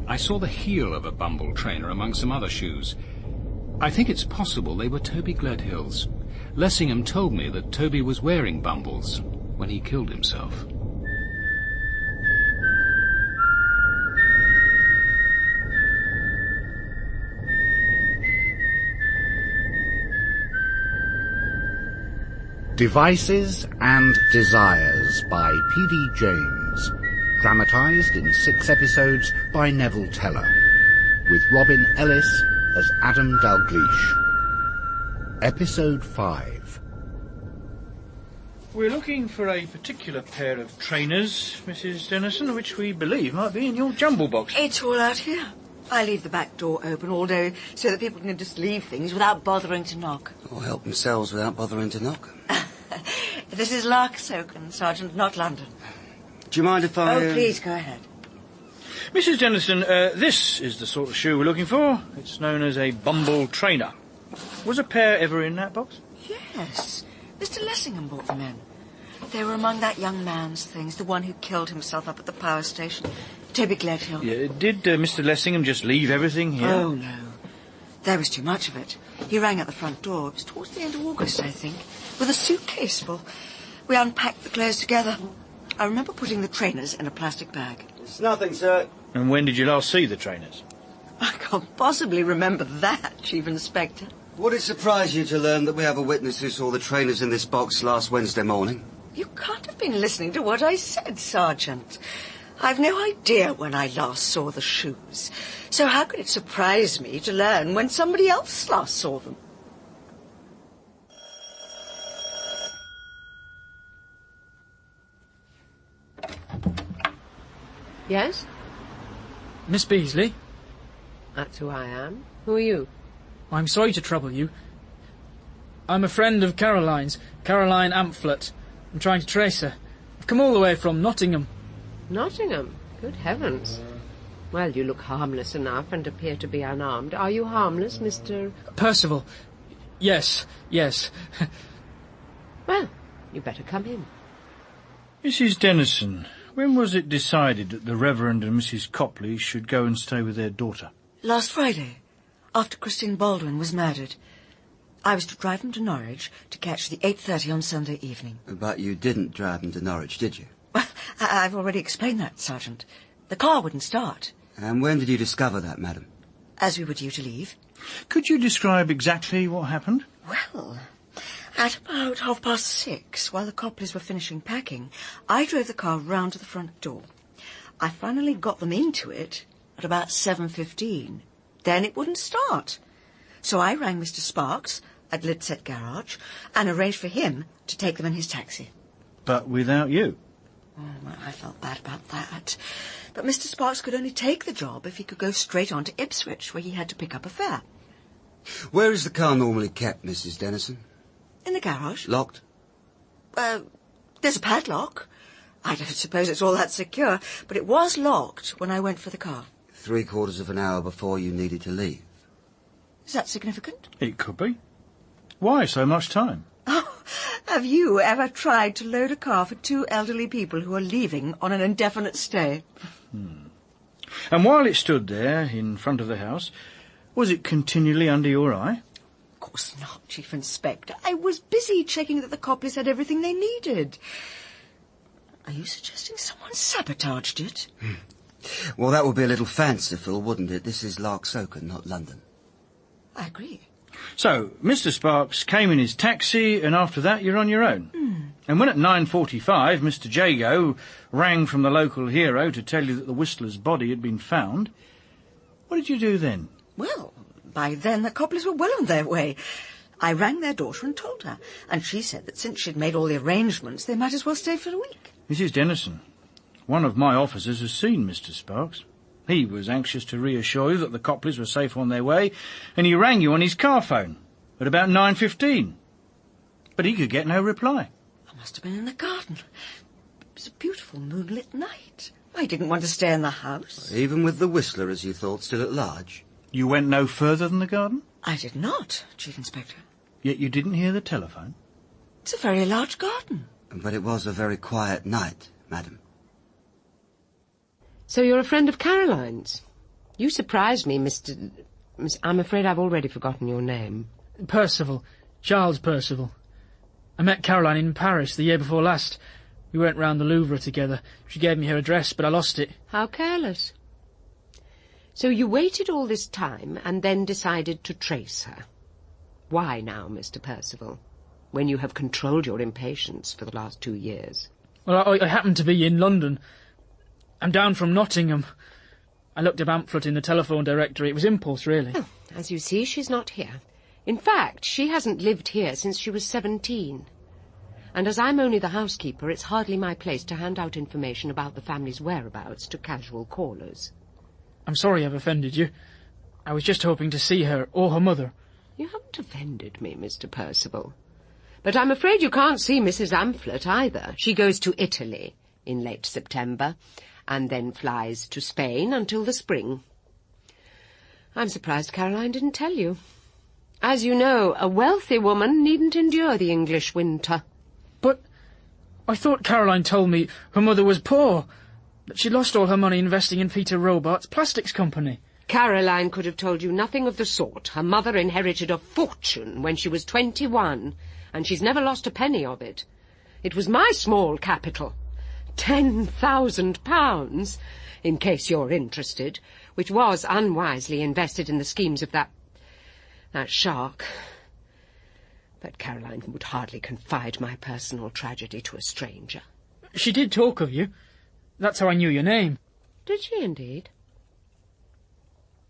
I saw the heel of a Bumble trainer among some other shoes. I think it's possible they were Toby Gledhill's. Lessingham told me that Toby was wearing Bumbles when he killed himself. Devices and Desires by P.D. James, dramatised in 6 episodes by Neville Teller, with Robin Ellis as Adam Dalgliesh. Episode 5. We're looking for a particular pair of trainers, Mrs. Dennison, which we believe might be in your jumble box. It's all out here. I leave the back door open all day so that people can just leave things without bothering to knock. Or help themselves without bothering to knock. This is Larksoken, Sergeant, not London. Do you mind if I... Oh, please, go ahead. Mrs. Dennison, this is the sort of shoe we're looking for. It's known as a Bumble trainer. Was a pair ever in that box? Yes. Mr. Lessingham brought them in. They were among that young man's things, the one who killed himself up at the power station. Toby Gledhill. Yeah, did Mr. Lessingham just leave everything here? Oh, no. There was too much of it. He rang at the front door. It was towards the end of August, I think, with a suitcase full. We unpacked the clothes together. I remember putting the trainers in a plastic bag. It's nothing, sir. And when did you last see the trainers? I can't possibly remember that, Chief Inspector. Would it surprise you to learn that we have a witness who saw the trainers in this box last Wednesday morning? You can't have been listening to what I said, Sergeant. I've no idea when I last saw the shoes. So how could it surprise me to learn when somebody else last saw them? Yes? Miss Beasley? That's who I am. Who are you? I'm sorry to trouble you. I'm a friend of Caroline's, Caroline Amphlett. I'm trying to trace her. I've come all the way from Nottingham. Nottingham? Good heavens. Well, you look harmless enough and appear to be unarmed. Are you harmless, Mr... Percival? Yes, yes. Well, you better come in. Mrs. Dennison, when was it decided that the Reverend and Mrs. Copley should go and stay with their daughter? Last Friday, after Christine Baldwin was murdered. I was to drive them to Norwich to catch the 8:30 on Sunday evening. But you didn't drive them to Norwich, did you? Well, I've already explained that, Sergeant. The car wouldn't start. And when did you discover that, madam? As we were due to leave. Could you describe exactly what happened? Well, at about 6:30, while the Copleys were finishing packing, I drove the car round to the front door. I finally got them into it at about 7:15. Then it wouldn't start. So I rang Mr. Sparks at Lidset Garage and arranged for him to take them in his taxi. But without you? Oh, well, I felt bad about that. But Mr. Sparks could only take the job if he could go straight on to Ipswich, where he had to pick up a fare. Where is the car normally kept, Mrs. Dennison? In the garage. Locked? There's a padlock. I don't suppose it's all that secure, but it was locked when I went for the car. 3/4 of an hour before you needed to leave. Is that significant? It could be. Why so much time? Oh, have you ever tried to load a car for 2 elderly people who are leaving on an indefinite stay? And while it stood there in front of the house, was it continually under your eye? Of course not, Chief Inspector. I was busy checking that the Copleys had everything they needed. Are you suggesting someone sabotaged it? Well, that would be a little fanciful, wouldn't it? This is Larksoken, not London. I agree. So, Mr. Sparks came in his taxi, and after that you're on your own. And when at 9:45 Mr. Jago rang from the local hero to tell you that the Whistler's body had been found, what did you do then? Well, by then the Copleys were well on their way. I rang their daughter and told her, and she said that since she'd made all the arrangements, they might as well stay for a week. Mrs. Dennison, one of my officers has seen Mr. Sparks. He was anxious to reassure you that the Copleys were safe on their way, and he rang you on his car phone at about 9:15. But he could get no reply. I must have been in the garden. It was a beautiful moonlit night. I didn't want to stay in the house. Even with the Whistler, as you thought, still at large? You went no further than the garden? I did not, Chief Inspector. Yet you didn't hear the telephone? It's a very large garden. But it was a very quiet night, madam. So you're a friend of Caroline's? You surprised me, I'm afraid I've already forgotten your name. Percival. Charles Percival. I met Caroline in Paris the year before last. We went round the Louvre together. She gave me her address, but I lost it. How careless. So you waited all this time and then decided to trace her. Why now, Mr. Percival, when you have controlled your impatience for the last 2 years? Well, I happened to be in London. I'm down from Nottingham. I looked up Amphlett in the telephone directory. It was impulse, really. Well, as you see, she's not here. In fact, she hasn't lived here since she was 17. And as I'm only the housekeeper, it's hardly my place to hand out information about the family's whereabouts to casual callers. I'm sorry I've offended you. I was just hoping to see her, or her mother. You haven't offended me, Mr. Percival. But I'm afraid you can't see Mrs. Amphlett either. She goes to Italy in late September, and then flies to Spain until the spring. I'm surprised Caroline didn't tell you. As you know, a wealthy woman needn't endure the English winter. But I thought Caroline told me her mother was poor, that she lost all her money investing in Peter Robart's plastics company. Caroline could have told you nothing of the sort. Her mother inherited a fortune when she was 21, and she's never lost a penny of it. It was my small capital, £10,000, in case you're interested, which was unwisely invested in the schemes of that shark. But Caroline would hardly confide my personal tragedy to a stranger. She did talk of you. That's how I knew your name. Did she indeed?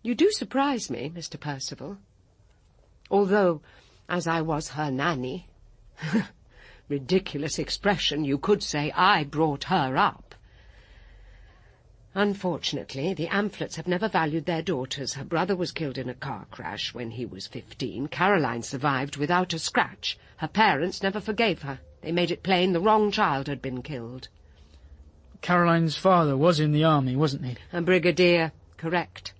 You do surprise me, Mr. Percival. Although, as I was her nanny... ridiculous expression, you could say I brought her up. Unfortunately, the Amflets have never valued their daughters. Her brother was killed in a car crash when he was 15. Caroline survived without a scratch. Her parents never forgave her. They made it plain the wrong child had been killed. Caroline's father was in the army, wasn't he? A brigadier, correct.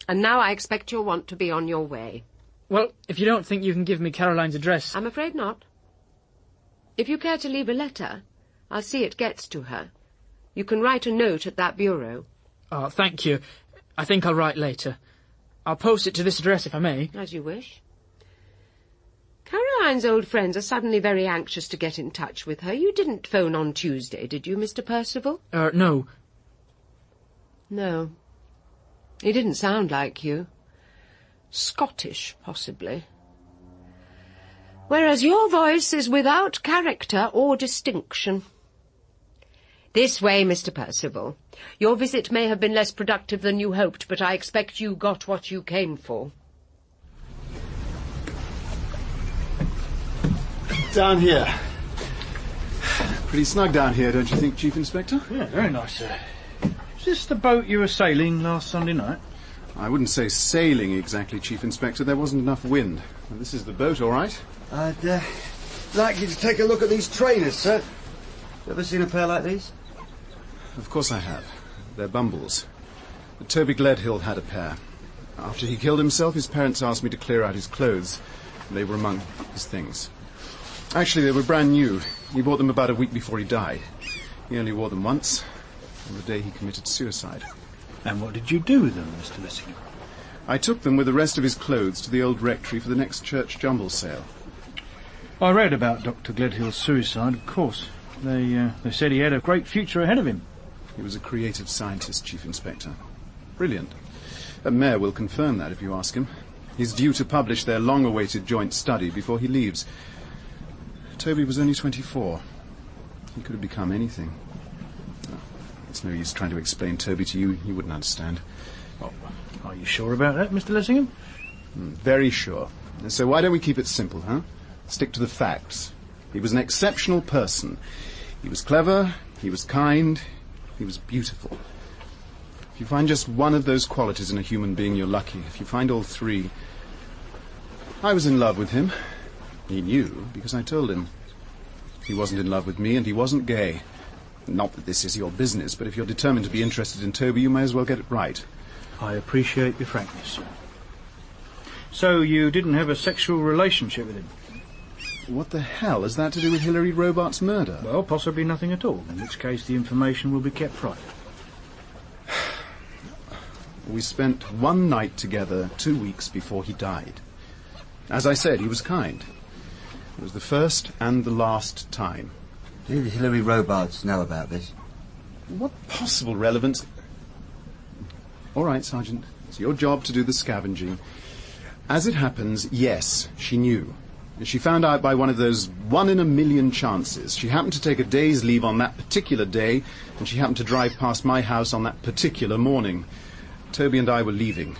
And now I expect you'll want to be on your way. Well, if you don't think you can give me Caroline's address... I'm afraid not. If you care to leave a letter, I'll see it gets to her. You can write a note at that bureau. Oh, thank you. I think I'll write later. I'll post it to this address if I may. As you wish. Caroline's old friends are suddenly very anxious to get in touch with her. You didn't phone on Tuesday, did you, Mr. Percival? No. No. He didn't sound like you. Scottish, possibly. Whereas your voice is without character or distinction. This way, Mr. Percival. Your visit may have been less productive than you hoped, but I expect you got what you came for. Down here. Pretty snug down here, don't you think, Chief Inspector? Yeah, very nice, sir. Is this the boat you were sailing last Sunday night? I wouldn't say sailing exactly, Chief Inspector. There wasn't enough wind. Well, this is the boat, all right. I'd like you to take a look at these trainers, sir. You ever seen a pair like these? Of course I have. They're Bumbles. Toby Gledhill had a pair. After he killed himself, his parents asked me to clear out his clothes. They were among his things. Actually, they were brand new. He bought them about a week before he died. He only wore them once, on the day he committed suicide. And what did you do with them, Mr. Lessingham? I took them with the rest of his clothes to the old rectory for the next church jumble sale. I read about Dr. Gledhill's suicide, of course. They said he had a great future ahead of him. He was a creative scientist, Chief Inspector. Brilliant. A mayor will confirm that if you ask him. He's due to publish their long-awaited joint study before he leaves. Toby was only 24. He could have become anything. It's no use trying to explain Toby to you. You wouldn't understand. Oh, are you sure about that, Mr. Lessingham? Very sure. So why don't we keep it simple, huh? Stick to the facts. He was an exceptional person. He was clever, he was kind, he was beautiful. If you find just one of those qualities in a human being, you're lucky. If you find all three... I was in love with him. He knew, because I told him. He wasn't in love with me, and he wasn't gay. Not that this is your business, but if you're determined to be interested in Toby, you may as well get it right. I appreciate your frankness, sir. So you didn't have a sexual relationship with him? What the hell has that to do with Hilary Robart's murder? Well, possibly nothing at all, in which case the information will be kept private. We spent one night together 2 weeks before he died. As I said, he was kind. It was the first and the last time. Did Hilary Robarts know about this? What possible relevance... All right, Sergeant. It's your job to do the scavenging. As it happens, yes, she knew. She found out by one of those 1 in a million chances. She happened to take a day's leave on that particular day, and she happened to drive past my house on that particular morning. Toby and I were leaving.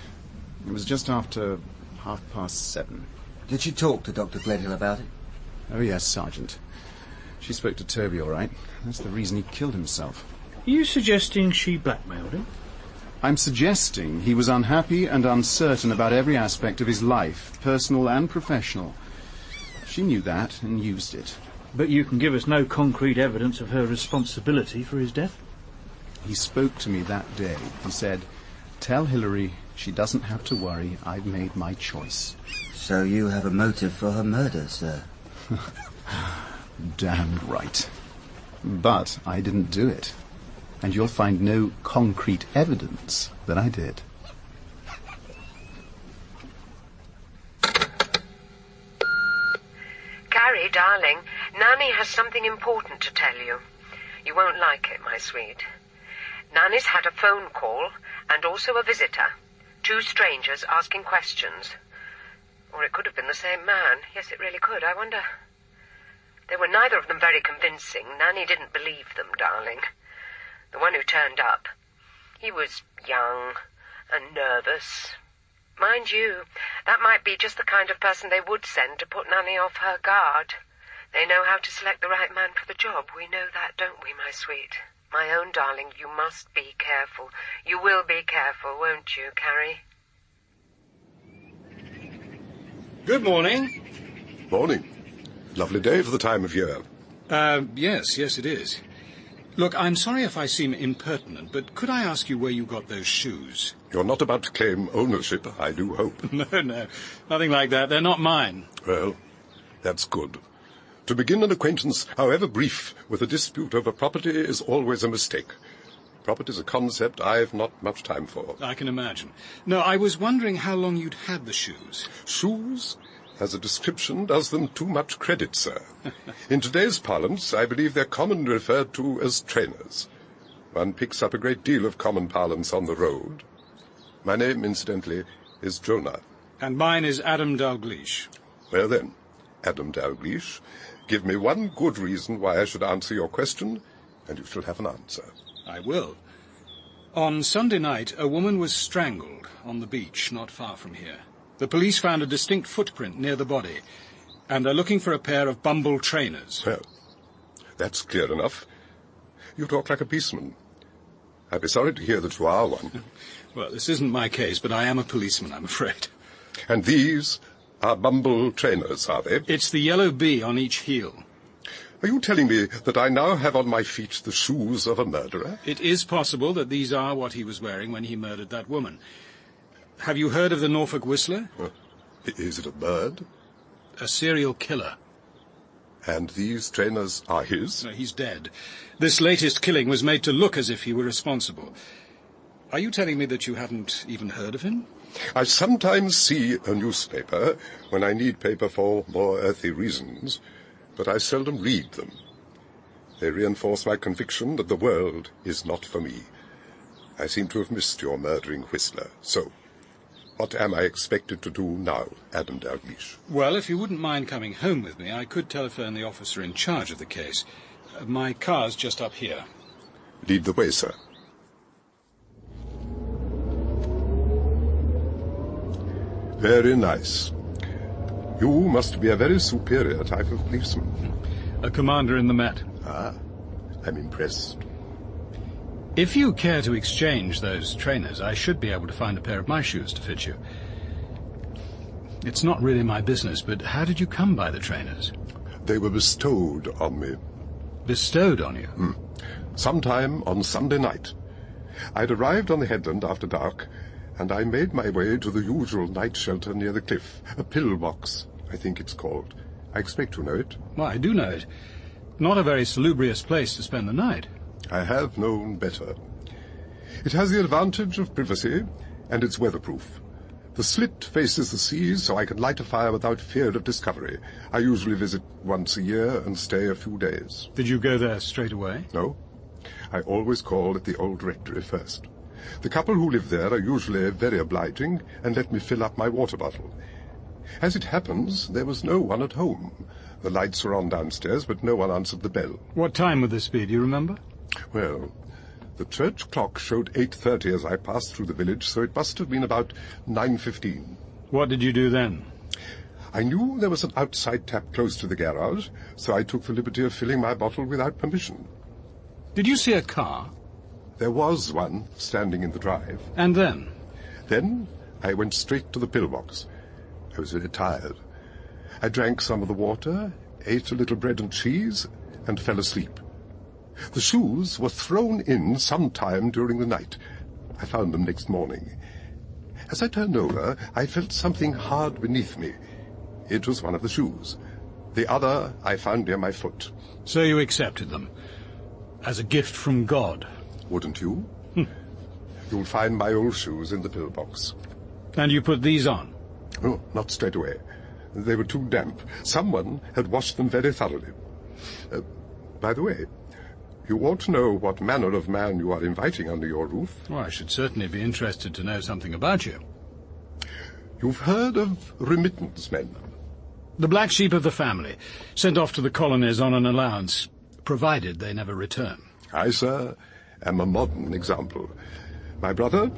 It was just after 7:30. Did she talk to Dr. Gledhill about it? Oh, yes, Sergeant. She spoke to Toby, all right. That's the reason he killed himself. Are you suggesting she blackmailed him? I'm suggesting he was unhappy and uncertain about every aspect of his life, personal and professional. She knew that and used it. But you can give us no concrete evidence of her responsibility for his death? He spoke to me that day. He said, "Tell Hilary she doesn't have to worry. I've made my choice." So you have a motive for her murder, sir? Damned right. But I didn't do it. And you'll find no concrete evidence that I did. Carrie, darling, Nanny has something important to tell you. You won't like it, my sweet. Nanny's had a phone call and also a visitor. 2 strangers asking questions. Or it could have been the same man. Yes, it really could. I wonder... They were neither of them very convincing. Nanny didn't believe them, darling. The one who turned up, he was young and nervous. Mind you, that might be just the kind of person they would send to put Nanny off her guard. They know how to select the right man for the job. We know that, don't we, my sweet? My own darling, you must be careful. You will be careful, won't you, Carrie? Good morning. Morning. Lovely day for the time of year. Yes, it is. Look, I'm sorry if I seem impertinent, but could I ask you where you got those shoes? You're not about to claim ownership, I do hope. No, nothing like that. They're not mine. Well, that's good. To begin an acquaintance, however brief, with a dispute over property is always a mistake. Property's a concept I've not much time for. I can imagine. No, I was wondering how long you'd had the shoes. Shoes? As a description does them too much credit, sir. In today's parlance, I believe they're commonly referred to as trainers. One picks up a great deal of common parlance on the road. My name, incidentally, is Jonah. And mine is Adam Dalgliesh. Well then, Adam Dalgliesh, give me one good reason why I should answer your question, and you shall have an answer. I will. On Sunday night, a woman was strangled on the beach not far from here. The police found a distinct footprint near the body, and are looking for a pair of Bumble trainers. Well, that's clear enough. You talk like a policeman. I'd be sorry to hear that you are one. Well, this isn't my case, but I am a policeman, I'm afraid. And these are Bumble trainers, are they? It's the yellow bee on each heel. Are you telling me that I now have on my feet the shoes of a murderer? It is possible that these are what he was wearing when he murdered that woman. Have you heard of the Norfolk Whistler? Is it a bird? A serial killer. And these trainers are his? No, he's dead. This latest killing was made to look as if he were responsible. Are you telling me that you haven't even heard of him? I sometimes see a newspaper when I need paper for more earthly reasons, but I seldom read them. They reinforce my conviction that the world is not for me. I seem to have missed your murdering Whistler. So, what am I expected to do now, Adam Dalgliesh? Well, if you wouldn't mind coming home with me, I could telephone the officer in charge of the case. My car's just up here. Lead the way, sir. Very nice. You must be a very superior type of policeman. A commander in the Met. Ah, I'm impressed. If you care to exchange those trainers, I should be able to find a pair of my shoes to fit you. It's not really my business, but how did you come by the trainers? They were bestowed on me. Bestowed on you? Sometime on Sunday night. I'd arrived on the headland after dark, and I made my way to the usual night shelter near the cliff. A pillbox, I think it's called. I expect you know it. Well, I do know it. Not a very salubrious place to spend the night. I have known better. It has the advantage of privacy, and it's weatherproof. The slit faces the sea, so I can light a fire without fear of discovery. I usually visit once a year and stay a few days. Did you go there straight away? No. I always call at the old rectory first. The couple who live there are usually very obliging and let me fill up my water bottle. As it happens, there was no one at home. The lights were on downstairs, but no one answered the bell. What time would this be, do you remember? Well, the church clock showed 8:30 as I passed through the village, so it must have been about 9:15. What did you do then? I knew there was an outside tap close to the garage, so I took the liberty of filling my bottle without permission. Did you see a car? There was one standing in the drive. And then? Then I went straight to the pillbox. I was very tired. I drank some of the water, ate a little bread and cheese, and fell asleep. The shoes were thrown in some time during the night. I found them next morning. As I turned over, I felt something hard beneath me. It was one of the shoes. The other I found near my foot. So you accepted them? As a gift from God? Wouldn't you? You'll find my old shoes in the pillbox. And you put these on? Oh, not straight away. They were too damp. Someone had washed them very thoroughly. By the way, you ought to know what manner of man you are inviting under your roof. Well, I should certainly be interested to know something about you. You've heard of remittance men? The black sheep of the family, sent off to the colonies on an allowance, provided they never return. I, sir, am a modern example. My brother,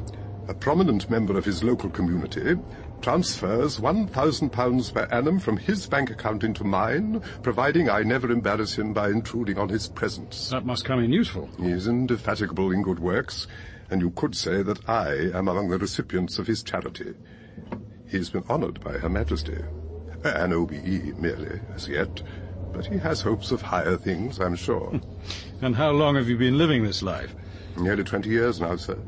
a prominent member of his local community, transfers £1,000 per annum from his bank account into mine, providing I never embarrass him by intruding on his presence. That must come in useful. He is indefatigable in good works, and you could say that I am among the recipients of his charity. He has been honoured by Her Majesty. An OBE merely, as yet, but he has hopes of higher things, I'm sure. And how long have you been living this life? Nearly 20 years now, sir.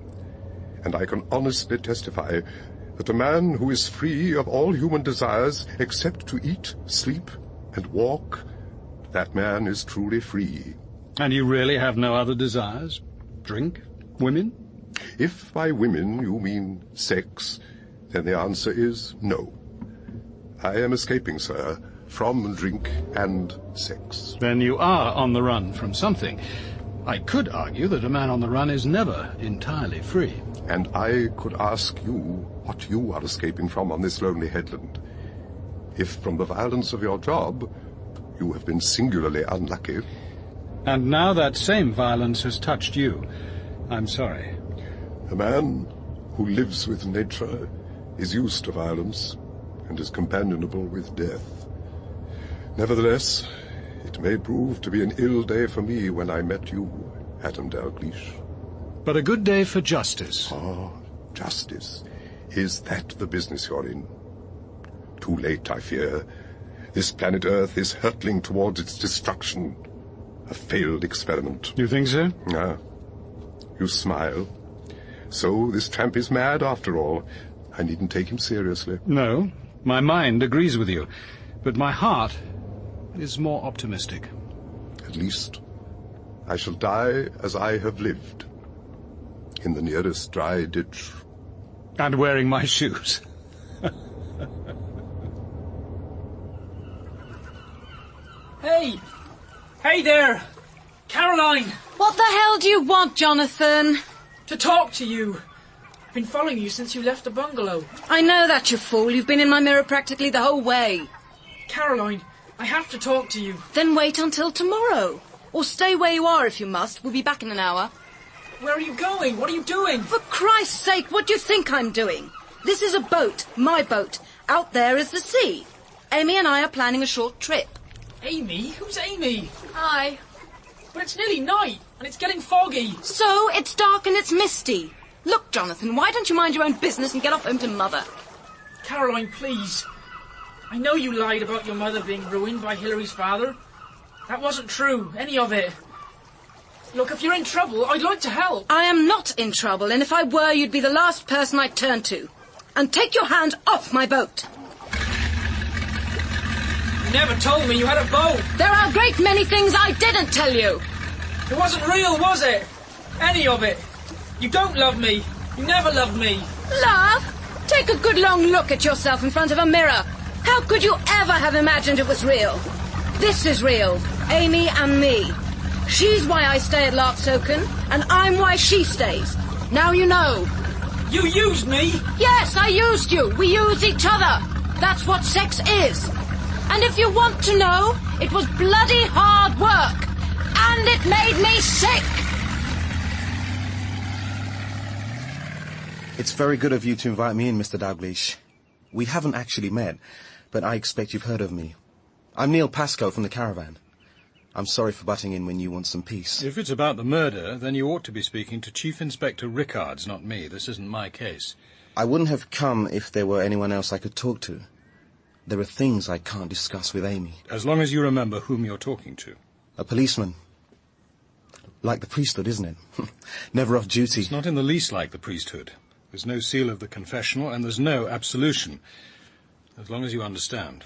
And I can honestly testify that a man who is free of all human desires except to eat, sleep, and walk, that man is truly free. And you really have no other desires? Drink? Women? If by women you mean sex, then the answer is no. I am escaping, sir, from drink and sex. Then you are on the run from something. I could argue that a man on the run is never entirely free. And I could ask you what you are escaping from on this lonely headland. If from the violence of your job, you have been singularly unlucky. And now that same violence has touched you. I'm sorry. A man who lives with nature is used to violence and is companionable with death. Nevertheless, it may prove to be an ill day for me when I met you, Adam Dalgliesh. But a good day for justice. Ah, justice. Is that the business you're in? Too late, I fear. This planet Earth is hurtling towards its destruction. A failed experiment. You think so? Ah. You smile. So this tramp is mad after all. I needn't take him seriously. No, my mind agrees with you. But my heart is more optimistic. At least I shall die as I have lived. In the nearest dry ditch. And wearing my shoes. Hey! Hey there! Caroline! What the hell do you want, Jonathan? To talk to you. I've been following you since you left the bungalow. I know that, you fool. You've been in my mirror practically the whole way. Caroline, I have to talk to you. Then wait until tomorrow. Or stay where you are if you must. We'll be back in an hour. Where are you going? What are you doing? For Christ's sake, what do you think I'm doing? This is a boat, my boat. Out there is the sea. Amy and I are planning a short trip. Amy? Who's Amy? Hi. But it's nearly night, and it's getting foggy. So, it's dark and it's misty. Look, Jonathan, why don't you mind your own business and get off home to Mother? Caroline, please. I know you lied about your mother being ruined by Hilary's father. That wasn't true, any of it. Look, if you're in trouble, I'd like to help. I am not in trouble, and if I were, you'd be the last person I'd turn to. And take your hand off my boat. You never told me you had a boat. There are a great many things I didn't tell you. It wasn't real, was it? Any of it. You don't love me. You never loved me. Love? Take a good long look at yourself in front of a mirror. How could you ever have imagined it was real? This is real. Amy and me. She's why I stay at Larksoken, and I'm why she stays. Now you know. You used me? Yes, I used you. We use each other. That's what sex is. And if you want to know, it was bloody hard work. And it made me sick. It's very good of you to invite me in, Mr. Dalgliesh. We haven't actually met, but I expect you've heard of me. I'm Neil Pascoe from the Caravan. I'm sorry for butting in when you want some peace. If it's about the murder, then you ought to be speaking to Chief Inspector Rickards, not me. This isn't my case. I wouldn't have come if there were anyone else I could talk to. There are things I can't discuss with Amy. As long as you remember whom you're talking to. A policeman. Like the priesthood, isn't it? Never off duty. It's not in the least like the priesthood. There's no seal of the confessional, and there's no absolution. As long as you understand.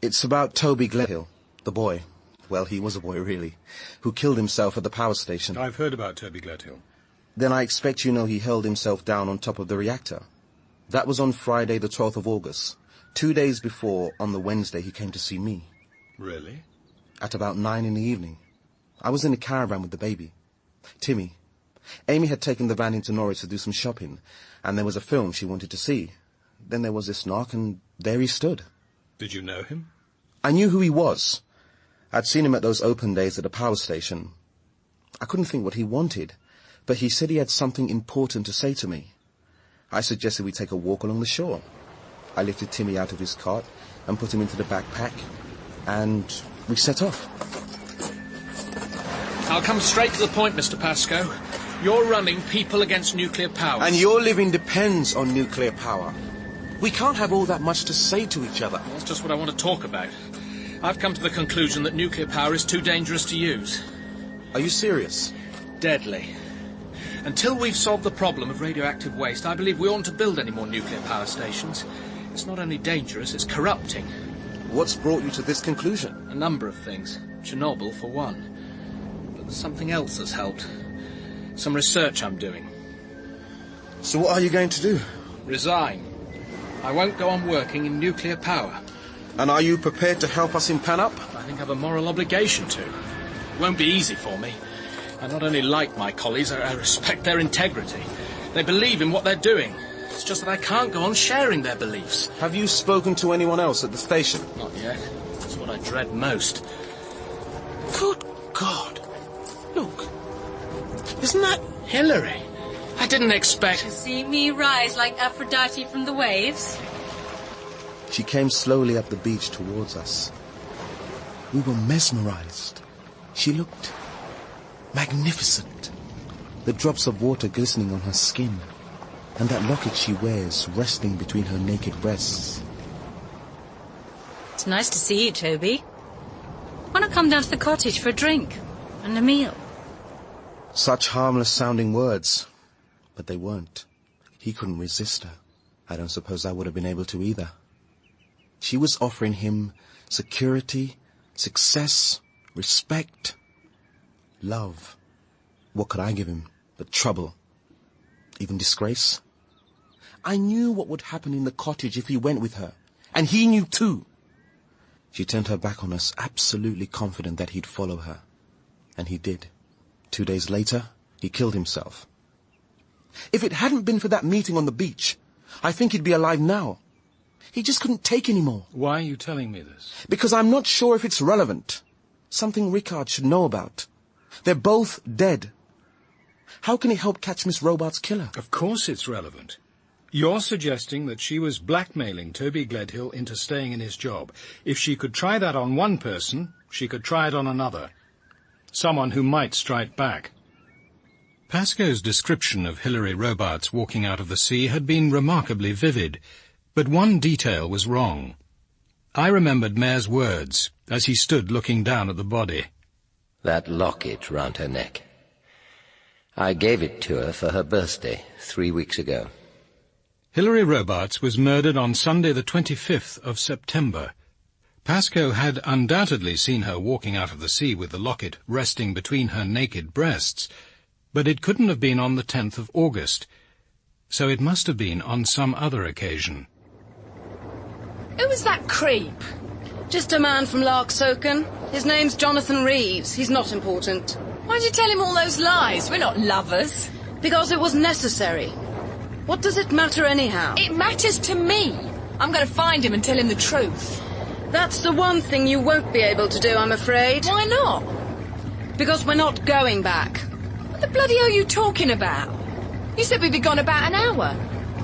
It's about Toby Gledhill, the boy. Well, he was a boy, really, who killed himself at the power station. I've heard about Toby Gledhill. Then I expect you know he held himself down on top of the reactor. That was on Friday, the 12th of August. 2 days before, on the Wednesday, he came to see me. Really? At about 9 in the evening. I was in a caravan with the baby. Timmy. Amy had taken the van into Norwich to do some shopping, and there was a film she wanted to see. Then there was this knock, and there he stood. Did you know him? I knew who he was. I'd seen him at those open days at the power station. I couldn't think what he wanted, but he said he had something important to say to me. I suggested we take a walk along the shore. I lifted Timmy out of his cart and put him into the backpack, and we set off. I'll come straight to the point, Mr. Pascoe. You're running people against nuclear power. And your living depends on nuclear power. We can't have all that much to say to each other. That's just what I want to talk about. I've come to the conclusion that nuclear power is too dangerous to use. Are you serious? Deadly. Until we've solved the problem of radioactive waste, I believe we oughtn't to build any more nuclear power stations. It's not only dangerous, it's corrupting. What's brought you to this conclusion? A number of things. Chernobyl, for one. But there's something else that's helped. Some research I'm doing. So what are you going to do? Resign. I won't go on working in nuclear power. And are you prepared to help us in Panup? I think I have a moral obligation to. It won't be easy for me. I not only like my colleagues, I respect their integrity. They believe in what they're doing. It's just that I can't go on sharing their beliefs. Have you spoken to anyone else at the station? Not yet. That's what I dread most. Good God. Look. Isn't that Hillary? I didn't expect... To see me rise like Aphrodite from the waves? She came slowly up the beach towards us. We were mesmerized. She looked magnificent. The drops of water glistening on her skin, and that locket she wears resting between her naked breasts. It's nice to see you, Toby. Why not come down to the cottage for a drink and a meal? Such harmless-sounding words, but they weren't. He couldn't resist her. I don't suppose I would have been able to either. She was offering him security, success, respect, love. What could I give him but trouble, even disgrace? I knew what would happen in the cottage if he went with her, and he knew too. She turned her back on us, absolutely confident that he'd follow her. And he did. 2 days later, he killed himself. If it hadn't been for that meeting on the beach, I think he'd be alive now. He just couldn't take any more. Why are you telling me this? Because I'm not sure if it's relevant. Something Rickard should know about. They're both dead. How can he help catch Miss Robarts' killer? Of course it's relevant. You're suggesting that she was blackmailing Toby Gledhill into staying in his job. If she could try that on one person, she could try it on another. Someone who might strike back. Pascoe's description of Hilary Robarts walking out of the sea had been remarkably vivid, but one detail was wrong. I remembered Mayor's words as he stood looking down at the body. That locket round her neck. I gave it to her for her birthday 3 weeks ago. Hilary Robarts was murdered on Sunday the 25th of September. Pascoe had undoubtedly seen her walking out of the sea with the locket resting between her naked breasts, but it couldn't have been on the 10th of August, so it must have been on some other occasion. Who was that creep? Just a man from Larksoken. His name's Jonathan Reeves. He's not important. Why'd you tell him all those lies? We're not lovers. Because it was necessary. What does it matter anyhow? It matters to me. I'm going to find him and tell him the truth. That's the one thing you won't be able to do, I'm afraid. Why not? Because we're not going back. What the bloody hell are you talking about? You said we'd be gone about an hour.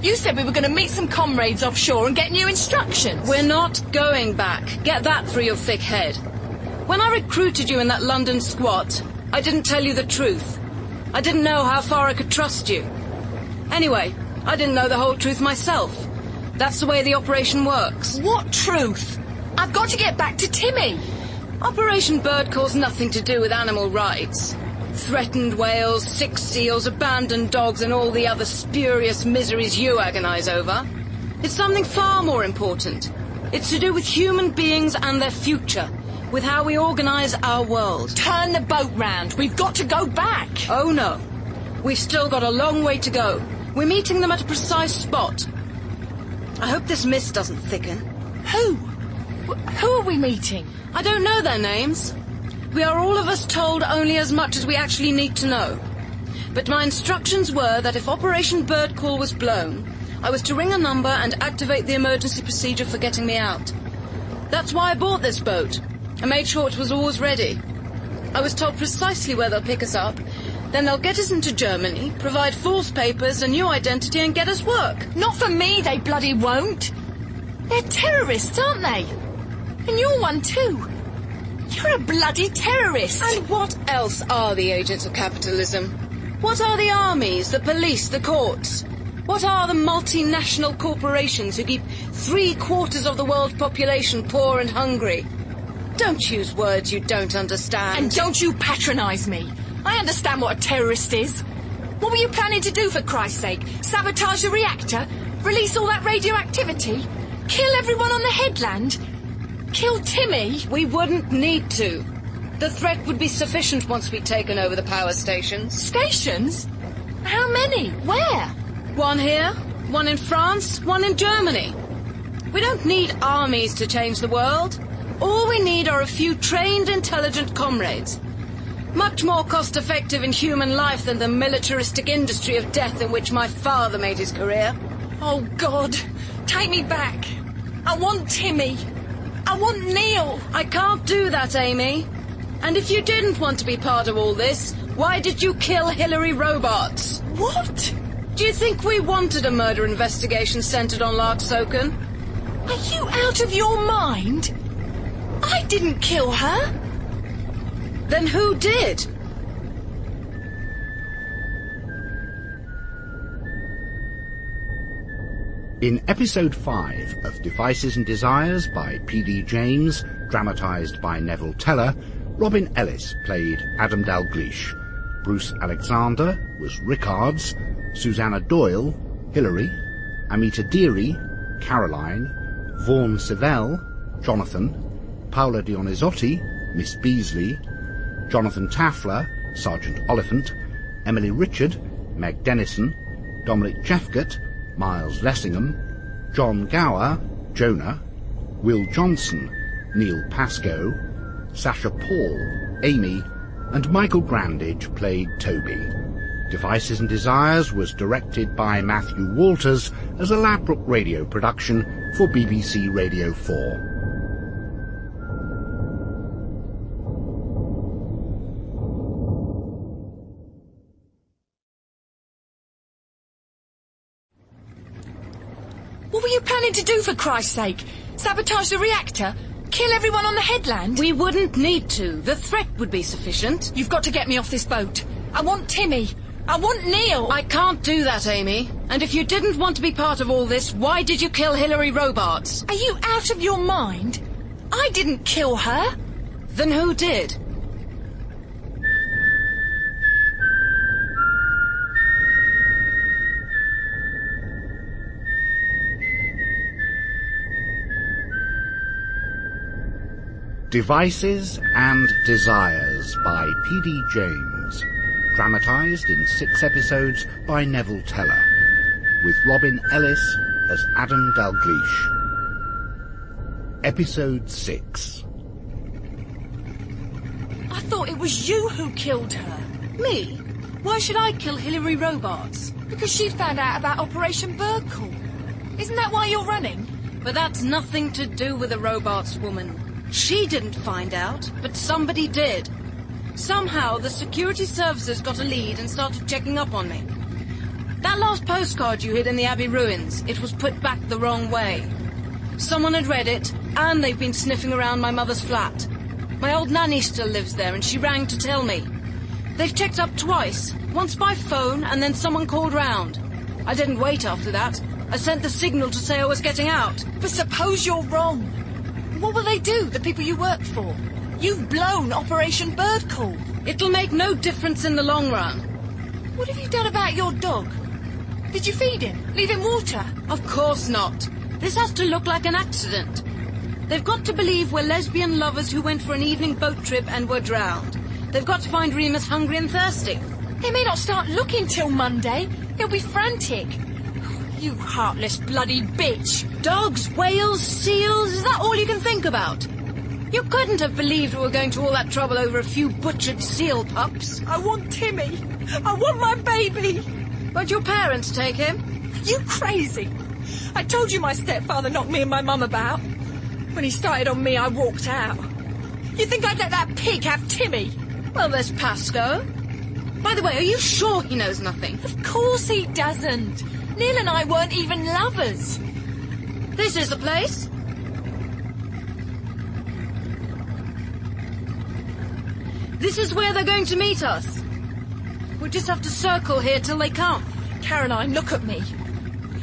You said we were going to meet some comrades offshore and get new instructions. We're not going back. Get that through your thick head. When I recruited you in that London squat, I didn't tell you the truth. I didn't know how far I could trust you. Anyway, I didn't know the whole truth myself. That's the way the operation works. What truth? I've got to get back to Timmy. Operation Birdcaw's nothing to do with animal rights. Threatened whales, sick seals, abandoned dogs, and all the other spurious miseries you agonize over. It's something far more important. It's to do with human beings and their future, with how we organise our world. Turn the boat round. We've got to go back. Oh, no. We've still got a long way to go. We're meeting them at a precise spot. I hope this mist doesn't thicken. Who? Who are we meeting? I don't know their names. We are all of us told only as much as we actually need to know. But my instructions were that if Operation Bird Call was blown, I was to ring a number and activate the emergency procedure for getting me out. That's why I bought this boat. I made sure it was always ready. I was told precisely where they'll pick us up. Then they'll get us into Germany, provide false papers, a new identity, and get us work. Not for me, they bloody won't. They're terrorists, aren't they? And you're one too. You're a bloody terrorist. And what else are the agents of capitalism? What are the armies, the police, the courts? What are the multinational corporations who keep 3/4 of the world's population poor and hungry? Don't use words you don't understand. And don't you patronise me. I understand what a terrorist is. What were you planning to do, for Christ's sake? Sabotage the reactor? Release all that radioactivity? Kill everyone on the headland? Kill Timmy? We wouldn't need to. The threat would be sufficient once we'd taken over the power stations. Stations? How many? Where? One here, one in France, one in Germany. We don't need armies to change the world. All we need are a few trained, intelligent comrades. Much more cost-effective in human life than the militaristic industry of death in which my father made his career. Oh, God, take me back. I want Timmy. I want Neil. I can't do that, Amy. And if you didn't want to be part of all this, why did you kill Hilary Robarts? What? Do you think we wanted a murder investigation centred on Larksoken? Are you out of your mind? I didn't kill her. Then who did? In Episode 5 of Devices and Desires by P.D. James, dramatised by Neville Teller, Robin Ellis played Adam Dalgliesh, Bruce Alexander was Rickards, Susanna Doyle, Hilary, Amita Deary, Caroline, Vaughan Sivell, Jonathan, Paola Dionizotti, Miss Beasley, Jonathan Taffler, Sergeant Oliphant, Emily Richard, Meg Dennison, Dominic Jeffgott, Miles Lessingham, John Gower, Jonah, Will Johnson, Neil Pascoe, Sasha Paul, Amy, and Michael Grandage played Toby. Devices and Desires was directed by Matthew Walters as a Ladbroke radio production for BBC Radio 4. What were you planning to do, for Christ's sake? Sabotage the reactor? Kill everyone on the headland? We wouldn't need to. The threat would be sufficient. You've got to get me off this boat. I want Timmy. I want Neil. I can't do that, Amy. And if you didn't want to be part of all this, why did you kill Hilary Robarts? Are you out of your mind? I didn't kill her. Then who did? Devices and Desires by P.D. James, dramatised in 6 episodes by Neville Teller, with Robin Ellis as Adam Dalgliesh. Episode 6. I thought it was you who killed her. Me? Why should I kill Hilary Robarts? Because she'd found out about Operation Bird Call. Isn't that why you're running? But that's nothing to do with the Robarts woman. She didn't find out, but somebody did. Somehow the security services got a lead and started checking up on me. That last postcard you hid in the Abbey ruins, it was put back the wrong way. Someone had read it, and they've been sniffing around my mother's flat. My old nanny still lives there, and she rang to tell me. They've checked up twice, once by phone, and then someone called round. I didn't wait after that. I sent the signal to say I was getting out. But suppose you're wrong. What will they do, the people you work for? You've blown Operation Bird Call. It'll make no difference in the long run. What have you done about your dog? Did you feed him? Leave him water? Of course not. This has to look like an accident. They've got to believe we're lesbian lovers who went for an evening boat trip and were drowned. They've got to find Remus hungry and thirsty. They may not start looking till Monday. He'll be frantic. You heartless bloody bitch. Dogs, whales, seals, is that all you can think about? You couldn't have believed we were going to all that trouble over a few butchered seal pups. I want Timmy. I want my baby. Won't your parents take him? You crazy. I told you my stepfather knocked me and my mum about. When he started on me, I walked out. You think I'd let that pig have Timmy? Well, there's Pasco. By the way, are you sure he knows nothing? Of course he doesn't. Neil and I weren't even lovers. This is the place. This is where they're going to meet us. We'll just have to circle here till they come. Caroline, look at me.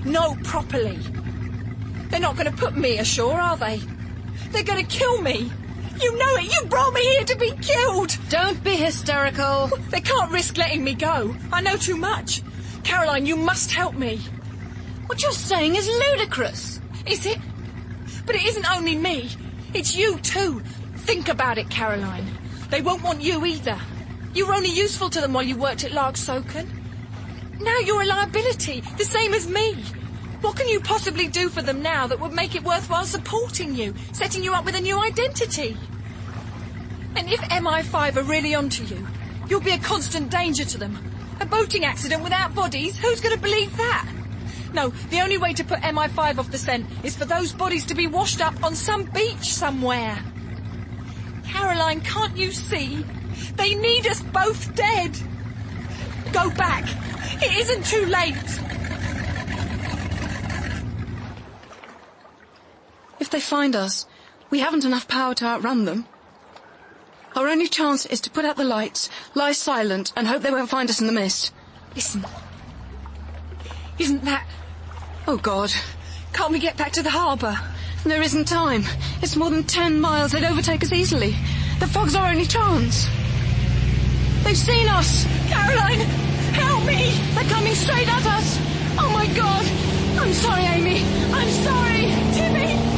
No, properly. They're not going to put me ashore, are they? They're going to kill me. You know it. You brought me here to be killed. Don't be hysterical. They can't risk letting me go. I know too much. Caroline, you must help me. What you're saying is ludicrous. Is it? But it isn't only me. It's you too. Think about it, Caroline. They won't want you either. You were only useful to them while you worked at Lark Soken. Now you're a liability, the same as me. What can you possibly do for them now that would make it worthwhile supporting you, setting you up with a new identity? And if MI5 are really onto you, you'll be a constant danger to them. A boating accident without bodies, who's going to believe that? No, the only way to put MI5 off the scent is for those bodies to be washed up on some beach somewhere. Caroline, can't you see? They need us both dead. Go back. It isn't too late. If they find us, we haven't enough power to outrun them. Our only chance is to put out the lights, lie silent, and hope they won't find us in the mist. Listen. Isn't that... Oh, God. Can't we get back to the harbour? There isn't time. It's more than 10 miles. They'd overtake us easily. The fog's our only chance. They've seen us. Caroline, help me. They're coming straight at us. Oh, my God. I'm sorry, Amy. I'm sorry. Timmy.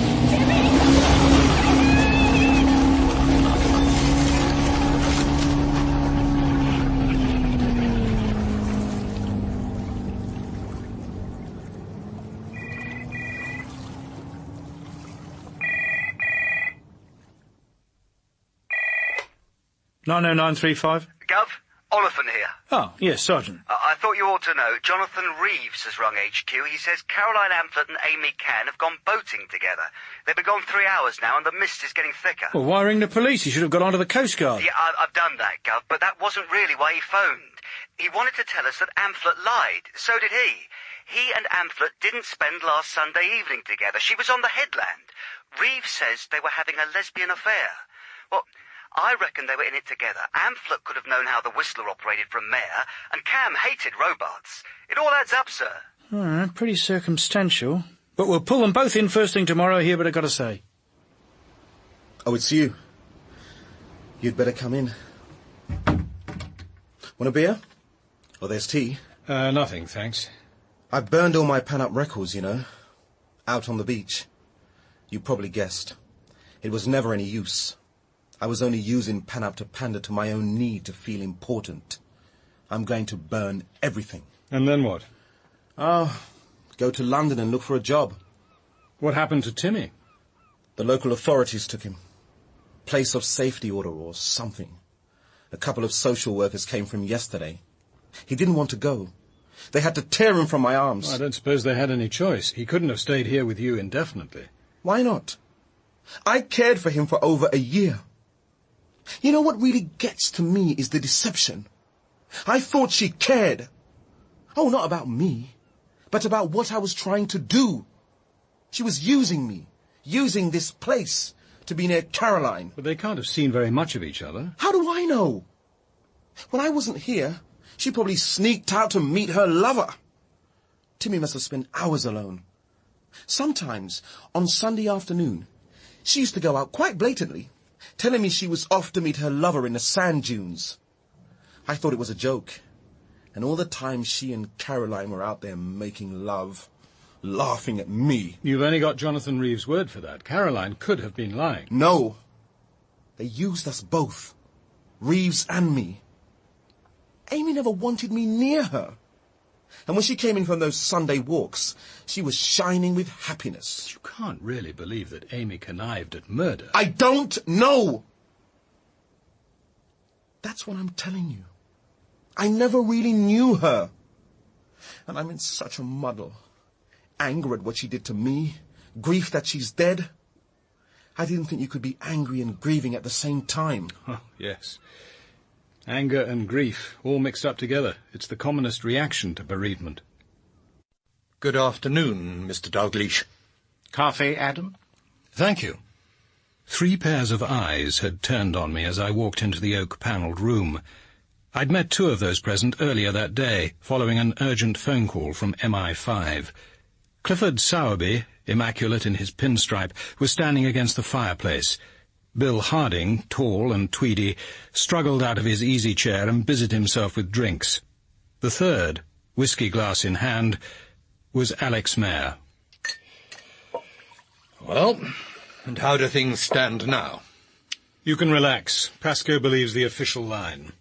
(90935). Gov, Oliphant here. Oh, yes, Sergeant. I thought you ought to know. Jonathan Reeves has rung HQ. He says Caroline Amphlett and Amy Cann have gone boating together. They've been gone 3 hours now, and the mist is getting thicker. Well, why ring the police? You should have got onto the Coast Guard. Yeah, I've done that, Gov, but that wasn't really why he phoned. He wanted to tell us that Amphlett lied. So did he. He and Amphlett didn't spend last Sunday evening together. She was on the headland. Reeves says they were having a lesbian affair. Well, I reckon they were in it together. Amphlett could have known how the Whistler operated from Mayor, and Cam hated Robarts. It all adds up, sir. Pretty circumstantial. But we'll pull them both in first thing tomorrow, hear what I've got to say. Oh, it's you. You'd better come in. Want a beer? Or there's tea. Nothing, thanks. I burned all my pan-up records, you know. Out on the beach. You probably guessed. It was never any use. I was only using pan-up to pander to my own need to feel important. I'm going to burn everything. And then what? Go to London and look for a job. What happened to Timmy? The local authorities took him. Place of safety order or something. A couple of social workers came for him yesterday. He didn't want to go. They had to tear him from my arms. Well, I don't suppose they had any choice. He couldn't have stayed here with you indefinitely. Why not? I cared for him for over a year. You know what really gets to me is the deception. I thought she cared. Oh, not about me, but about what I was trying to do. She was using me, using this place to be near Caroline. But they can't have seen very much of each other. How do I know? When I wasn't here, she probably sneaked out to meet her lover. Timmy must have spent hours alone. Sometimes, on Sunday afternoon, she used to go out quite blatantly, telling me she was off to meet her lover in the sand dunes. I thought it was a joke. And all the time she and Caroline were out there making love. laughing at me. You've only got Jonathan Reeves' word for that. Caroline could have been lying. No. They used us both. Reeves and me. Amy never wanted me near her. And when she came in from those Sunday walks, she was shining with happiness. You can't really believe that Amy connived at murder. I don't know! That's what I'm telling you. I never really knew her. And I'm in such a muddle. Anger at what she did to me. Grief that she's dead. I didn't think you could be angry and grieving at the same time. Oh, yes. Anger and grief, all mixed up together. It's the commonest reaction to bereavement. Good afternoon, Mr. Dalgliesh. Coffee, Adam? Thank you. 3 pairs of eyes had turned on me as I walked into the oak-panelled room. I'd met 2 of those present earlier that day, following an urgent phone call from MI5. Clifford Sowerby, immaculate in his pinstripe, was standing against the fireplace. Bill Harding, tall and tweedy, struggled out of his easy chair and busied himself with drinks. The third, whisky glass in hand, was Alex Mayer. Well, and how do things stand now? You can relax. Pascoe believes the official line.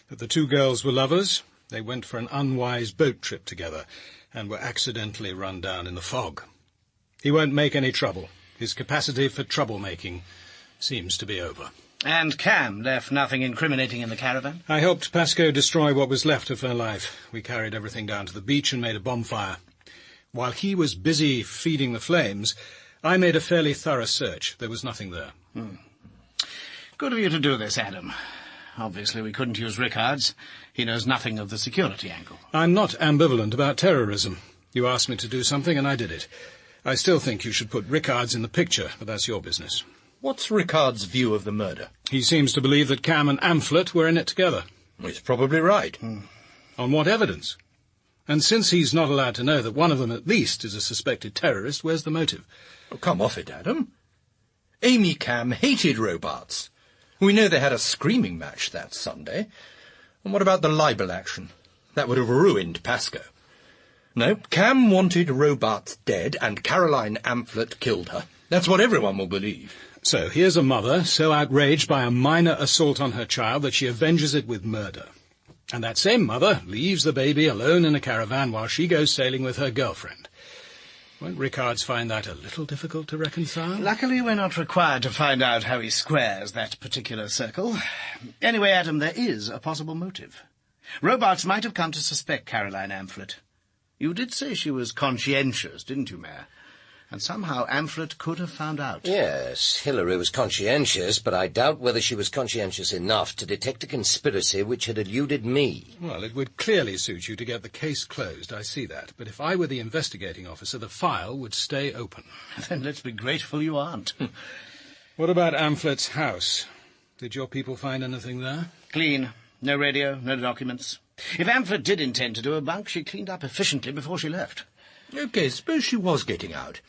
That the 2 girls were lovers, they went for an unwise boat trip together, and were accidentally run down in the fog. He won't make any trouble. His capacity for troublemaking seems to be over. And Cam left nothing incriminating in the caravan? I helped Pascoe destroy what was left of her life. We carried everything down to the beach and made a bonfire. While he was busy feeding the flames, I made a fairly thorough search. There was nothing there. Good of you to do this, Adam. Obviously we couldn't use Rickards. He knows nothing of the security angle. I'm not ambivalent about terrorism. You asked me to do something, and I did it. I still think you should put Rickards in the picture, but that's your business. What's Ricard's view of the murder? He seems to believe that Cam and Amphlett were in it together. He's probably right. On what evidence? And since he's not allowed to know that one of them at least is a suspected terrorist, where's the motive? Oh, come off it, Adam. Amy Cam hated Robarts. We know they had a screaming match that Sunday. And what about the libel action? That would have ruined Pascoe. No, Cam wanted Robarts dead, and Caroline Amphlett killed her. That's what everyone will believe. So here's a mother so outraged by a minor assault on her child that she avenges it with murder. And that same mother leaves the baby alone in a caravan while she goes sailing with her girlfriend. Won't Rickards find that a little difficult to reconcile? Luckily, we're not required to find out how he squares that particular circle. Anyway, Adam, there is a possible motive. Robarts might have come to suspect Caroline Amphlett. You did say she was conscientious, didn't you, Mayor? And somehow Amphlett could have found out. Yes, Hilary was conscientious, but I doubt whether she was conscientious enough to detect a conspiracy which had eluded me. Well, it would clearly suit you to get the case closed, I see that. But if I were the investigating officer, the file would stay open. Then let's be grateful you aren't. What about Ampflett's house? Did your people find anything there? Clean. No radio, no documents. If Amphlett did intend to do a bunk, she cleaned up efficiently before she left. OK, suppose she was getting out.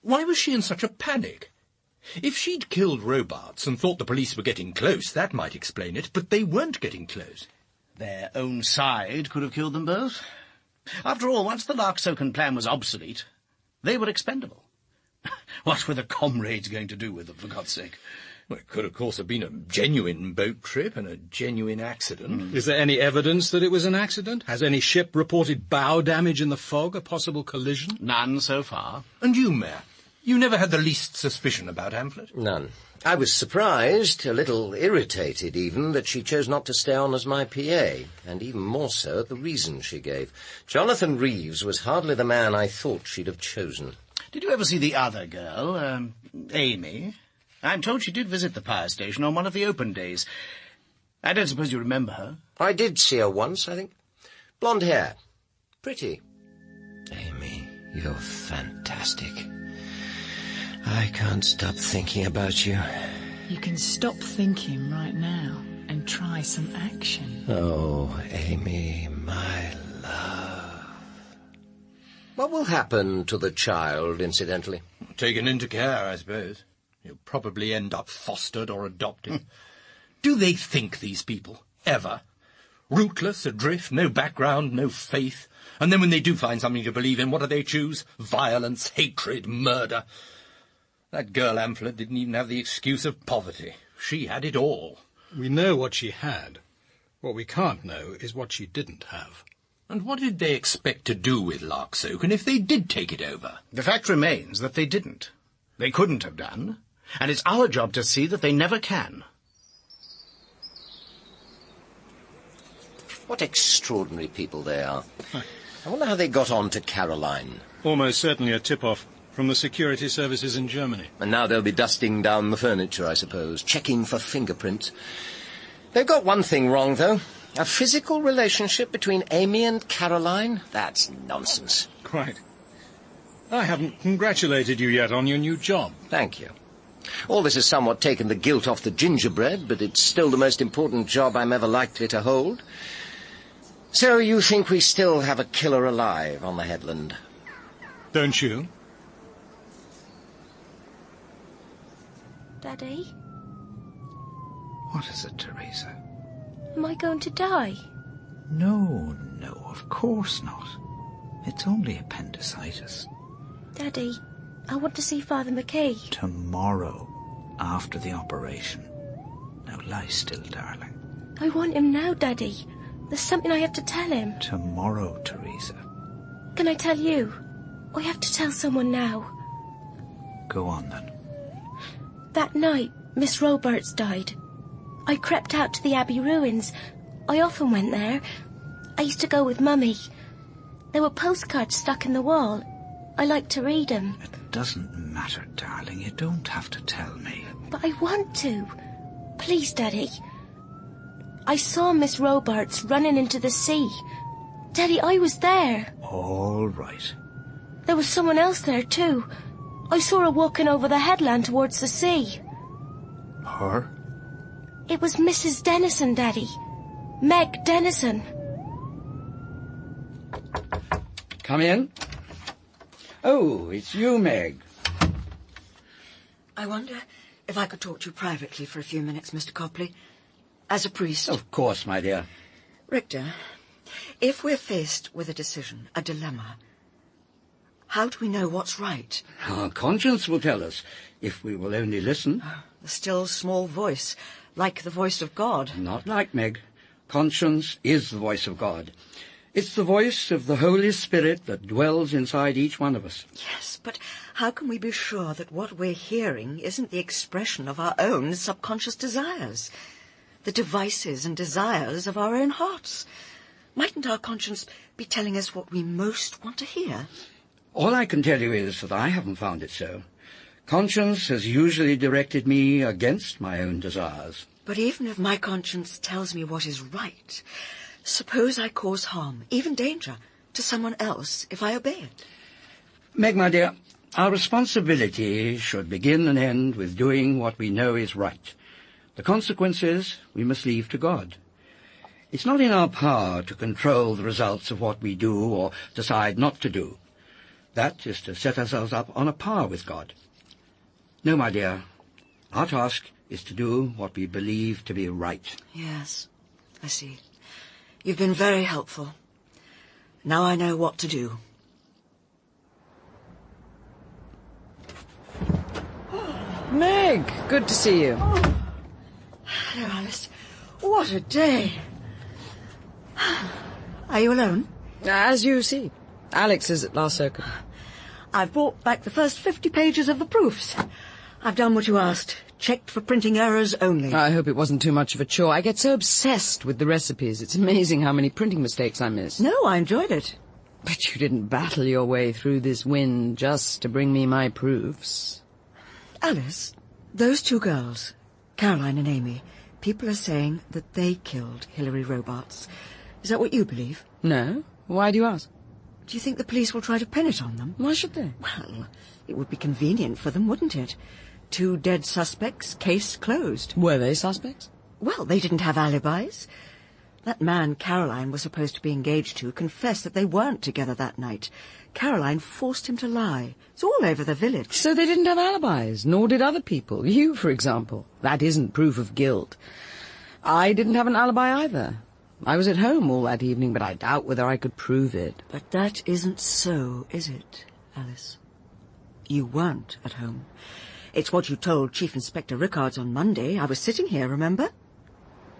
Why was she in such a panic? If she'd killed Robarts and thought the police were getting close, that might explain it, but they weren't getting close. Their own side could have killed them both. After all, once the Lark-Soken plan was obsolete, they were expendable. What were the comrades going to do with them, for God's sake? Well, it could, of course, have been a genuine boat trip and a genuine accident. Is there any evidence that it was an accident? Has any ship reported bow damage in the fog, a possible collision? None so far. And you, Mayor? You never had the least suspicion about Amphlett? None. I was surprised, a little irritated even, that she chose not to stay on as my PA, and even more so at the reason she gave. Jonathan Reeves was hardly the man I thought she'd have chosen. Did you ever see the other girl, Amy? I'm told she did visit the power station on one of the open days. I don't suppose you remember her? I did see her once, I think. Blonde hair. Pretty. Amy, you're fantastic. I can't stop thinking about you. You can stop thinking right now and try some action. Oh, Amy, my love. What will happen to the child, incidentally? Taken into care, I suppose. He'll probably end up fostered or adopted. Do they think, these people, ever? Rootless, adrift, no background, no faith. And then when they do find something to believe in, what do they choose? Violence, hatred, murder. That girl Amphlett didn't even have the excuse of poverty. She had it all. We know what she had. What we can't know is what she didn't have. And what did they expect to do with Larksoken if they did take it over? The fact remains that they didn't. They couldn't have done. And it's our job to see that they never can. What extraordinary people they are. I wonder how they got on to Caroline. Almost certainly a tip-off from the security services in Germany. And now they'll be dusting down the furniture, I suppose, checking for fingerprints. They've got one thing wrong, though. A physical relationship between Amy and Caroline? That's nonsense. Quite. I haven't congratulated you yet on your new job. Thank you. All this has somewhat taken the guilt off the gingerbread, but it's still the most important job I'm ever likely to hold. So you think we still have a killer alive on the headland? Don't you? Daddy? What is it, Teresa? Am I going to die? No, of course not. It's only appendicitis. Daddy, I want to see Father McKay. Tomorrow, after the operation. Now lie still, darling. I want him now, Daddy. There's something I have to tell him. Tomorrow, Teresa. Can I tell you? I have to tell someone now. Go on, then. That night, Miss Robarts died. I crept out to the Abbey ruins. I often went there. I used to go with Mummy. There were postcards stuck in the wall. I like to read them. It doesn't matter, darling. You don't have to tell me. But I want to. Please, Daddy. I saw Miss Robarts running into the sea. Daddy, I was there. All right. There was someone else there, too. I saw her walking over the headland towards the sea. Her? It was Mrs. Dennison, Daddy. Meg Dennison. Come in. Oh, it's you, Meg. I wonder if I could talk to you privately for a few minutes, Mr. Copley. As a priest. Of course, my dear. Richter, if we're faced with a decision, a dilemma, how do we know what's right? Our conscience will tell us, if we will only listen. The still small voice, like the voice of God. Not like, Meg. Conscience is the voice of God. It's the voice of the Holy Spirit that dwells inside each one of us. Yes, but how can we be sure that what we're hearing isn't the expression of our own subconscious desires? The devices and desires of our own hearts? Mightn't our conscience be telling us what we most want to hear? All I can tell you is that I haven't found it so. Conscience has usually directed me against my own desires. But even if my conscience tells me what is right, suppose I cause harm, even danger, to someone else if I obey it. Meg, my dear, our responsibility should begin and end with doing what we know is right. The consequences we must leave to God. It's not in our power to control the results of what we do or decide not to do. That is to set ourselves up on a par with God. No, my dear, our task is to do what we believe to be right. Yes, I see. You've been very helpful. Now I know what to do. Meg, good to see you. Hello, Alice. What a day. Are you alone? As you see. Alex is at Larksoken. I've brought back the first 50 pages of the proofs. I've done what you asked. Checked for printing errors only. I hope it wasn't too much of a chore. I get so obsessed with the recipes. It's amazing how many printing mistakes I miss. No, I enjoyed it. But you didn't battle your way through this wind just to bring me my proofs. Alice, those two girls, Caroline and Amy, people are saying that they killed Hilary Robarts. Is that what you believe? No. Why do you ask? Do you think the police will try to pin it on them? Why should they? Well, it would be convenient for them, wouldn't it? 2 dead suspects, case closed. Were they suspects? Well, they didn't have alibis. That man Caroline was supposed to be engaged to confessed that they weren't together that night. Caroline forced him to lie. It's all over the village. So they didn't have alibis, nor did other people. You, for example. That isn't proof of guilt. I didn't have an alibi either. I was at home all that evening, but I doubt whether I could prove it. But that isn't so, is it, Alice? You weren't at home. It's what you told Chief Inspector Rickards on Monday. I was sitting here, remember?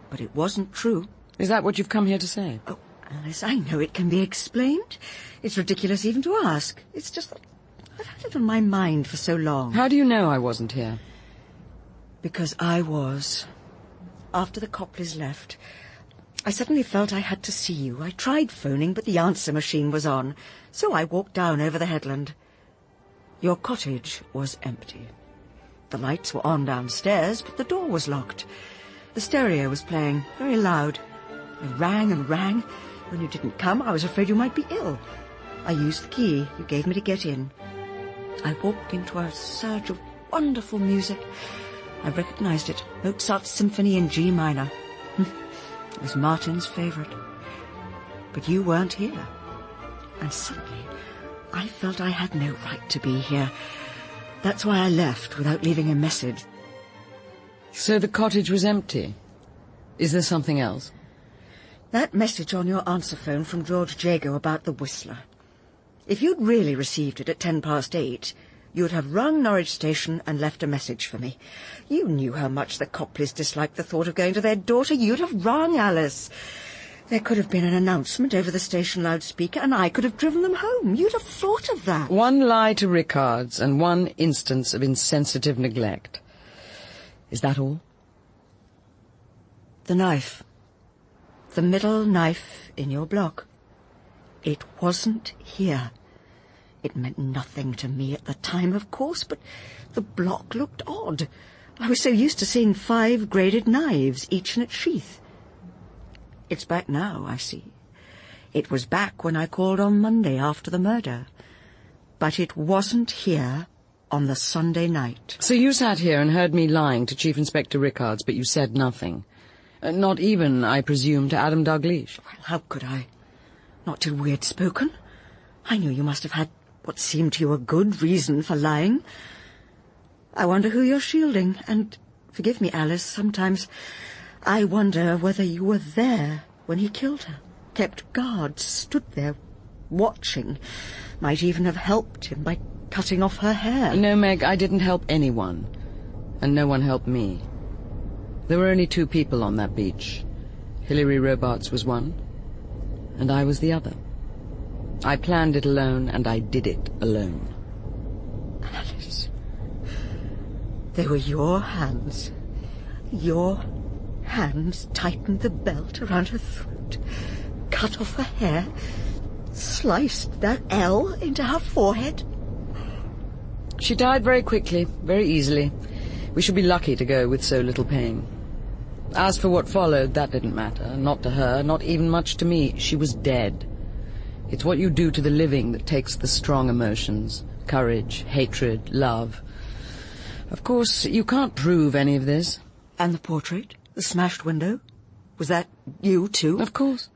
But it wasn't true. Is that what you've come here to say? Oh, Alice, I know it can be explained. It's ridiculous even to ask. It's just that I've had it on my mind for so long. How do you know I wasn't here? Because I was. After the Copleys left, I suddenly felt I had to see you. I tried phoning, but the answer machine was on, so I walked down over the headland. Your cottage was empty. The lights were on downstairs, but the door was locked. The stereo was playing, very loud. I rang and rang. When you didn't come, I was afraid you might be ill. I used the key you gave me to get in. I walked into a surge of wonderful music. I recognized it. Mozart's Symphony in G minor. It was Martin's favourite. But you weren't here. And suddenly, I felt I had no right to be here. That's why I left without leaving a message. So the cottage was empty. Is there something else? That message on your answer phone from George Jago about the Whistler. If you'd really received it at 8:10, you'd have rung Norwich Station and left a message for me. You knew how much the Copleys disliked the thought of going to their daughter. You'd have rung, Alice. There could have been an announcement over the station loudspeaker, and I could have driven them home. You'd have thought of that. One lie to Rickards and one instance of insensitive neglect. Is that all? The knife. The middle knife in your block. It wasn't here. It meant nothing to me at the time, of course, but the block looked odd. I was so used to seeing 5 graded knives, each in its sheath. It's back now, I see. It was back when I called on Monday after the murder. But it wasn't here on the Sunday night. So you sat here and heard me lying to Chief Inspector Rickards, but you said nothing. Not even, I presume, to Adam Dalgliesh. Well, how could I? Not till we had spoken. I knew you must have had what seemed to you a good reason for lying. I wonder who you're shielding, and, forgive me, Alice, sometimes I wonder whether you were there when he killed her, kept guard, stood there, watching, might even have helped him by cutting off her hair. No, Meg, I didn't help anyone, and no one helped me. There were only 2 people on that beach. Hilary Robarts was one, and I was the other. I planned it alone, and I did it alone. Alice, they were your hands. Your hands tightened the belt around her throat, cut off her hair, sliced that L into her forehead. She died very quickly, very easily. We should be lucky to go with so little pain. As for what followed, that didn't matter. Not to her, not even much to me. She was dead. It's what you do to the living that takes the strong emotions. Courage, hatred, love. Of course, you can't prove any of this. And the portrait? The smashed window? Was that you, too? Of course.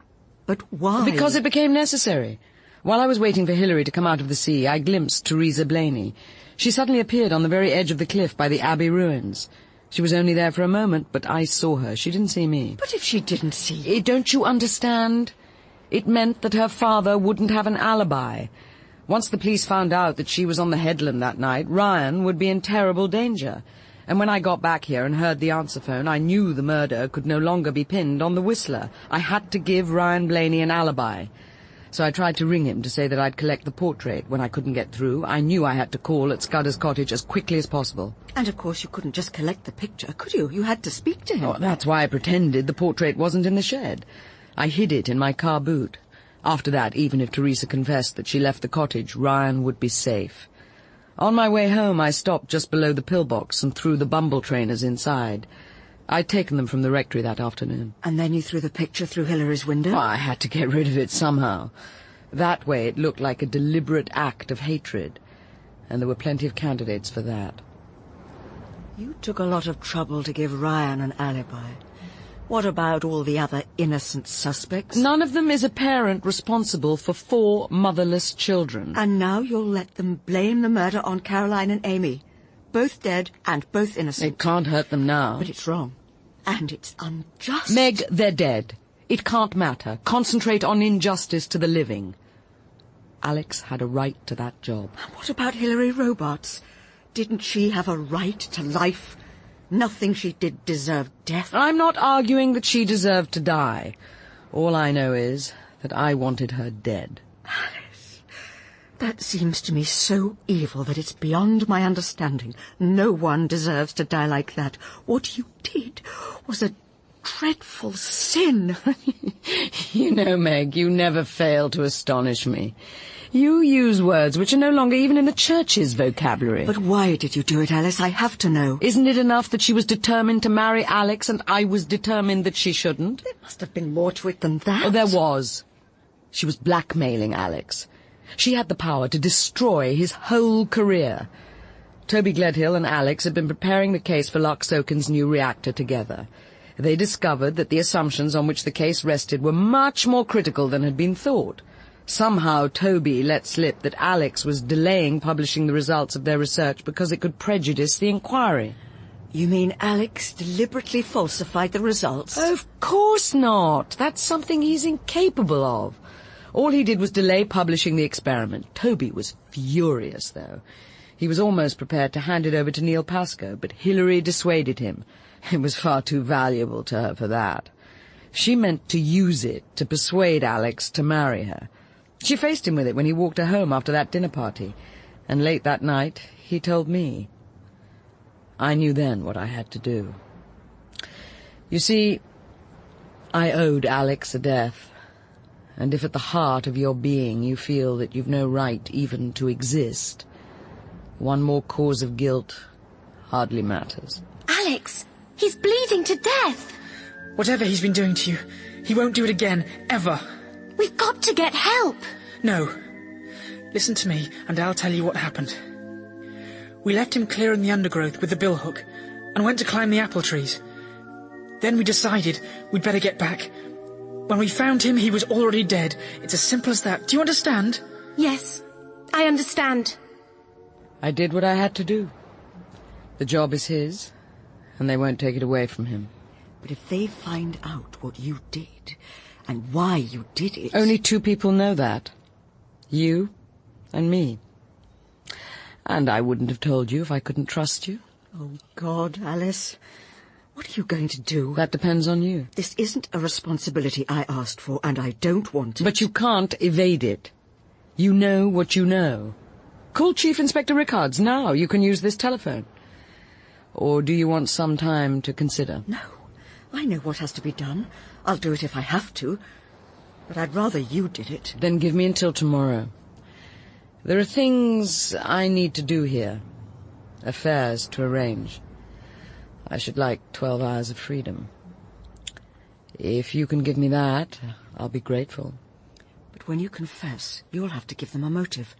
But why? Because it became necessary. While I was waiting for Hilary to come out of the sea, I glimpsed Teresa Blaney. She suddenly appeared on the very edge of the cliff by the Abbey ruins. She was only there for a moment, but I saw her. She didn't see me. But if she didn't see you... Don't you understand? It meant that her father wouldn't have an alibi. Once the police found out that she was on the headland that night, Ryan would be in terrible danger. And when I got back here and heard the answer phone, I knew the murder could no longer be pinned on the Whistler. I had to give Ryan Blaney an alibi. So I tried to ring him to say that I'd collect the portrait. When I couldn't get through, I knew I had to call at Scudder's cottage as quickly as possible. And of course you couldn't just collect the picture, could you? You had to speak to him. Oh, that's why I pretended the portrait wasn't in the shed. I hid it in my car boot. After that, even if Teresa confessed that she left the cottage, Ryan would be safe. On my way home, I stopped just below the pillbox and threw the bumble trainers inside. I'd taken them from the rectory that afternoon. And then you threw the picture through Hilary's window? Oh, I had to get rid of it somehow. That way it looked like a deliberate act of hatred. And there were plenty of candidates for that. You took a lot of trouble to give Ryan an alibi. What about all the other innocent suspects? None of them is a parent responsible for 4 motherless children. And now you'll let them blame the murder on Caroline and Amy. Both dead and both innocent. It can't hurt them now. But it's wrong. And it's unjust. Meg, they're dead. It can't matter. Concentrate on injustice to the living. Alex had a right to that job. What about Hilary Robarts? Didn't she have a right to life? Nothing she did deserved death. I'm not arguing that she deserved to die. All I know is that I wanted her dead. Alice, that seems to me so evil that it's beyond my understanding. No one deserves to die like that. What you did was a dreadful sin. You know, Meg, you never fail to astonish me. You use words which are no longer even in the church's vocabulary. But why did you do it, Alice? I have to know. Isn't it enough that she was determined to marry Alex and I was determined that she shouldn't? There must have been more to it than that. Oh, there was. She was blackmailing Alex. She had the power to destroy his whole career. Toby Gledhill and Alex had been preparing the case for Loch Soken's new reactor together. They discovered that the assumptions on which the case rested were much more critical than had been thought. Somehow Toby let slip that Alex was delaying publishing the results of their research because it could prejudice the inquiry. You mean Alex deliberately falsified the results? Of course not. That's something he's incapable of. All he did was delay publishing the experiment. Toby was furious, though. He was almost prepared to hand it over to Neil Pascoe, but Hilary dissuaded him. It was far too valuable to her for that. She meant to use it to persuade Alex to marry her. She faced him with it when he walked her home after that dinner party, and late that night he told me. I knew then what I had to do. You see, I owed Alex a death, and if at the heart of your being you feel that you've no right even to exist, one more cause of guilt hardly matters. Alex, he's bleeding to death. Whatever he's been doing to you, he won't do it again, ever. We've got to get help. No. Listen to me, and I'll tell you what happened. We left him clear in the undergrowth with the billhook, and went to climb the apple trees. Then we decided we'd better get back. When we found him, he was already dead. It's as simple as that. Do you understand? Yes, I understand. I did what I had to do. The job is his, and they won't take it away from him. But if they find out what you did, and why you did it... Only two people know that. You and me. And I wouldn't have told you if I couldn't trust you. Oh, God, Alice. What are you going to do? That depends on you. This isn't a responsibility I asked for, and I don't want it. But you can't evade it. You know what you know. Call Chief Inspector Rickards now. You can use this telephone. Or do you want some time to consider? No. I know what has to be done. I'll do it if I have to. But I'd rather you did it. Then give me until tomorrow. There are things I need to do here. Affairs to arrange. I should like 12 hours of freedom. If you can give me that, I'll be grateful. But when you confess, you'll have to give them a motive.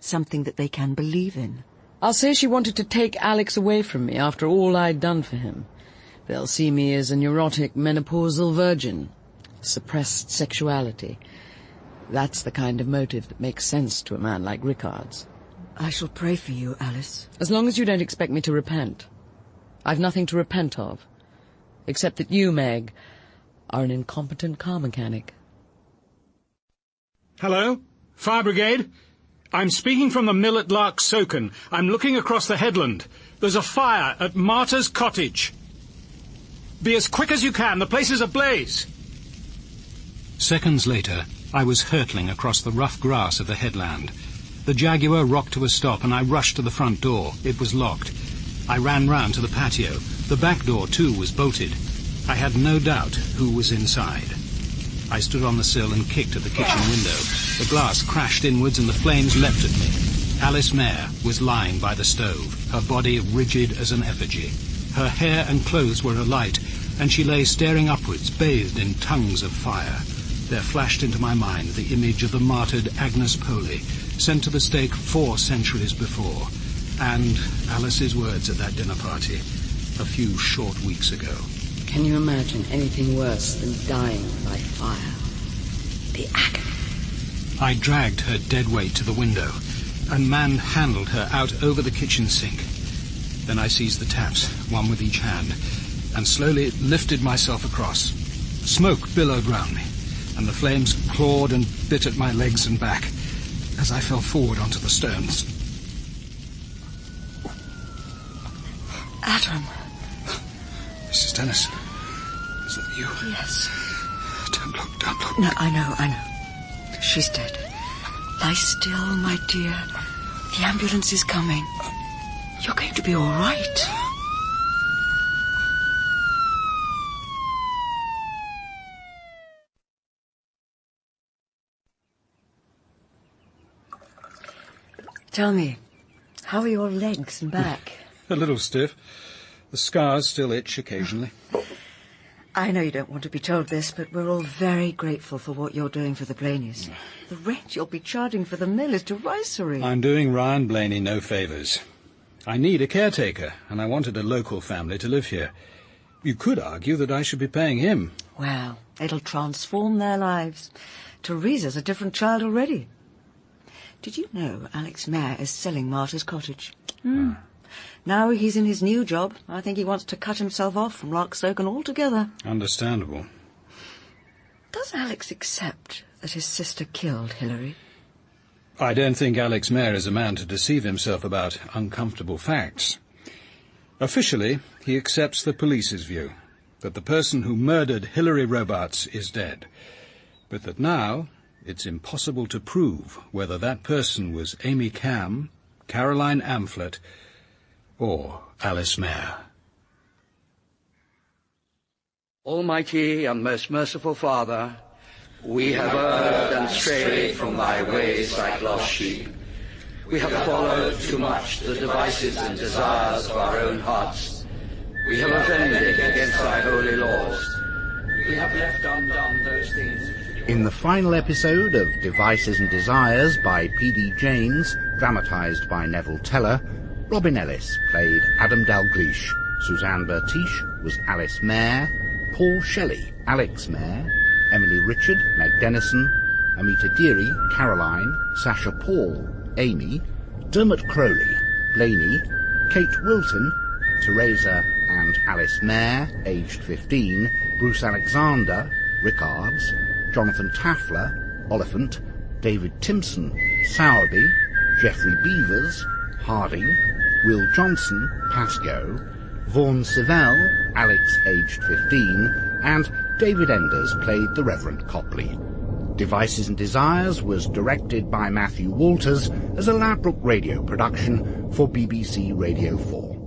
Something that they can believe in. I'll say she wanted to take Alex away from me after all I'd done for him. They'll see me as a neurotic menopausal virgin. Suppressed sexuality. That's the kind of motive that makes sense to a man like Rickards. I shall pray for you, Alice. As long as you don't expect me to repent. I've nothing to repent of. Except that you, Meg, are an incompetent car mechanic. Hello? Fire brigade? I'm speaking from the mill at Loch Soken. I'm looking across the headland. There's a fire at Marta's cottage. Be as quick as you can. The place is ablaze. Seconds later, I was hurtling across the rough grass of the headland. The Jaguar rocked to a stop, and I rushed to the front door. It was locked. I ran round to the patio. The back door, too, was bolted. I had no doubt who was inside. I stood on the sill and kicked at the kitchen window. The glass crashed inwards and the flames leapt at me. Alice Mayer was lying by the stove, her body rigid as an effigy. Her hair and clothes were alight, and she lay staring upwards, bathed in tongues of fire. There flashed into my mind the image of the martyred Agnes Poley, sent to the stake 4 centuries before, and Alice's words at that dinner party a few short weeks ago. Can you imagine anything worse than dying by fire? The agony. I dragged her dead weight to the window and manhandled her out over the kitchen sink. Then I seized the taps, one with each hand, and slowly lifted myself across. Smoke billowed round me, and the flames clawed and bit at my legs and back as I fell forward onto the stones. Adam. Mrs. Dennis, is that you? Yes. Don't look. No, I know. She's dead. Lie still, my dear. The ambulance is coming. You're going to be all right. Tell me, how are your legs and back? A little stiff. The scars still itch occasionally. I know you don't want to be told this, but we're all very grateful for what you're doing for the Blaneys. The rent you'll be charging for the mill is derisory. I'm doing Ryan Blaney no favours. I need a caretaker, and I wanted a local family to live here. You could argue that I should be paying him. Well, it'll transform their lives. Teresa's a different child already. Did you know Alex Mayer is selling Martha's cottage? Now he's in his new job, I think he wants to cut himself off from Larksoken altogether. Understandable. Does Alex accept that his sister killed Hilary? I don't think Alex Mayer is a man to deceive himself about uncomfortable facts. Officially, he accepts the police's view, that the person who murdered Hilary Robarts is dead, but that now it's impossible to prove whether that person was Amy Cam, Caroline Amphlett, or Alice Mayer. Almighty and most merciful Father, we have erred and strayed from thy ways like lost sheep. We have followed too much the devices and desires of our own hearts. We have offended against thy holy laws. We have left undone those things. In the final episode of Devices and Desires by P.D. James, dramatised by Neville Teller, Robin Ellis played Adam Dalgliesh, Suzanne Bertiche was Alice Mayer, Paul Shelley, Alex Mayer, Emily Richard, Meg Dennison, Amita Deary, Caroline, Sasha Paul, Amy, Dermot Crowley, Blaney, Kate Wilton, Teresa and Alice Mayer, aged 15, Bruce Alexander, Rickards, Jonathan Taffler, Oliphant, David Timpson, Sowerby, Geoffrey Beavers, Harding, Will Johnson, Pascoe, Vaughan Sivell, Alex aged 15, and David Enders played the Reverend Copley. Devices and Desires was directed by Matthew Walters as a Ladbroke Radio production for BBC Radio 4.